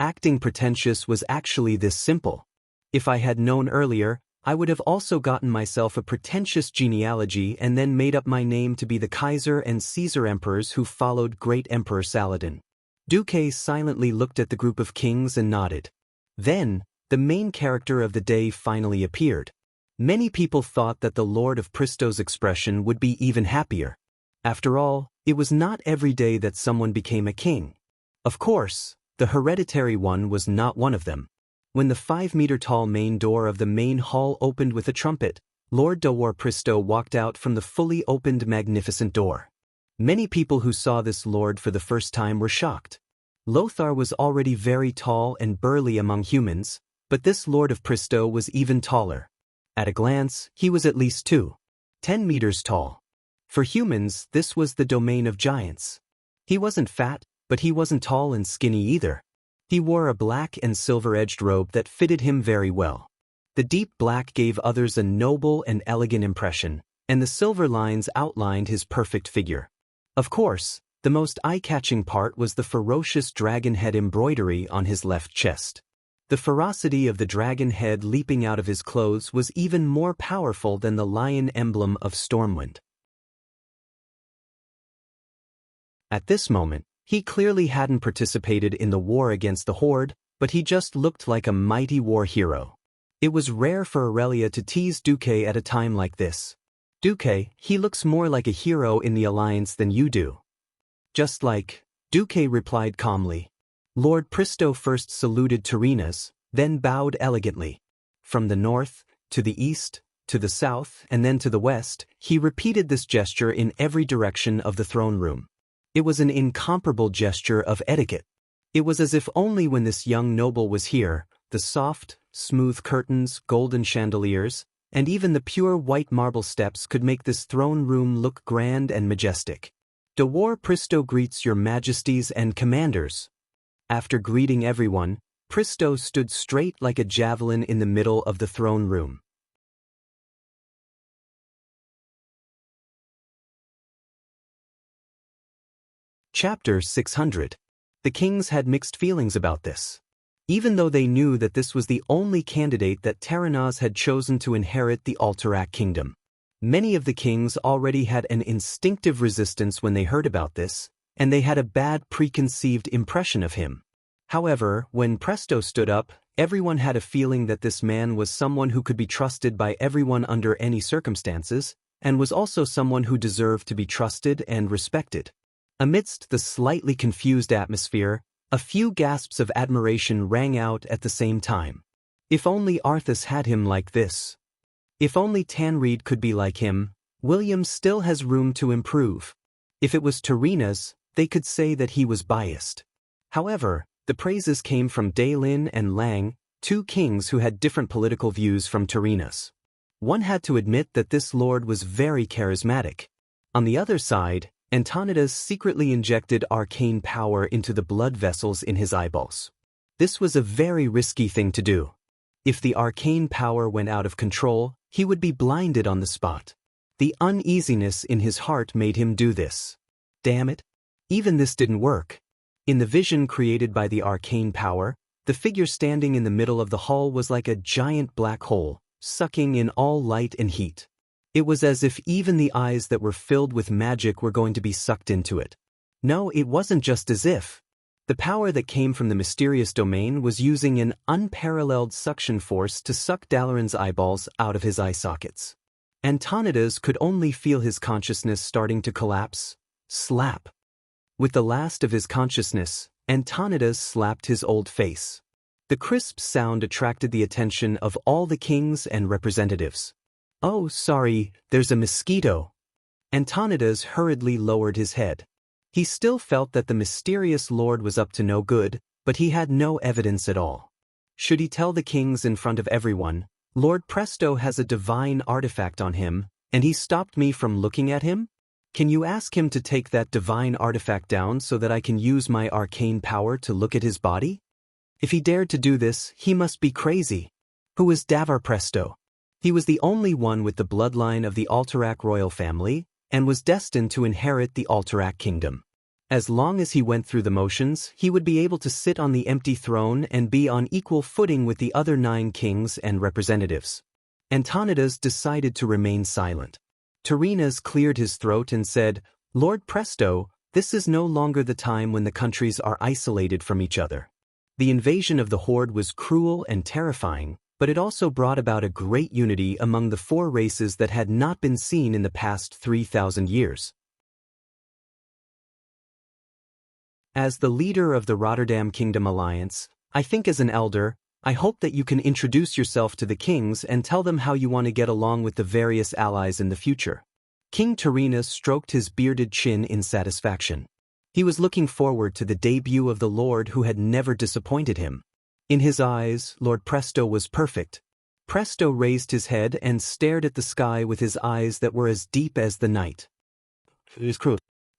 Acting pretentious was actually this simple. If I had known earlier, I would have also gotten myself a pretentious genealogy and then made up my name to be the Kaiser and Caesar emperors who followed great Emperor Saladin. Duque silently looked at the group of kings and nodded. Then, the main character of the day finally appeared. Many people thought that the Lord of Pristo's expression would be even happier. After all, it was not every day that someone became a king. Of course, the hereditary one was not one of them. When the 5-meter-tall main door of the main hall opened with a trumpet, Lord Daoist Pristo walked out from the fully opened magnificent door. Many people who saw this lord for the first time were shocked. Lothar was already very tall and burly among humans, but this Lord of Pristo was even taller. At a glance, he was at least 10 meters tall. For humans, this was the domain of giants. He wasn't fat, but he wasn't tall and skinny either. He wore a black and silver-edged robe that fitted him very well. The deep black gave others a noble and elegant impression, and the silver lines outlined his perfect figure. Of course, the most eye-catching part was the ferocious dragon head embroidery on his left chest. The ferocity of the dragon head leaping out of his clothes was even more powerful than the lion emblem of Stormwind. At this moment, he clearly hadn't participated in the war against the Horde, but he just looked like a mighty war hero. It was rare for Aurelia to tease Duque at a time like this. Duque, he looks more like a hero in the Alliance than you do. Just like, Duque replied calmly. Lord Pristo first saluted Tyrrhena's, then bowed elegantly. From the north, to the east, to the south, and then to the west, he repeated this gesture in every direction of the throne room. It was an incomparable gesture of etiquette. It was as if only when this young noble was here, the soft, smooth curtains, golden chandeliers, and even the pure white marble steps could make this throne room look grand and majestic. Daoist Pristo greets your majesties and commanders. After greeting everyone, Pristo stood straight like a javelin in the middle of the throne room. Chapter 600. The kings had mixed feelings about this. Even though they knew that this was the only candidate that Terranaz had chosen to inherit the Alterac kingdom. Many of the kings already had an instinctive resistance when they heard about this, and they had a bad preconceived impression of him. However, when Pristo stood up, everyone had a feeling that this man was someone who could be trusted by everyone under any circumstances, and was also someone who deserved to be trusted and respected. Amidst the slightly confused atmosphere, a few gasps of admiration rang out at the same time. If only Arthas had him like this. If only Tanreed could be like him. William still has room to improve. If it was Tyrrhena's, they could say that he was biased. However, the praises came from Lin and Lang, two kings who had different political views from Tyrrhena's. One had to admit that this lord was very charismatic. On the other side, Antonidas secretly injected arcane power into the blood vessels in his eyeballs. This was a very risky thing to do. If the arcane power went out of control, he would be blinded on the spot. The uneasiness in his heart made him do this. Damn it. Even this didn't work. In the vision created by the arcane power, the figure standing in the middle of the hall was like a giant black hole, sucking in all light and heat. It was as if even the eyes that were filled with magic were going to be sucked into it. No, it wasn't just as if. The power that came from the mysterious domain was using an unparalleled suction force to suck Dalaran's eyeballs out of his eye sockets. Antonidas could only feel his consciousness starting to collapse. Slap. With the last of his consciousness, Antonidas slapped his old face. The crisp sound attracted the attention of all the kings and representatives. Oh, sorry, there's a mosquito. Antonidas hurriedly lowered his head. He still felt that the mysterious lord was up to no good, but he had no evidence at all. Should he tell the kings in front of everyone, Lord Pristo has a divine artifact on him, and he stopped me from looking at him? Can you ask him to take that divine artifact down so that I can use my arcane power to look at his body? If he dared to do this, he must be crazy. Who is Daoist Pristo? He was the only one with the bloodline of the Alterac royal family, and was destined to inherit the Alterac kingdom. As long as he went through the motions, he would be able to sit on the empty throne and be on equal footing with the other 9 kings and representatives. Antonidas decided to remain silent. Tyrrhena's cleared his throat and said, Lord Pristo, this is no longer the time when the countries are isolated from each other. The invasion of the Horde was cruel and terrifying, but it also brought about a great unity among the 4 races that had not been seen in the past 3,000 years. As the leader of the Rotterdam Kingdom Alliance, I think as an elder, I hope that you can introduce yourself to the kings and tell them how you want to get along with the various allies in the future. King Tyrrhenus stroked his bearded chin in satisfaction. He was looking forward to the debut of the Lord who had never disappointed him. In his eyes, Lord Presto was perfect. Presto raised his head and stared at the sky with his eyes that were as deep as the night.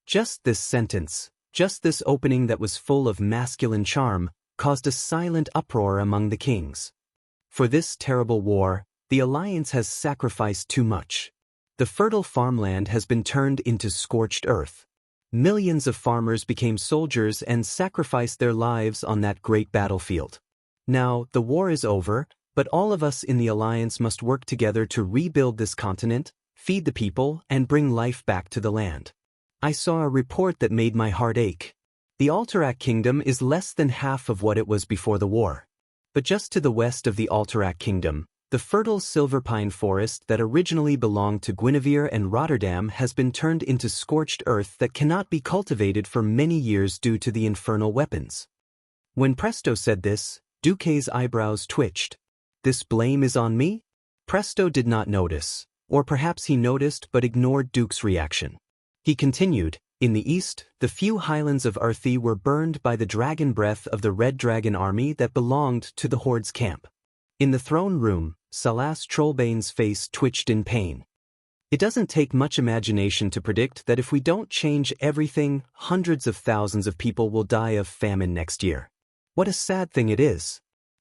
Just this sentence, just this opening that was full of masculine charm, caused a silent uproar among the kings. For this terrible war, the alliance has sacrificed too much. The fertile farmland has been turned into scorched earth. Millions of farmers became soldiers and sacrificed their lives on that great battlefield. Now, the war is over, but all of us in the alliance must work together to rebuild this continent, feed the people, and bring life back to the land. I saw a report that made my heart ache. The Alterac Kingdom is less than half of what it was before the war. But just to the west of the Alterac Kingdom, the fertile silver pine forest that originally belonged to Guinevere and Rotterdam has been turned into scorched earth that cannot be cultivated for many years due to the infernal weapons. When Presto said this, Duque's eyebrows twitched. This blame is on me? Presto did not notice, or perhaps he noticed but ignored Duke's reaction. He continued, in the east, the few highlands of Earthy were burned by the dragon breath of the Red Dragon army that belonged to the Horde's camp. In the throne room, Salas Trollbane's face twitched in pain. It doesn't take much imagination to predict that if we don't change everything, hundreds of thousands of people will die of famine next year. What a sad thing it is.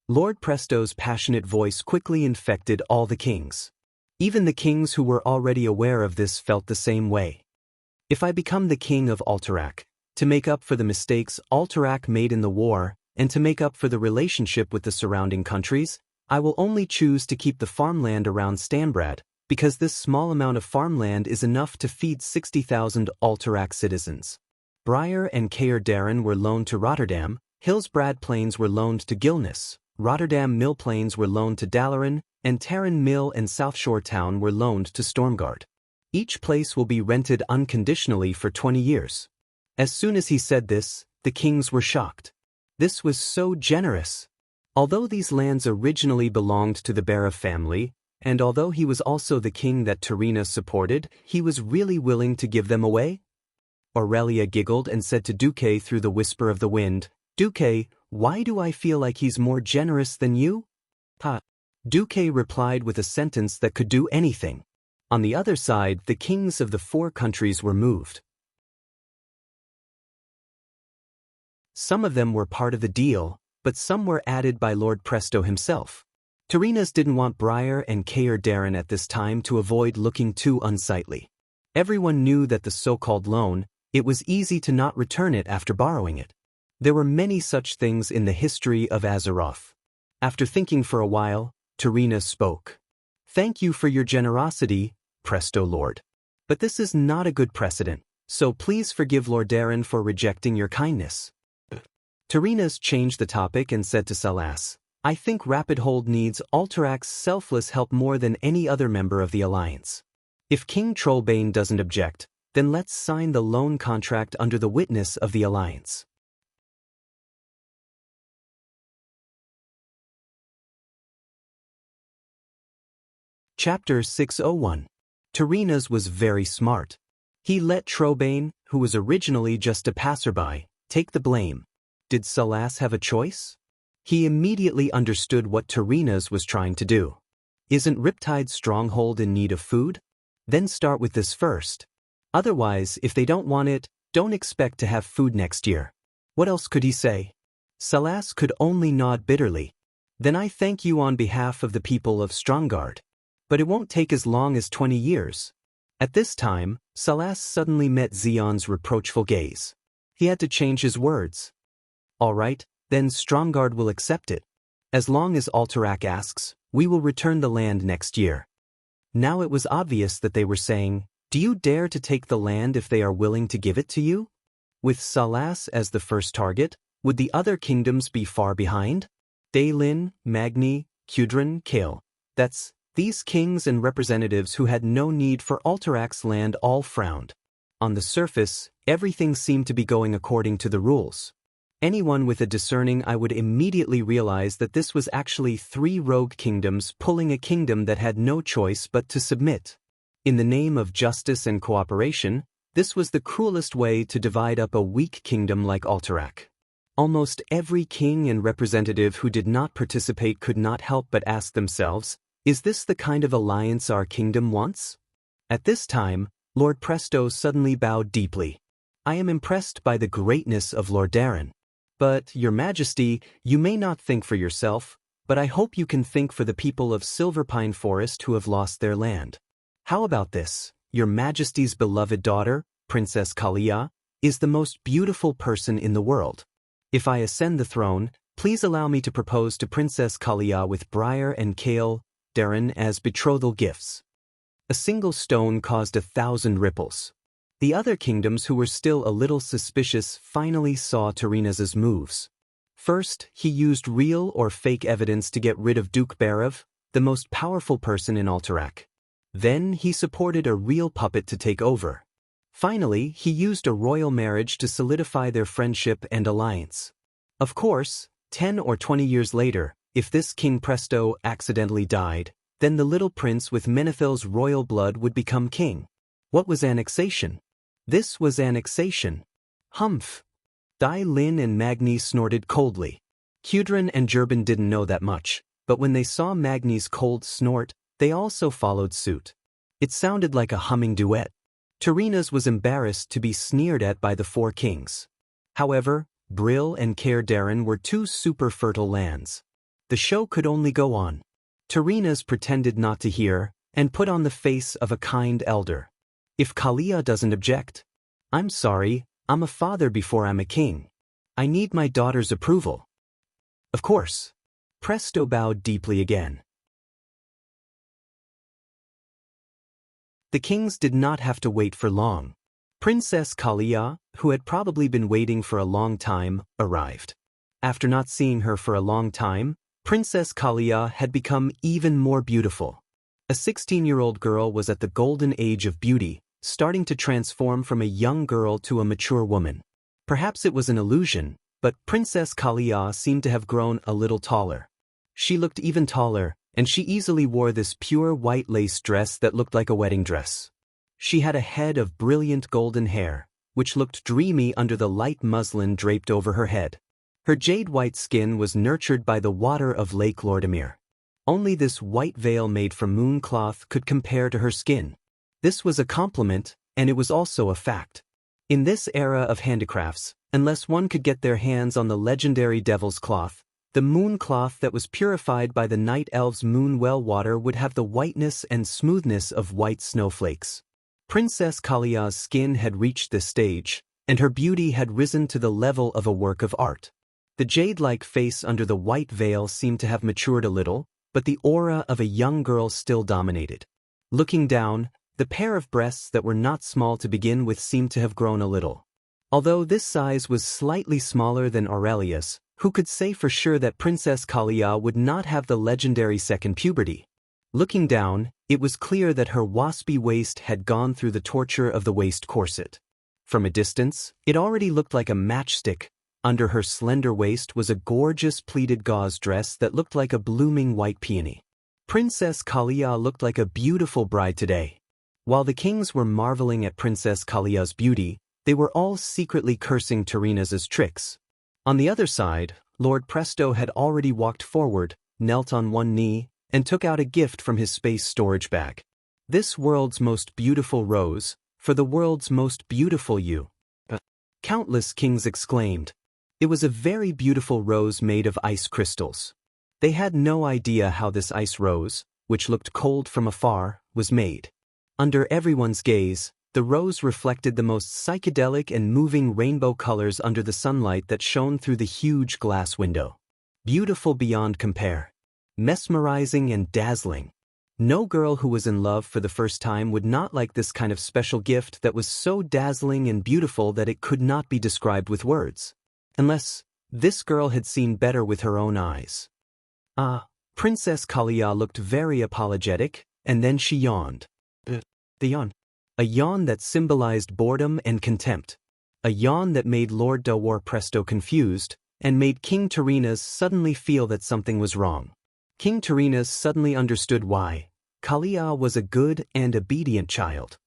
Lord Presto's passionate voice quickly infected all the kings. Even the kings who were already aware of this felt the same way. If I become the king of Alterac, to make up for the mistakes Alterac made in the war, and to make up for the relationship with the surrounding countries, I will only choose to keep the farmland around Stanbrad, because this small amount of farmland is enough to feed 60,000 Alterac citizens. Briar and Caer Darren were loaned to Rotterdam, Hillsbrad Plains were loaned to Gilness, Rotterdam Mill Plains were loaned to Dalaran, and Terran Mill and South Shore Town were loaned to Stormguard. Each place will be rented unconditionally for 20 years. As soon as he said this, the kings were shocked. This was so generous. Although these lands originally belonged to the Bara family, and although he was also the king that Tyrrhenus supported, he was really willing to give them away? Aurelia giggled and said to Duque through the whisper of the wind, Duque, why do I feel like he's more generous than you? Ha! Duque replied with a sentence that could do anything. On the other side, the kings of the 4 countries were moved. Some of them were part of the deal, but some were added by Lord Presto himself. Tyrrhenus didn't want Briar and Caer Darren at this time to avoid looking too unsightly. Everyone knew that the so-called loan, it was easy to not return it after borrowing it. There were many such things in the history of Azeroth. After thinking for a while, Tyrrhenus spoke. Thank you for your generosity, Presto Lord. But this is not a good precedent, so please forgive Lord Darren for rejecting your kindness. Tyrrhenus changed the topic and said to Salas, I think Rapid Hold needs Alterac's selfless help more than any other member of the Alliance. If King Trollbane doesn't object, then let's sign the loan contract under the witness of the Alliance. Chapter 601. Tyrrhenus was very smart. He let Trollbane, who was originally just a passerby, take the blame. Did Salas have a choice? He immediately understood what Tyrrhenus was trying to do. Isn't Riptide's stronghold in need of food? Then start with this first. Otherwise, if they don't want it, don't expect to have food next year. What else could he say? Salas could only nod bitterly. Then I thank you on behalf of the people of Strongguard. But it won't take as long as 20 years. At this time, Salas suddenly met Xion's reproachful gaze. He had to change his words. All right, then Strongguard will accept it. As long as Alterac asks, we will return the land next year. Now it was obvious that they were saying, do you dare to take the land if they are willing to give it to you? With Salas as the first target, would the other kingdoms be far behind? Daelin, Magni, Kudrin, Kale. These kings and representatives who had no need for Alterac's land all frowned. On the surface, everything seemed to be going according to the rules. Anyone with a discerning eye would immediately realize that this was actually 3 rogue kingdoms pulling a kingdom that had no choice but to submit. In the name of justice and cooperation, this was the cruelest way to divide up a weak kingdom like Alterac. Almost every king and representative who did not participate could not help but ask themselves, is this the kind of alliance our kingdom wants? At this time, Lord Presto suddenly bowed deeply. I am impressed by the greatness of Lord Darren. But, Your Majesty, you may not think for yourself, but I hope you can think for the people of Silverpine Forest who have lost their land. How about this? Your Majesty's beloved daughter, Princess Kalia, is the most beautiful person in the world. If I ascend the throne, please allow me to propose to Princess Kalia with Briar and Kale, Darren as betrothal gifts. A single stone caused 1,000 ripples. The other kingdoms who were still a little suspicious finally saw Terena's moves. First, he used real or fake evidence to get rid of Duke Barav, the most powerful person in Alterac. Then he supported a real puppet to take over. Finally, he used a royal marriage to solidify their friendship and alliance. Of course, 10 or 20 years later, if this King Presto accidentally died, then the little prince with Menethil's royal blood would become king. What was annexation? This was annexation. Humph. Dai Lin and Magni snorted coldly. Kudrin and Gerben didn't know that much, but when they saw Magni's cold snort, they also followed suit. It sounded like a humming duet. Terena's was embarrassed to be sneered at by the 4 kings. However, Brill and Caer Darren were 2 super fertile lands. The show could only go on. Terena's pretended not to hear, and put on the face of a kind elder. If Kalia doesn't object, I'm sorry, I'm a father before I'm a king. I need my daughter's approval. Of course. Presto bowed deeply again. The kings did not have to wait for long. Princess Kalia, who had probably been waiting for a long time, arrived. After not seeing her for a long time, Princess Kalia had become even more beautiful. A 16-year-old girl was at the golden age of beauty, starting to transform from a young girl to a mature woman. Perhaps it was an illusion, but Princess Kalia seemed to have grown a little taller. She looked even taller, and she easily wore this pure white lace dress that looked like a wedding dress. She had a head of brilliant golden hair, which looked dreamy under the light muslin draped over her head. Her jade-white skin was nurtured by the water of Lake Lordimir. Only this white veil made from moon cloth could compare to her skin. This was a compliment, and it was also a fact. In this era of handicrafts, unless one could get their hands on the legendary Devil's Cloth, the moon cloth that was purified by the night elves' moon well water would have the whiteness and smoothness of white snowflakes. Princess Kalia's skin had reached this stage, and her beauty had risen to the level of a work of art. The jade-like face under the white veil seemed to have matured a little, but the aura of a young girl still dominated. Looking down, the pair of breasts that were not small to begin with seemed to have grown a little. Although this size was slightly smaller than Aurelius, who could say for sure that Princess Kalia would not have the legendary second puberty? Looking down, it was clear that her waspy waist had gone through the torture of the waist corset. From a distance, it already looked like a matchstick. Under her slender waist was a gorgeous pleated gauze dress that looked like a blooming white peony. Princess Kalia looked like a beautiful bride today. While the kings were marveling at Princess Kalia's beauty, they were all secretly cursing Terena's tricks. On the other side, Lord Presto had already walked forward, knelt on one knee, and took out a gift from his space storage bag. This world's most beautiful rose, for the world's most beautiful you. Countless kings exclaimed. It was a very beautiful rose made of ice crystals. They had no idea how this ice rose, which looked cold from afar, was made. Under everyone's gaze, the rose reflected the most psychedelic and moving rainbow colors under the sunlight that shone through the huge glass window. Beautiful beyond compare. Mesmerizing and dazzling. No girl who was in love for the first time would not like this kind of special gift that was so dazzling and beautiful that it could not be described with words. Unless this girl had seen better with her own eyes. Princess Kalia looked very apologetic, and then she yawned. The yawn. A yawn that symbolized boredom and contempt. A yawn that made Lord Delwar Presto confused, and made King Tyrrhenas suddenly feel that something was wrong. King Tyrrhenas suddenly understood why. Kalia was a good and obedient child.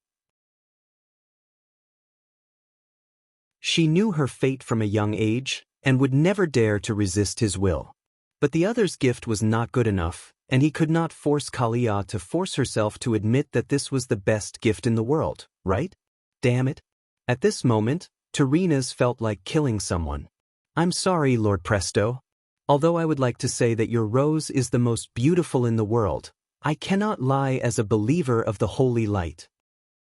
She knew her fate from a young age, and would never dare to resist his will. But the other's gift was not good enough, and he could not force Kalia to force herself to admit that this was the best gift in the world, right? Damn it. At this moment, Tyrrhenas felt like killing someone. I'm sorry, Lord Presto. Although I would like to say that your rose is the most beautiful in the world, I cannot lie as a believer of the holy light.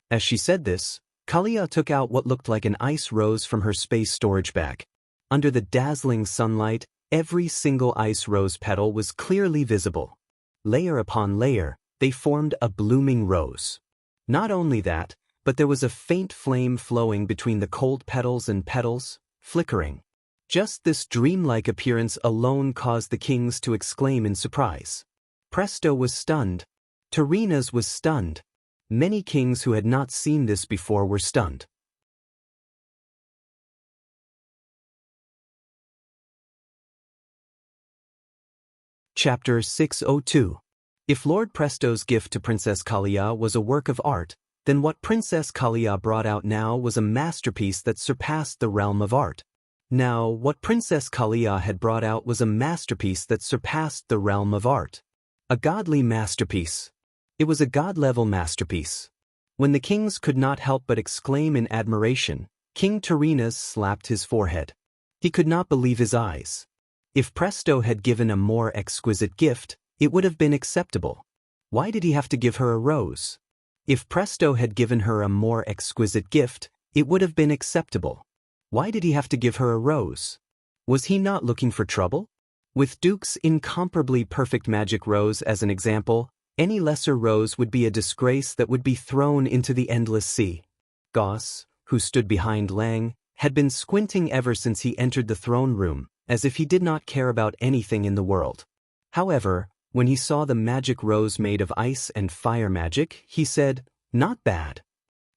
As she said this, Kalia took out what looked like an ice rose from her space storage bag. Under the dazzling sunlight, every single ice rose petal was clearly visible. Layer upon layer, they formed a blooming rose. Not only that, but there was a faint flame flowing between the cold petals and petals, flickering. Just this dreamlike appearance alone caused the kings to exclaim in surprise. Presto was stunned. Tyrrhenas was stunned. Many kings who had not seen this before were stunned. Chapter 602. If Lord Presto's gift to Princess Kalia was a work of art, then what Princess Kalia brought out now was a masterpiece that surpassed the realm of art. Now, what Princess Kalia had brought out was a masterpiece that surpassed the realm of art. A godly masterpiece. It was a god-level masterpiece. When the kings could not help but exclaim in admiration, King Tyrrhenas slapped his forehead. He could not believe his eyes. If Presto had given a more exquisite gift, it would have been acceptable. Why did he have to give her a rose? If Presto had given her a more exquisite gift, it would have been acceptable. Why did he have to give her a rose? Was he not looking for trouble? With Duke's incomparably perfect magic rose as an example, any lesser rose would be a disgrace that would be thrown into the endless sea. Goss, who stood behind Lang, had been squinting ever since he entered the throne room, as if he did not care about anything in the world. However, when he saw the magic rose made of ice and fire magic, he said, "Not bad."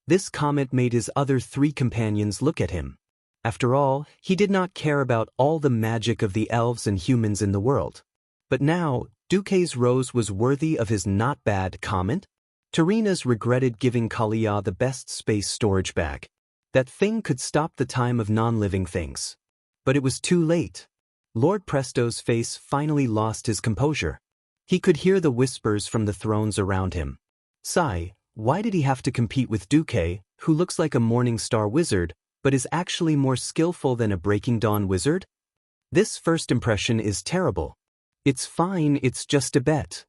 This comment made his other three companions look at him. After all, he did not care about all the magic of the elves and humans in the world. But now, Duque's rose was worthy of his not bad comment? Tyrrhenas regretted giving Kalia the best space storage bag. That thing could stop the time of non-living things. But it was too late. Lord Presto's face finally lost his composure. He could hear the whispers from the thrones around him. Sigh, why did he have to compete with Duque, who looks like a morning star wizard, but is actually more skillful than a breaking dawn wizard? This first impression is terrible. It's fine, it's just a bet.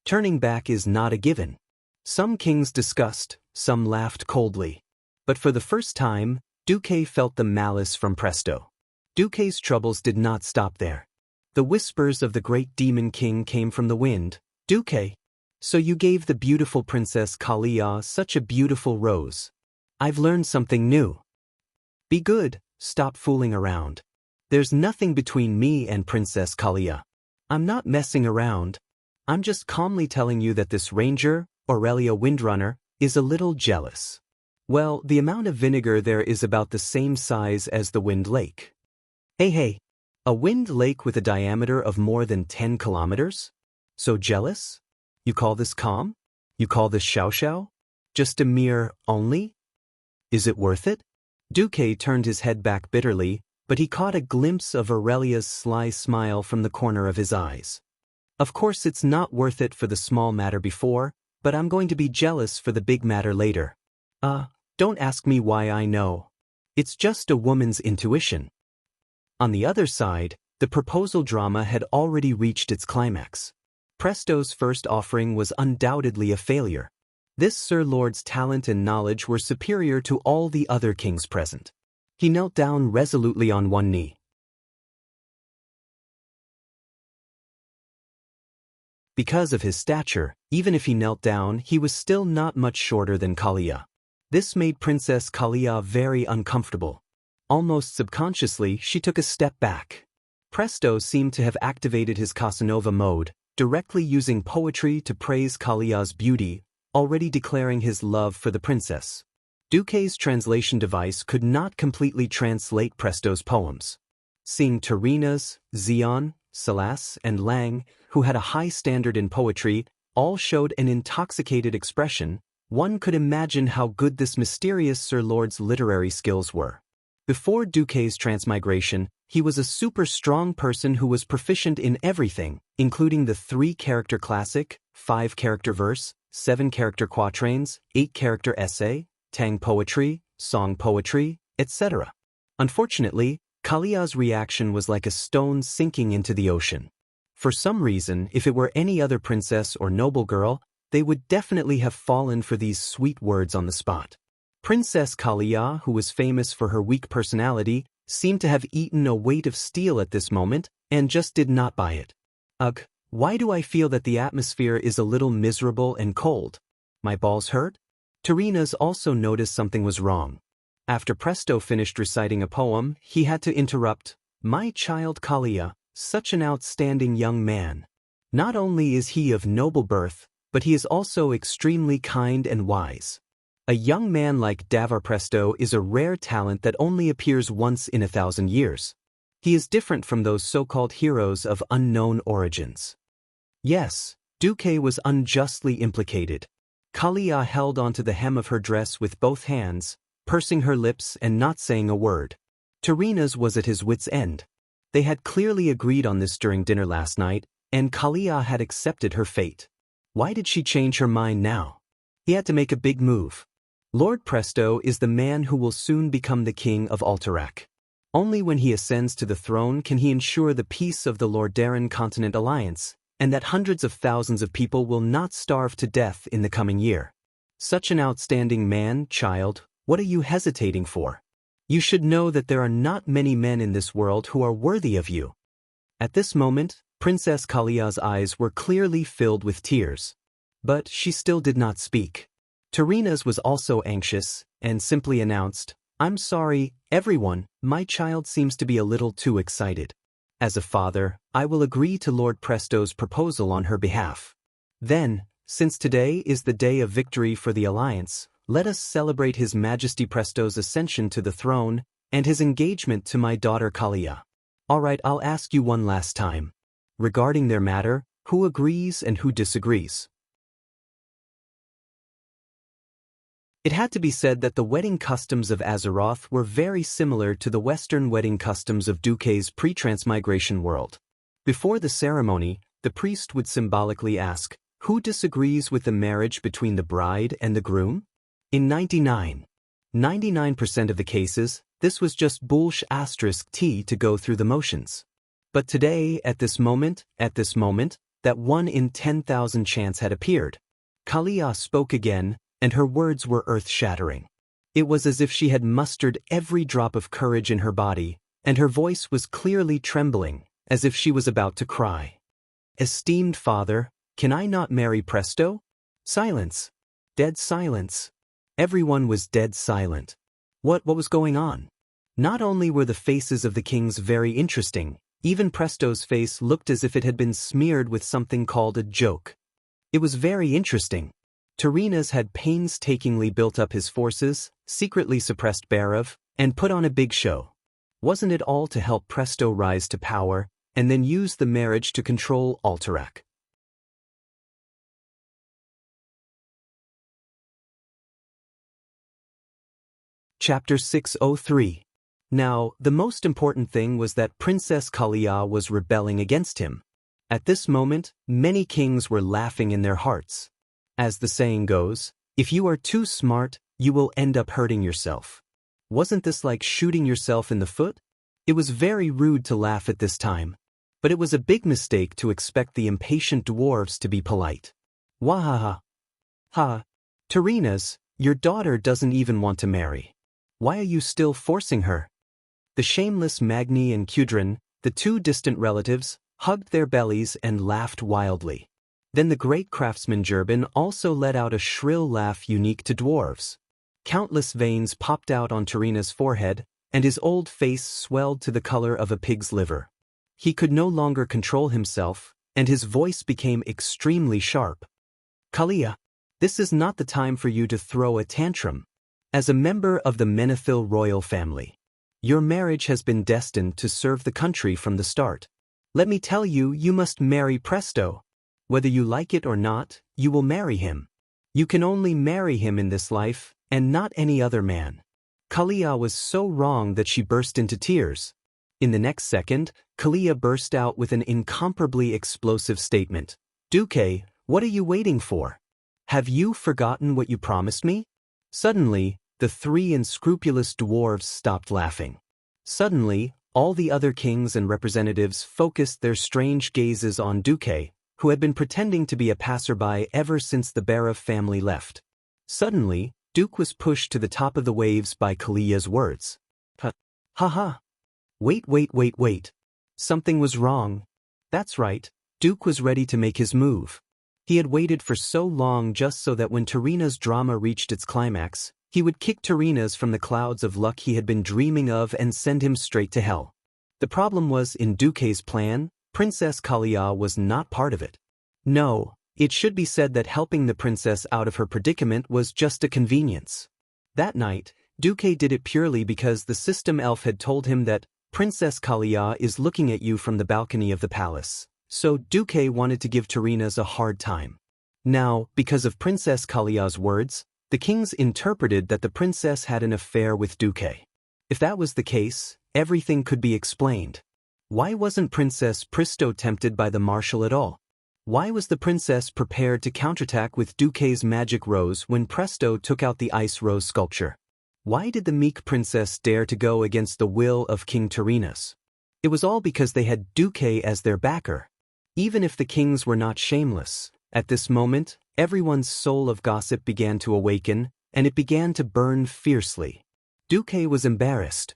Turning back is not a given. Some kings discussed, some laughed coldly. But for the first time, Duque felt the malice from Presto. Duque's troubles did not stop there. The whispers of the great demon king came from the wind. Duque, so you gave the beautiful Princess Kalia such a beautiful rose. I've learned something new. Be good, stop fooling around. There's nothing between me and Princess Kalia. I'm not messing around. I'm just calmly telling you that this ranger, Aurelia Windrunner, is a little jealous. Well, the amount of vinegar there is about the same size as the Wind Lake. Hey, a wind lake with a diameter of more than 10 kilometers? So jealous? You call this calm? You call this xiao? Just a mere only? Is it worth it? Duque turned his head back bitterly, but he caught a glimpse of Aurelia's sly smile from the corner of his eyes. Of course it's not worth it for the small matter before, but I'm going to be jealous for the big matter later. Don't ask me why I know. It's just a woman's intuition. On the other side, the proposal drama had already reached its climax. Presto's first offering was undoubtedly a failure. This Sir Lord's talent and knowledge were superior to all the other kings present. He knelt down resolutely on one knee. Because of his stature, even if he knelt down, he was still not much shorter than Kalia. This made Princess Kalia very uncomfortable. Almost subconsciously, she took a step back. Presto seemed to have activated his Casanova mode, directly using poetry to praise Kalia's beauty, already declaring his love for the princess. Duque's translation device could not completely translate Presto's poems. Seeing Tarina's, Xian, Salas, and Lang, who had a high standard in poetry, all showed an intoxicated expression, one could imagine how good this mysterious Sir Lord's literary skills were. Before Duque's transmigration, he was a super strong person who was proficient in everything, including the 3-character classic, 5-character verse, 7-character quatrains, 8-character essay, tang poetry, song poetry, etc. Unfortunately, Kalia's reaction was like a stone sinking into the ocean. For some reason, if it were any other princess or noble girl, they would definitely have fallen for these sweet words on the spot. Princess Kalia, who was famous for her weak personality, seemed to have eaten a weight of steel at this moment and just did not buy it. Ugh, why do I feel that the atmosphere is a little miserable and cold? My balls hurt? Tarina's also noticed something was wrong. After Presto finished reciting a poem, he had to interrupt. My child Kalia, such an outstanding young man. Not only is he of noble birth, but he is also extremely kind and wise. A young man like Davar Presto is a rare talent that only appears once in 1,000 years. He is different from those so-called heroes of unknown origins. Yes, Duque was unjustly implicated. Kalia held onto the hem of her dress with both hands, pursing her lips and not saying a word. Tarina's was at his wit's end. They had clearly agreed on this during dinner last night, and Kalia had accepted her fate. Why did she change her mind now? He had to make a big move. Lord Presto is the man who will soon become the king of Alterac. Only when he ascends to the throne can he ensure the peace of the Lordaeron Continent Alliance, and that hundreds of thousands of people will not starve to death in the coming year. Such an outstanding man, child, what are you hesitating for? You should know that there are not many men in this world who are worthy of you. At this moment, Princess Kalia's eyes were clearly filled with tears. But she still did not speak. Tarina's was also anxious, and simply announced, I'm sorry, everyone, my child seems to be a little too excited. As a father, I will agree to Lord Presto's proposal on her behalf. Then, since today is the day of victory for the Alliance, let us celebrate His Majesty Presto's ascension to the throne, and his engagement to my daughter Kalia. Alright, I'll ask you one last time. Regarding their matter, who agrees and who disagrees? It had to be said that the wedding customs of Azeroth were very similar to the Western wedding customs of Duque's pre-transmigration world. Before the ceremony, the priest would symbolically ask, who disagrees with the marriage between the bride and the groom? In 99% of the cases, this was just *T to go through the motions. But today, at this moment, that 1 in 10,000 chance had appeared. Kalia spoke again, and her words were earth-shattering. It was as if she had mustered every drop of courage in her body, and her voice was clearly trembling, as if she was about to cry. Esteemed father, can I not marry Presto? Silence. Dead silence. Everyone was dead silent. What was going on? Not only were the faces of the kings very interesting, even Presto's face looked as if it had been smeared with something called a joke. It was very interesting. Tarina's had painstakingly built up his forces, secretly suppressed Barav, and put on a big show. Wasn't it all to help Presto rise to power, and then use the marriage to control Alterac? Chapter 603. Now, the most important thing was that Princess Kalia was rebelling against him. At this moment, many kings were laughing in their hearts. As the saying goes, if you are too smart, you will end up hurting yourself. Wasn't this like shooting yourself in the foot? It was very rude to laugh at this time. But it was a big mistake to expect the impatient dwarves to be polite. Wahaha. Ha. Tarina's, your daughter doesn't even want to marry. Why are you still forcing her? The shameless Magni and Kudrin, the two distant relatives, hugged their bellies and laughed wildly. Then the great craftsman Gerben also let out a shrill laugh unique to dwarves. Countless veins popped out on Tarina's forehead, and his old face swelled to the color of a pig's liver. He could no longer control himself, and his voice became extremely sharp. Kalia. This is not the time for you to throw a tantrum. As a member of the Menethil royal family, your marriage has been destined to serve the country from the start. Let me tell you, you must marry Presto. Whether you like it or not, you will marry him. You can only marry him in this life, and not any other man. Kalia was so wrong that she burst into tears. In the next second, Kalia burst out with an incomparably explosive statement. Duque, what are you waiting for? Have you forgotten what you promised me? Suddenly, the three unscrupulous dwarves stopped laughing. Suddenly, all the other kings and representatives focused their strange gazes on Duque, who had been pretending to be a passerby ever since the Barav family left. Suddenly, Duke was pushed to the top of the waves by Kalia's words. Ha. Wait. Something was wrong. That's right, Duke was ready to make his move. He had waited for so long just so that when Tarina's drama reached its climax, he would kick Tarina's from the clouds of luck he had been dreaming of and send him straight to hell. The problem was, in Duque's plan, Princess Kalia was not part of it. No, it should be said that helping the princess out of her predicament was just a convenience. That night, Duque did it purely because the system elf had told him that Princess Kalia is looking at you from the balcony of the palace, so Duque wanted to give Tarina's a hard time. Now, because of Princess Kalia's words, the kings interpreted that the princess had an affair with Duque. If that was the case, everything could be explained. Why wasn't Princess Presto tempted by the marshal at all? Why was the princess prepared to counterattack with Duque's magic rose when Presto took out the ice rose sculpture? Why did the meek princess dare to go against the will of King Tarinas? It was all because they had Duque as their backer. Even if the kings were not shameless, at this moment, everyone's soul of gossip began to awaken, and it began to burn fiercely. Duque was embarrassed,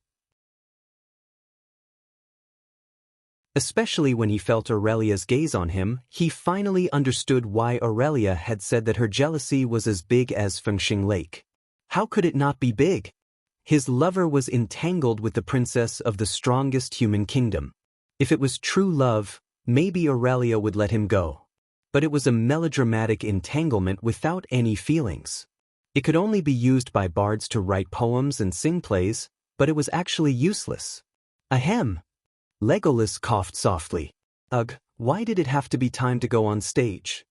especially when he felt Aurelia's gaze on him. He finally understood why Aurelia had said that her jealousy was as big as Fengxing Lake. How could it not be big? His lover was entangled with the princess of the strongest human kingdom. If it was true love, maybe Aurelia would let him go. But it was a melodramatic entanglement without any feelings. It could only be used by bards to write poems and sing plays, but it was actually useless. Ahem! Legolas coughed softly. Ugh, why did it have to be time to go on stage?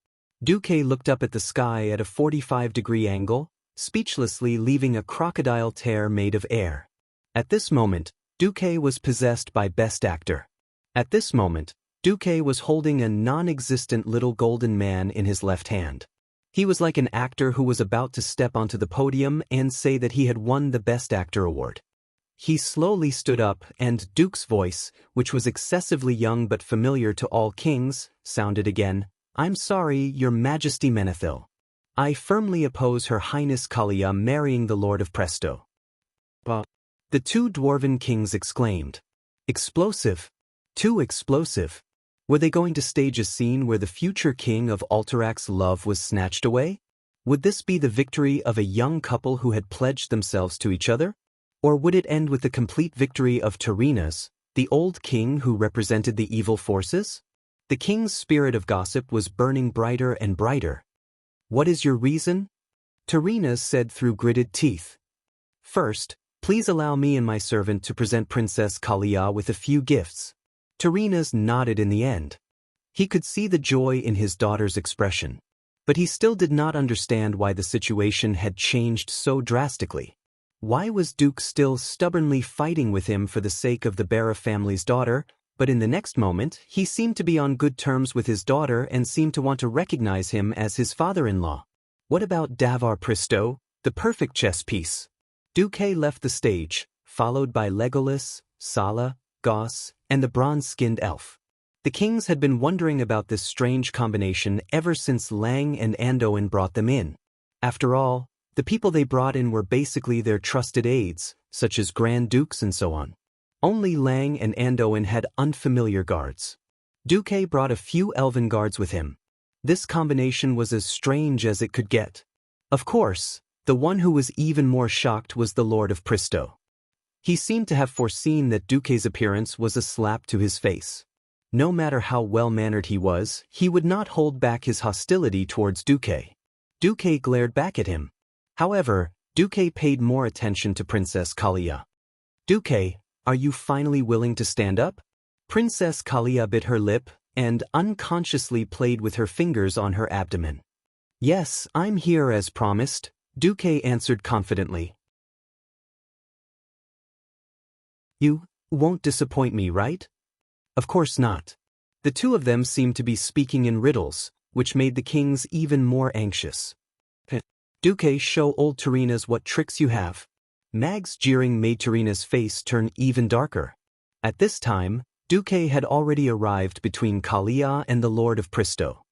Duque looked up at the sky at a 45-degree angle, speechlessly leaving a crocodile tear made of air. At this moment, Duque was possessed by Best Actor. At this moment, Duque was holding a non-existent little golden man in his left hand. He was like an actor who was about to step onto the podium and say that he had won the Best Actor award. He slowly stood up, and Duke's voice, which was excessively young but familiar to all kings, sounded again. I'm sorry, Your Majesty Menethil. I firmly oppose Her Highness Kalia marrying the Lord of Presto. The two dwarven kings exclaimed. Explosive. Too explosive. Were they going to stage a scene where the future king of Alterax's love was snatched away? Would this be the victory of a young couple who had pledged themselves to each other? Or would it end with the complete victory of Tarinas, the old king who represented the evil forces? The king's spirit of gossip was burning brighter and brighter. What is your reason? Tarinas said through gritted teeth. First, please allow me and my servant to present Princess Kalia with a few gifts. Tarinas nodded in the end. He could see the joy in his daughter's expression. But he still did not understand why the situation had changed so drastically. Why was Duke still stubbornly fighting with him for the sake of the Barav family's daughter, but in the next moment he seemed to be on good terms with his daughter and seemed to want to recognize him as his father-in-law? What about Davar Presto, the perfect chess piece? Duque left the stage, followed by Legolas, Sala, Goss, and the bronze-skinned elf. The kings had been wondering about this strange combination ever since Lang and Anduin brought them in. After all, the people they brought in were basically their trusted aides, such as Grand Dukes and so on. Only Lang and Anduin had unfamiliar guards. Duque brought a few elven guards with him. This combination was as strange as it could get. Of course, the one who was even more shocked was the Lord of Presto. He seemed to have foreseen that Duque's appearance was a slap to his face. No matter how well-mannered he was, he would not hold back his hostility towards Duque. Duque glared back at him. However, Duque paid more attention to Princess Kalia. Duque, are you finally willing to stand up? Princess Kalia bit her lip and unconsciously played with her fingers on her abdomen. Yes, I'm here as promised, Duque answered confidently. You won't disappoint me, right? Of course not. The two of them seemed to be speaking in riddles, which made the kings even more anxious. Duque, show old Tarina's what tricks you have. Mag's jeering made Tarina's face turn even darker. At this time, Duque had already arrived between Kalia and the Lord of Pristo.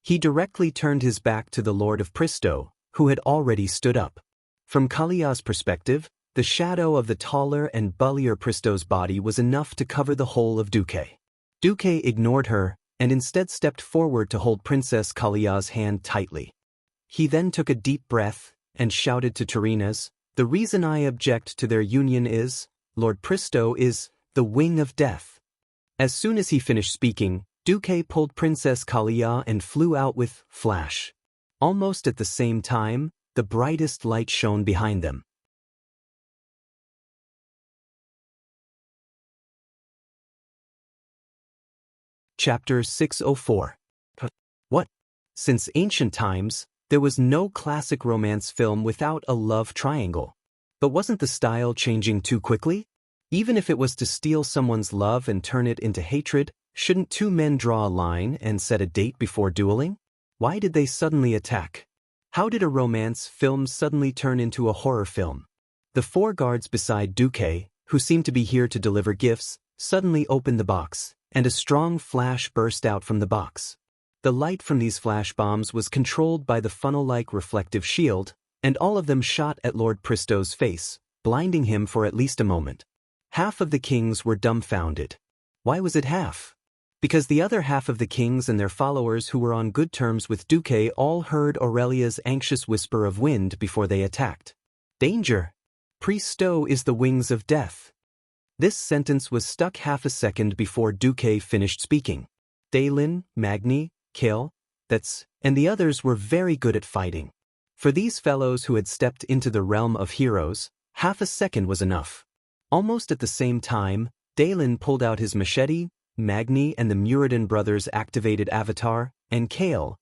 He directly turned his back to the Lord of Pristo, who had already stood up. From Kalia's perspective, the shadow of the taller and bullier Pristo's body was enough to cover the whole of Duque. Duque ignored her, and instead stepped forward to hold Princess Kalia's hand tightly. He then took a deep breath, and shouted to Tarina's, "The reason I object to their union is, Lord Pristo is the wing of death." As soon as he finished speaking, Duque pulled Princess Kalia and flew out with flash. Almost at the same time, the brightest light shone behind them. Chapter 604. What? Since ancient times, there was no classic romance film without a love triangle. But wasn't the style changing too quickly? Even if it was to steal someone's love and turn it into hatred, shouldn't two men draw a line and set a date before dueling? Why did they suddenly attack? How did a romance film suddenly turn into a horror film? The four guards beside Duque, who seemed to be here to deliver gifts, suddenly opened the box, and a strong flash burst out from the box. The light from these flash bombs was controlled by the funnel-like reflective shield, and all of them shot at Lord Pristo's face, blinding him for at least a moment. Half of the kings were dumbfounded. Why was it half? Because the other half of the kings and their followers who were on good terms with Duque all heard Aurelia's anxious whisper of wind before they attacked. Danger! Pristo is the wings of death. This sentence was stuck half a second before Duque finished speaking. Daelin, Magni, Kale, and the others were very good at fighting. For these fellows who had stepped into the realm of heroes, half a second was enough. Almost at the same time, Daelin pulled out his machete, Magni and the Muradin brothers activated Avatar, and Kale,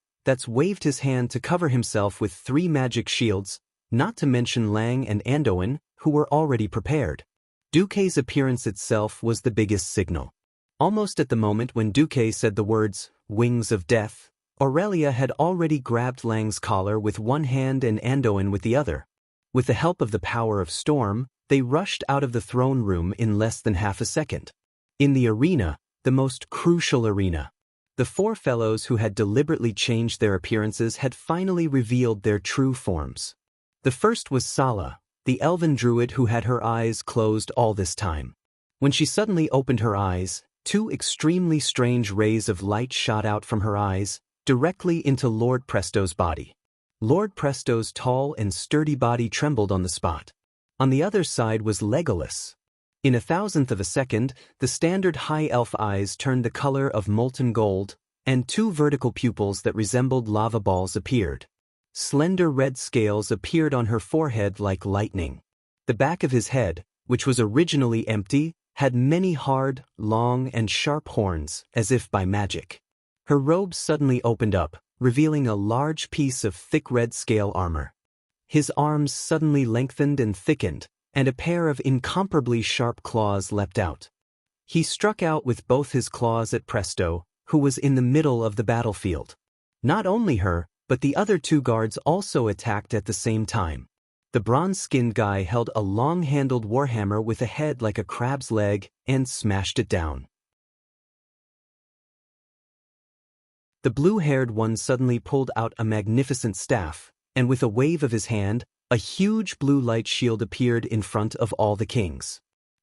waved his hand to cover himself with 3 magic shields, not to mention Lang and Andoin, who were already prepared. Duque's appearance itself was the biggest signal. Almost at the moment when Duque said the words, "Wings of Death," Aurelia had already grabbed Lang's collar with one hand and Andoin with the other. With the help of the power of Storm, they rushed out of the throne room in less than half a second. In the arena, the most crucial arena, the 4 fellows who had deliberately changed their appearances had finally revealed their true forms. The first was Sala, the elven druid who had her eyes closed all this time. When she suddenly opened her eyes, 2 extremely strange rays of light shot out from her eyes, directly into Lord Pristo's body. Lord Pristo's tall and sturdy body trembled on the spot. On the other side was Legolas. In a thousandth of a second, the standard high elf eyes turned the color of molten gold, and 2 vertical pupils that resembled lava balls appeared. Slender red scales appeared on her forehead like lightning. The back of his head, which was originally empty, had many hard, long, and sharp horns, as if by magic. Her robe suddenly opened up, revealing a large piece of thick red scale armor. His arms suddenly lengthened and thickened, and a pair of incomparably sharp claws leapt out. He struck out with both his claws at Pristo, who was in the middle of the battlefield. Not only her, but the other 2 guards also attacked at the same time. The bronze-skinned guy held a long-handled warhammer with a head like a crab's leg and smashed it down. The blue-haired one suddenly pulled out a magnificent staff, and with a wave of his hand, a huge blue light shield appeared in front of all the kings.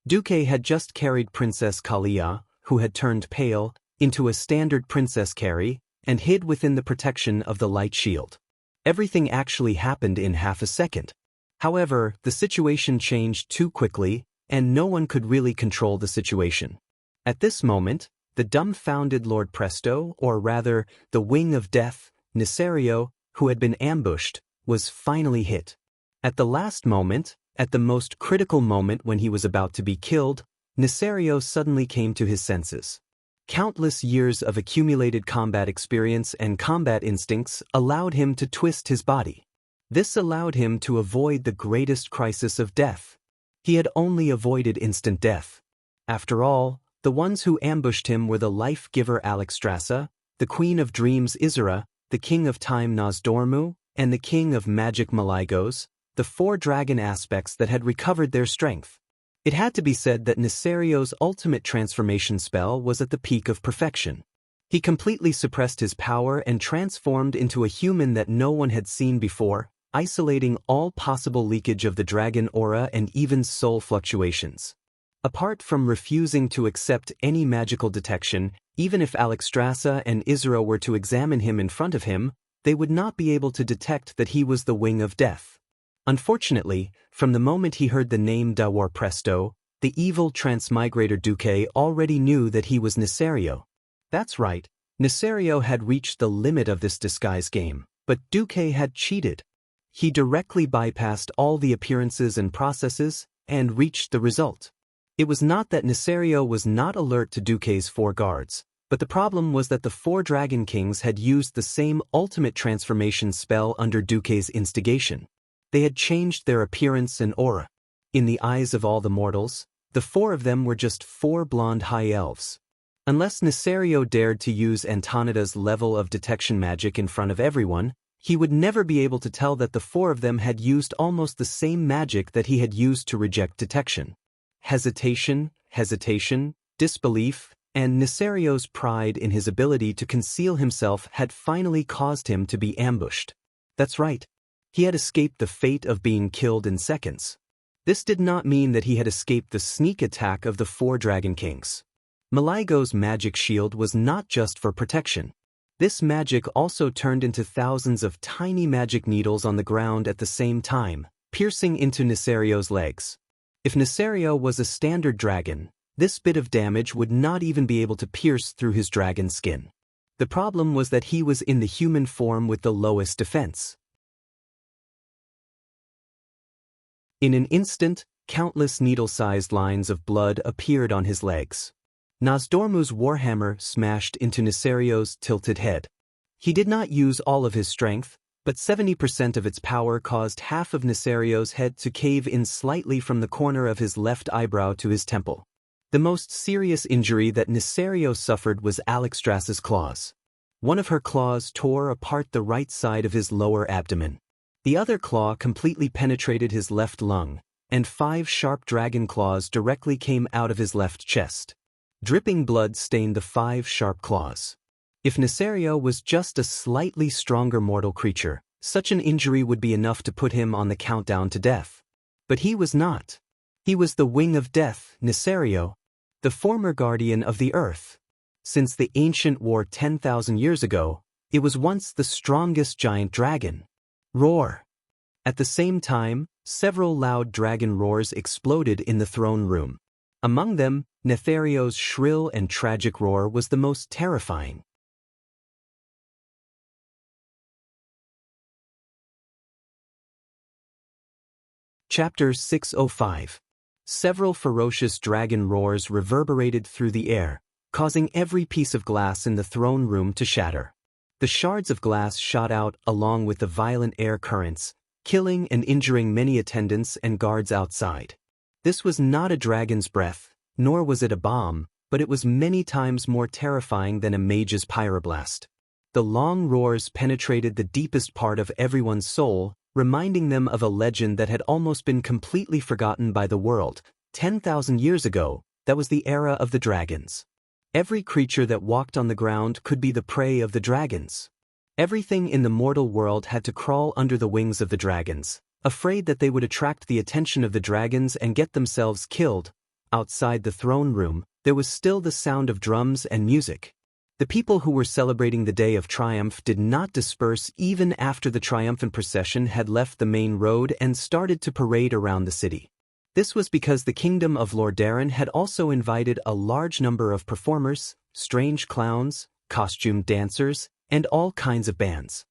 Duque had just carried Princess Kalia, who had turned pale, into a standard princess carry, and hid within the protection of the light shield. Everything actually happened in half a second. However, the situation changed too quickly, and no one could really control the situation. At this moment, the dumbfounded Lord Pristo, or rather, the Wing of Death, Nisario, who had been ambushed, was finally hit. At the last moment, at the most critical moment when he was about to be killed, Nesario suddenly came to his senses. Countless years of accumulated combat experience and combat instincts allowed him to twist his body. This allowed him to avoid the greatest crisis of death. He had only avoided instant death. After all, the ones who ambushed him were the life-giver Alexstrasza, the Queen of Dreams Isera, the King of Time Nosdormu, and the King of Magic Malygos, the four dragon aspects that had recovered their strength. It had to be said that Nesario's ultimate transformation spell was at the peak of perfection. He completely suppressed his power and transformed into a human that no one had seen before, isolating all possible leakage of the dragon aura and even soul fluctuations. Apart from refusing to accept any magical detection, even if Alexstrasza and Isera were to examine him in front of him, they would not be able to detect that he was the Wing of Death. Unfortunately, from the moment he heard the name Dawar Presto, the evil transmigrator Duque already knew that he was Nesario. That's right, Nesario had reached the limit of this disguise game, but Duque had cheated. He directly bypassed all the appearances and processes, and reached the result. It was not that Nesario was not alert to Duque's four guards, but the problem was that the four Dragon Kings had used the same ultimate transformation spell under Duque's instigation. They had changed their appearance and aura. In the eyes of all the mortals, the four of them were just four blonde high elves. Unless Nesario dared to use Antonida's level of detection magic in front of everyone, he would never be able to tell that the four of them had used almost the same magic that he had used to reject detection. Hesitation, disbelief, and Nesario's pride in his ability to conceal himself had finally caused him to be ambushed. That's right. He had escaped the fate of being killed in seconds. This did not mean that he had escaped the sneak attack of the four Dragon Kings. Malygos' magic shield was not just for protection. This magic also turned into thousands of tiny magic needles on the ground at the same time, piercing into Nesario's legs. If Nesario was a standard dragon, this bit of damage would not even be able to pierce through his dragon skin. The problem was that he was in the human form with the lowest defense. In an instant, countless needle-sized lines of blood appeared on his legs. Nosdormu's warhammer smashed into Nesario's tilted head. He did not use all of his strength, but 70% of its power caused half of Nesario's head to cave in slightly from the corner of his left eyebrow to his temple. The most serious injury that Nesario suffered was Alexstrasza's claws. One of her claws tore apart the right side of his lower abdomen. The other claw completely penetrated his left lung, and 5 sharp dragon claws directly came out of his left chest. Dripping blood stained the 5 sharp claws. If Nesario was just a slightly stronger mortal creature, such an injury would be enough to put him on the countdown to death. But he was not. He was the Wing of Death, Nesario, the former guardian of the earth. Since the ancient war 10,000 years ago, it was once the strongest giant dragon. Roar! At the same time, several loud dragon roars exploded in the throne room. Among them, Nethario's shrill and tragic roar was the most terrifying. Chapter 605. Several ferocious dragon roars reverberated through the air, causing every piece of glass in the throne room to shatter. The shards of glass shot out along with the violent air currents, killing and injuring many attendants and guards outside. This was not a dragon's breath, nor was it a bomb, but it was many times more terrifying than a mage's pyroblast. The long roars penetrated the deepest part of everyone's soul, reminding them of a legend that had almost been completely forgotten by the world. 10,000 years ago, that was the era of the dragons. Every creature that walked on the ground could be the prey of the dragons. Everything in the mortal world had to crawl under the wings of the dragons, afraid that they would attract the attention of the dragons and get themselves killed. Outside the throne room, there was still the sound of drums and music. The people who were celebrating the Day of Triumph did not disperse even after the triumphant procession had left the main road and started to parade around the city. This was because the kingdom of Lordaeron had also invited a large number of performers, strange clowns, costumed dancers, and all kinds of bands.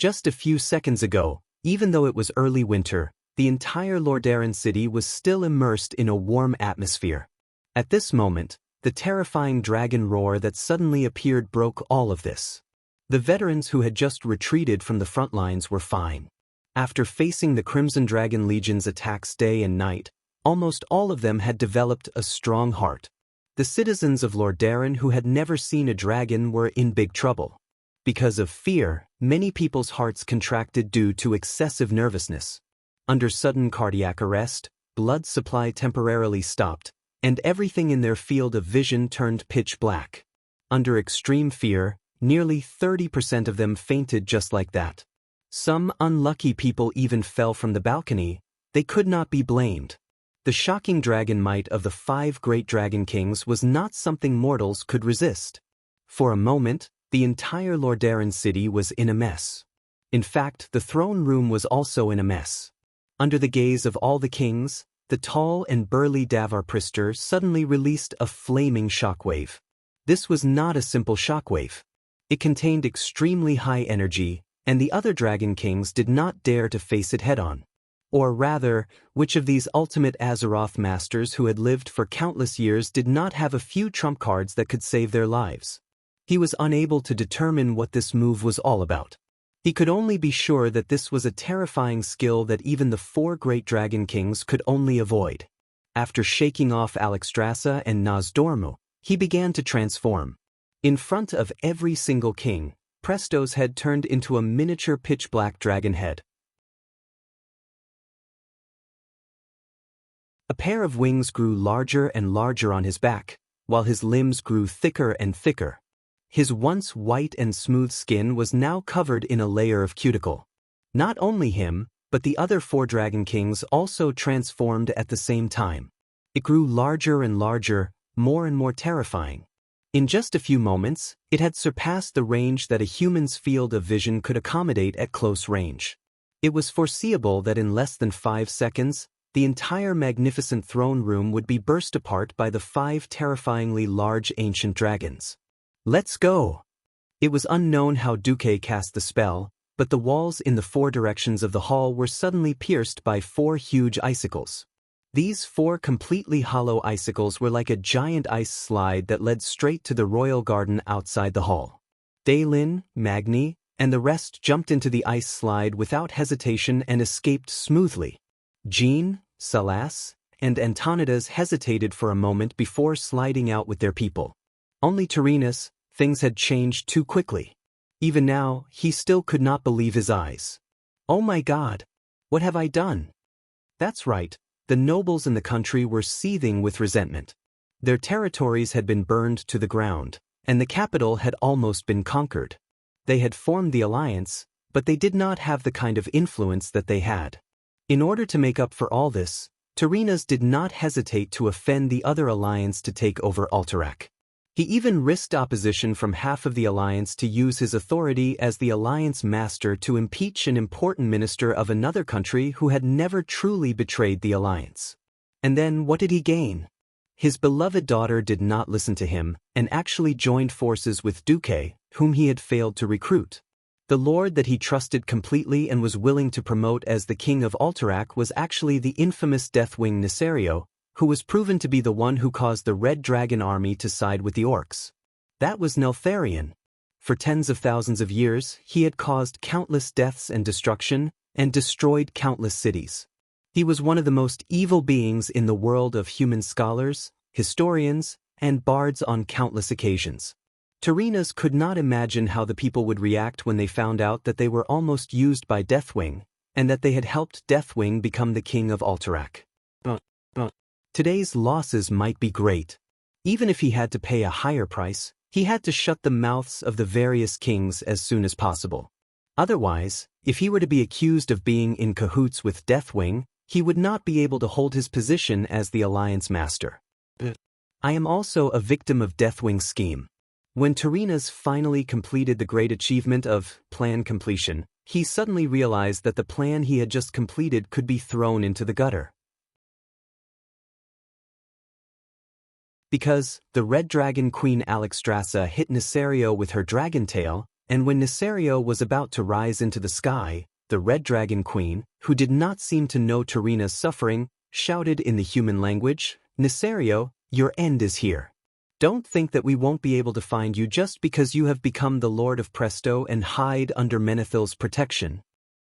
Just a few seconds ago, even though it was early winter, the entire Lordaeron city was still immersed in a warm atmosphere. At this moment, the terrifying dragon roar that suddenly appeared broke all of this. The veterans who had just retreated from the front lines were fine. After facing the Crimson Dragon Legion's attacks day and night, almost all of them had developed a strong heart. The citizens of Lordaeron who had never seen a dragon were in big trouble. Because of fear, many people's hearts contracted due to excessive nervousness. Under sudden cardiac arrest, blood supply temporarily stopped, and everything in their field of vision turned pitch black. Under extreme fear, nearly 30% of them fainted just like that. Some unlucky people even fell from the balcony. They could not be blamed. The shocking dragon might of the 5 great dragon kings was not something mortals could resist. For a moment, the entire Lordaeron city was in a mess. In fact, the throne room was also in a mess. Under the gaze of all the kings, the tall and burly Davar Priester suddenly released a flaming shockwave. This was not a simple shockwave. It contained extremely high energy, and the other dragon kings did not dare to face it head-on. Or rather, which of these ultimate Azeroth masters who had lived for countless years did not have a few trump cards that could save their lives? He was unable to determine what this move was all about. He could only be sure that this was a terrifying skill that even the 4 great dragon kings could only avoid. After shaking off Alexstrasza and Nozdormu, he began to transform. In front of every single king, Presto's head turned into a miniature pitch-black dragon head. A pair of wings grew larger and larger on his back, while his limbs grew thicker and thicker. His once white and smooth skin was now covered in a layer of cuticle. Not only him, but the other 4 dragon kings also transformed at the same time. It grew larger and larger, more and more terrifying. In just a few moments, it had surpassed the range that a human's field of vision could accommodate at close range. It was foreseeable that in less than 5 seconds, the entire magnificent throne room would be burst apart by the 5 terrifyingly large ancient dragons. Let's go! It was unknown how Duque cast the spell, but the walls in the 4 directions of the hall were suddenly pierced by 4 huge icicles. These 4 completely hollow icicles were like a giant ice slide that led straight to the royal garden outside the hall. Daelin, Magni, and the rest jumped into the ice slide without hesitation and escaped smoothly. Jean, Salas, and Antonidas hesitated for a moment before sliding out with their people. Only Tyrannus, things had changed too quickly. Even now, he still could not believe his eyes. Oh my God! What have I done? That's right, the nobles in the country were seething with resentment. Their territories had been burned to the ground, and the capital had almost been conquered. They had formed the alliance, but they did not have the kind of influence that they had. In order to make up for all this, Tyrannus did not hesitate to offend the other alliance to take over Alterac. He even risked opposition from half of the alliance to use his authority as the alliance master to impeach an important minister of another country who had never truly betrayed the alliance. And then what did he gain? His beloved daughter did not listen to him and actually joined forces with Duque, whom he had failed to recruit. The lord that he trusted completely and was willing to promote as the king of Alterac was actually the infamous Deathwing Nesario, who was proven to be the one who caused the Red Dragon army to side with the orcs. That was Neltharion. For tens of thousands of years, he had caused countless deaths and destruction, and destroyed countless cities. He was one of the most evil beings in the world of human scholars, historians, and bards on countless occasions. Tyrannus could not imagine how the people would react when they found out that they were almost used by Deathwing, and that they had helped Deathwing become the king of Alterac. Today's losses might be great. Even if he had to pay a higher price, he had to shut the mouths of the various kings as soon as possible. Otherwise, if he were to be accused of being in cahoots with Deathwing, he would not be able to hold his position as the alliance master. I am also a victim of Deathwing's scheme. When Tyrannus finally completed the great achievement of plan completion, he suddenly realized that the plan he had just completed could be thrown into the gutter. Because the Red Dragon Queen Alexstrasza hit Nesario with her dragon tail, and when Nisario was about to rise into the sky, the Red Dragon Queen, who did not seem to know Tarina's suffering, shouted in the human language, "Nisario, your end is here. Don't think that we won't be able to find you just because you have become the Lord of Presto and hide under Menethil's protection."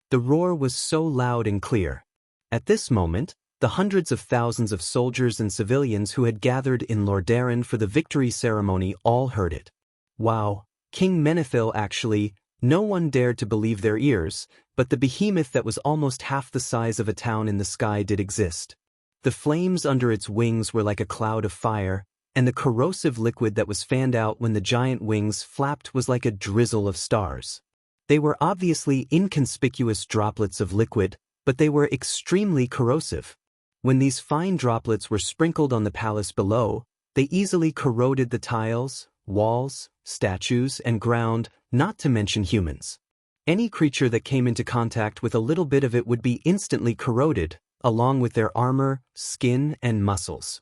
The roar was so loud and clear. At this moment, the hundreds of thousands of soldiers and civilians who had gathered in Lordaeron for the victory ceremony all heard it. Wow, King Menethil actually, no one dared to believe their ears, but the behemoth that was almost half the size of a town in the sky did exist. The flames under its wings were like a cloud of fire, and the corrosive liquid that was fanned out when the giant wings flapped was like a drizzle of stars. They were obviously inconspicuous droplets of liquid, but they were extremely corrosive. When these fine droplets were sprinkled on the palace below, they easily corroded the tiles, walls, statues, and ground, not to mention humans. Any creature that came into contact with a little bit of it would be instantly corroded, along with their armor, skin, and muscles.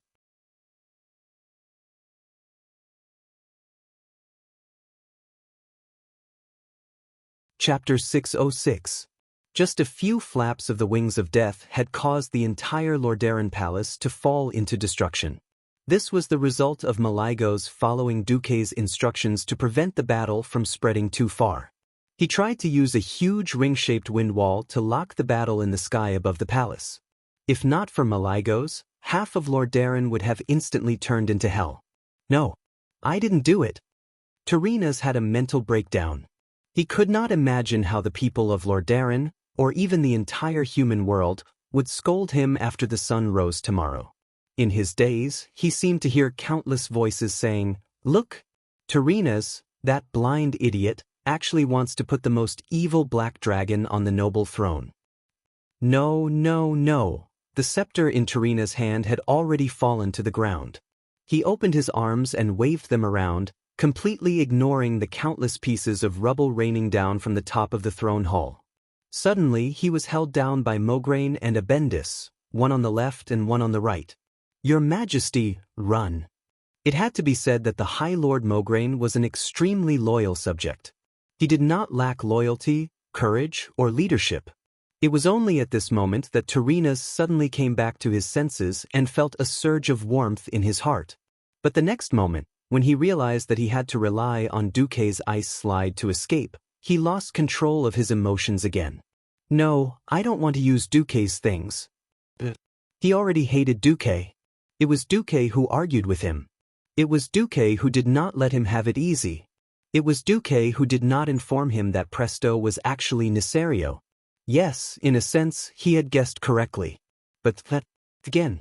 Chapter 606. Just a few flaps of the wings of death had caused the entire Lordaeron palace to fall into destruction. This was the result of Malygos following Duque's instructions to prevent the battle from spreading too far. He tried to use a huge ring-shaped wind wall to lock the battle in the sky above the palace. If not for Malygos, half of Lordaeron would have instantly turned into hell. No, I didn't do it. Tarina's had a mental breakdown. He could not imagine how the people of Lordaeron, or even the entire human world, would scold him after the sun rose tomorrow. In his days, he seemed to hear countless voices saying, "Look, Tarina's, that blind idiot, actually wants to put the most evil black dragon on the noble throne." No, no, no. The scepter in Tarina's hand had already fallen to the ground. He opened his arms and waved them around, completely ignoring the countless pieces of rubble raining down from the top of the throne hall. Suddenly, he was held down by Mograine and Abendis, one on the left and one on the right. "Your Majesty, run." It had to be said that the High Lord Mograine was an extremely loyal subject. He did not lack loyalty, courage, or leadership. It was only at this moment that Tarina suddenly came back to his senses and felt a surge of warmth in his heart. But the next moment, when he realized that he had to rely on Duque's ice slide to escape, he lost control of his emotions again. "No, I don't want to use Duque's things." He already hated Duque. It was Duque who argued with him. It was Duque who did not let him have it easy. It was Duque who did not inform him that Presto was actually Nisario. Yes, in a sense, he had guessed correctly. But that again.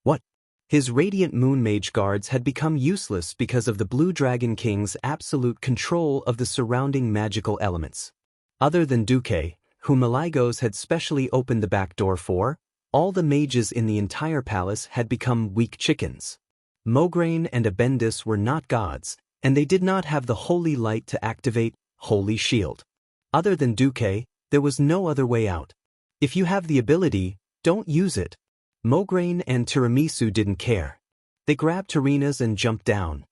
What? His Radiant Moon Mage guards had become useless because of the Blue Dragon King's absolute control of the surrounding magical elements. Other than Duque, whom Malygos had specially opened the back door for, all the mages in the entire palace had become weak chickens. Mograine and Abendis were not gods, and they did not have the holy light to activate Holy Shield. Other than Duque, there was no other way out. If you have the ability, don't use it. Mograine and Tiramisu didn't care. They grabbed Tarina's and jumped down.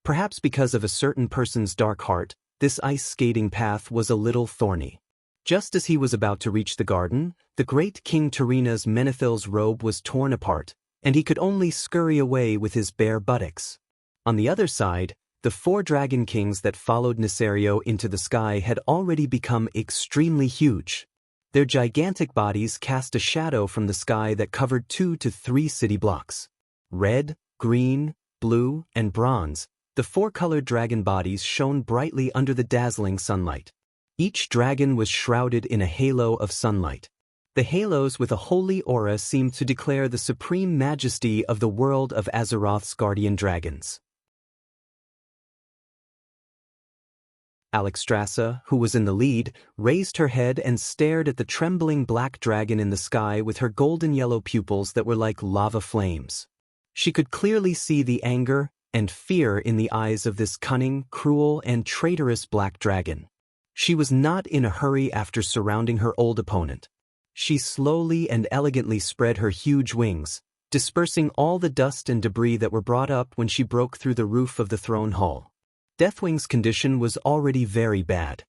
Perhaps because of a certain person's dark heart, this ice skating path was a little thorny. Just as he was about to reach the garden, the great King Tarina's Menethil's robe was torn apart, and he could only scurry away with his bare buttocks. On the other side, the 4 dragon kings that followed Nisario into the sky had already become extremely huge. Their gigantic bodies cast a shadow from the sky that covered 2 to 3 city blocks. Red, green, blue, and bronze, the 4-colored dragon bodies shone brightly under the dazzling sunlight. Each dragon was shrouded in a halo of sunlight. The halos with a holy aura seemed to declare the supreme majesty of the world of Azeroth's guardian dragons. Alexstrasza, who was in the lead, raised her head and stared at the trembling black dragon in the sky with her golden-yellow pupils that were like lava flames. She could clearly see the anger and fear in the eyes of this cunning, cruel, and traitorous black dragon. She was not in a hurry after surrounding her old opponent. She slowly and elegantly spread her huge wings, dispersing all the dust and debris that were brought up when she broke through the roof of the throne hall. Deathwing's condition was already very bad.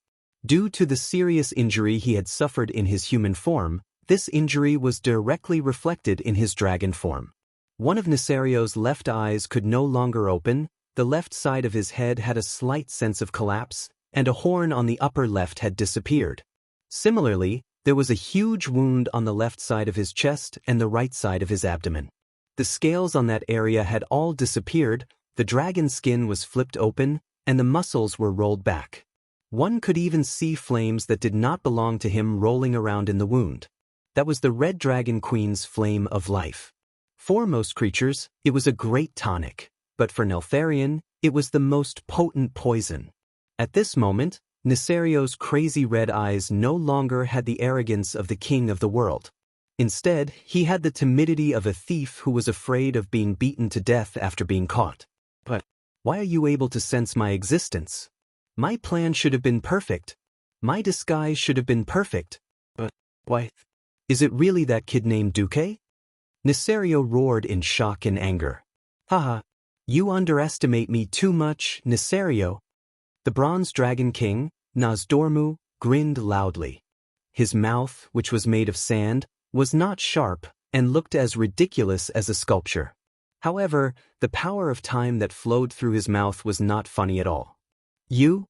Due to the serious injury he had suffered in his human form, this injury was directly reflected in his dragon form. One of Nesario's left eyes could no longer open, the left side of his head had a slight sense of collapse, and a horn on the upper left had disappeared. Similarly, there was a huge wound on the left side of his chest and the right side of his abdomen. The scales on that area had all disappeared, the dragon skin was flipped open, and the muscles were rolled back. One could even see flames that did not belong to him rolling around in the wound. That was the Red Dragon Queen's flame of life. For most creatures, it was a great tonic, but for Neltharion, it was the most potent poison. At this moment, Nesario's crazy red eyes no longer had the arrogance of the king of the world. Instead, he had the timidity of a thief who was afraid of being beaten to death after being caught. But why are you able to sense my existence? My plan should have been perfect. My disguise should have been perfect. But why? Is it really that kid named Duque? Nesario roared in shock and anger. Haha, you underestimate me too much, Nesario. The Bronze Dragon King, Nozdormu, grinned loudly. His mouth, which was made of sand, was not sharp and looked as ridiculous as a sculpture. However, the power of time that flowed through his mouth was not funny at all. You?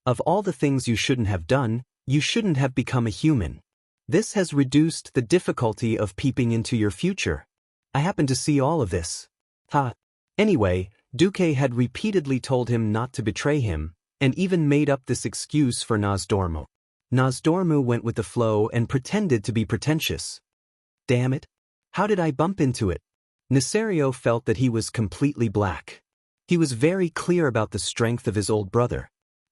Of all the things you shouldn't have done, you shouldn't have become a human. This has reduced the difficulty of peeping into your future. I happen to see all of this. Anyway, Duque had repeatedly told him not to betray him, and even made up this excuse for Nozdormu. Nozdormu went with the flow and pretended to be pretentious. Damn it! How did I bump into it? Nesario felt that he was completely black. He was very clear about the strength of his old brother.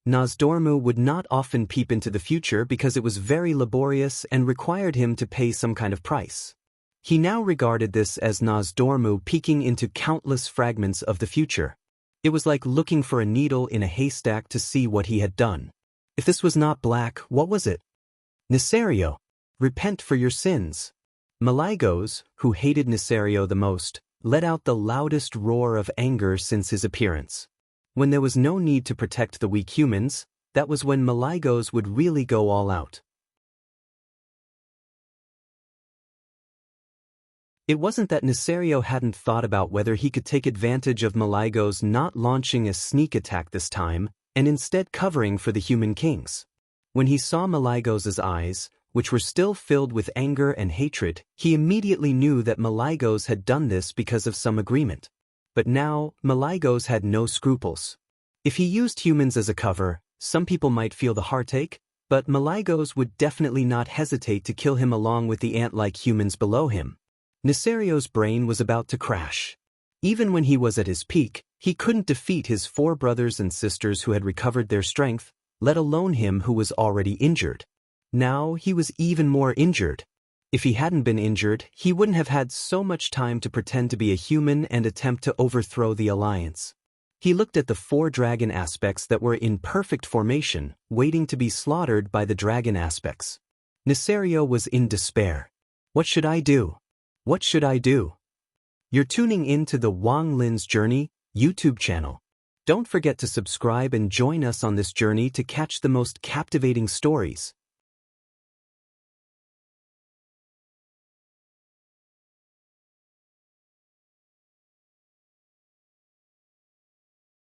Nozdormu would not often peep into the future because it was very laborious and required him to pay some kind of price. He now regarded this as Nozdormu peeking into countless fragments of the future. It was like looking for a needle in a haystack to see what he had done. If this was not black, what was it? Nesario, repent for your sins. Malygos, who hated Nesario the most, let out the loudest roar of anger since his appearance. When there was no need to protect the weak humans, that was when Malygos would really go all out. It wasn't that Nesario hadn't thought about whether he could take advantage of Malygos not launching a sneak attack this time, and instead covering for the human kings. When he saw Malygos' eyes, which were still filled with anger and hatred, he immediately knew that Malygos had done this because of some agreement. But now, Malygos had no scruples. If he used humans as a cover, some people might feel the heartache, but Malygos would definitely not hesitate to kill him along with the ant-like humans below him. Nesario's brain was about to crash. Even when he was at his peak, he couldn't defeat his 4 brothers and sisters who had recovered their strength, let alone him who was already injured. Now he was even more injured. If he hadn't been injured, he wouldn't have had so much time to pretend to be a human and attempt to overthrow the alliance. He looked at the 4 dragon aspects that were in perfect formation, waiting to be slaughtered by the dragon aspects. Nesario was in despair. What should I do? What should I do? You're tuning in to the Wang Lin's Journey YouTube channel. Don't forget to subscribe and join us on this journey to catch the most captivating stories.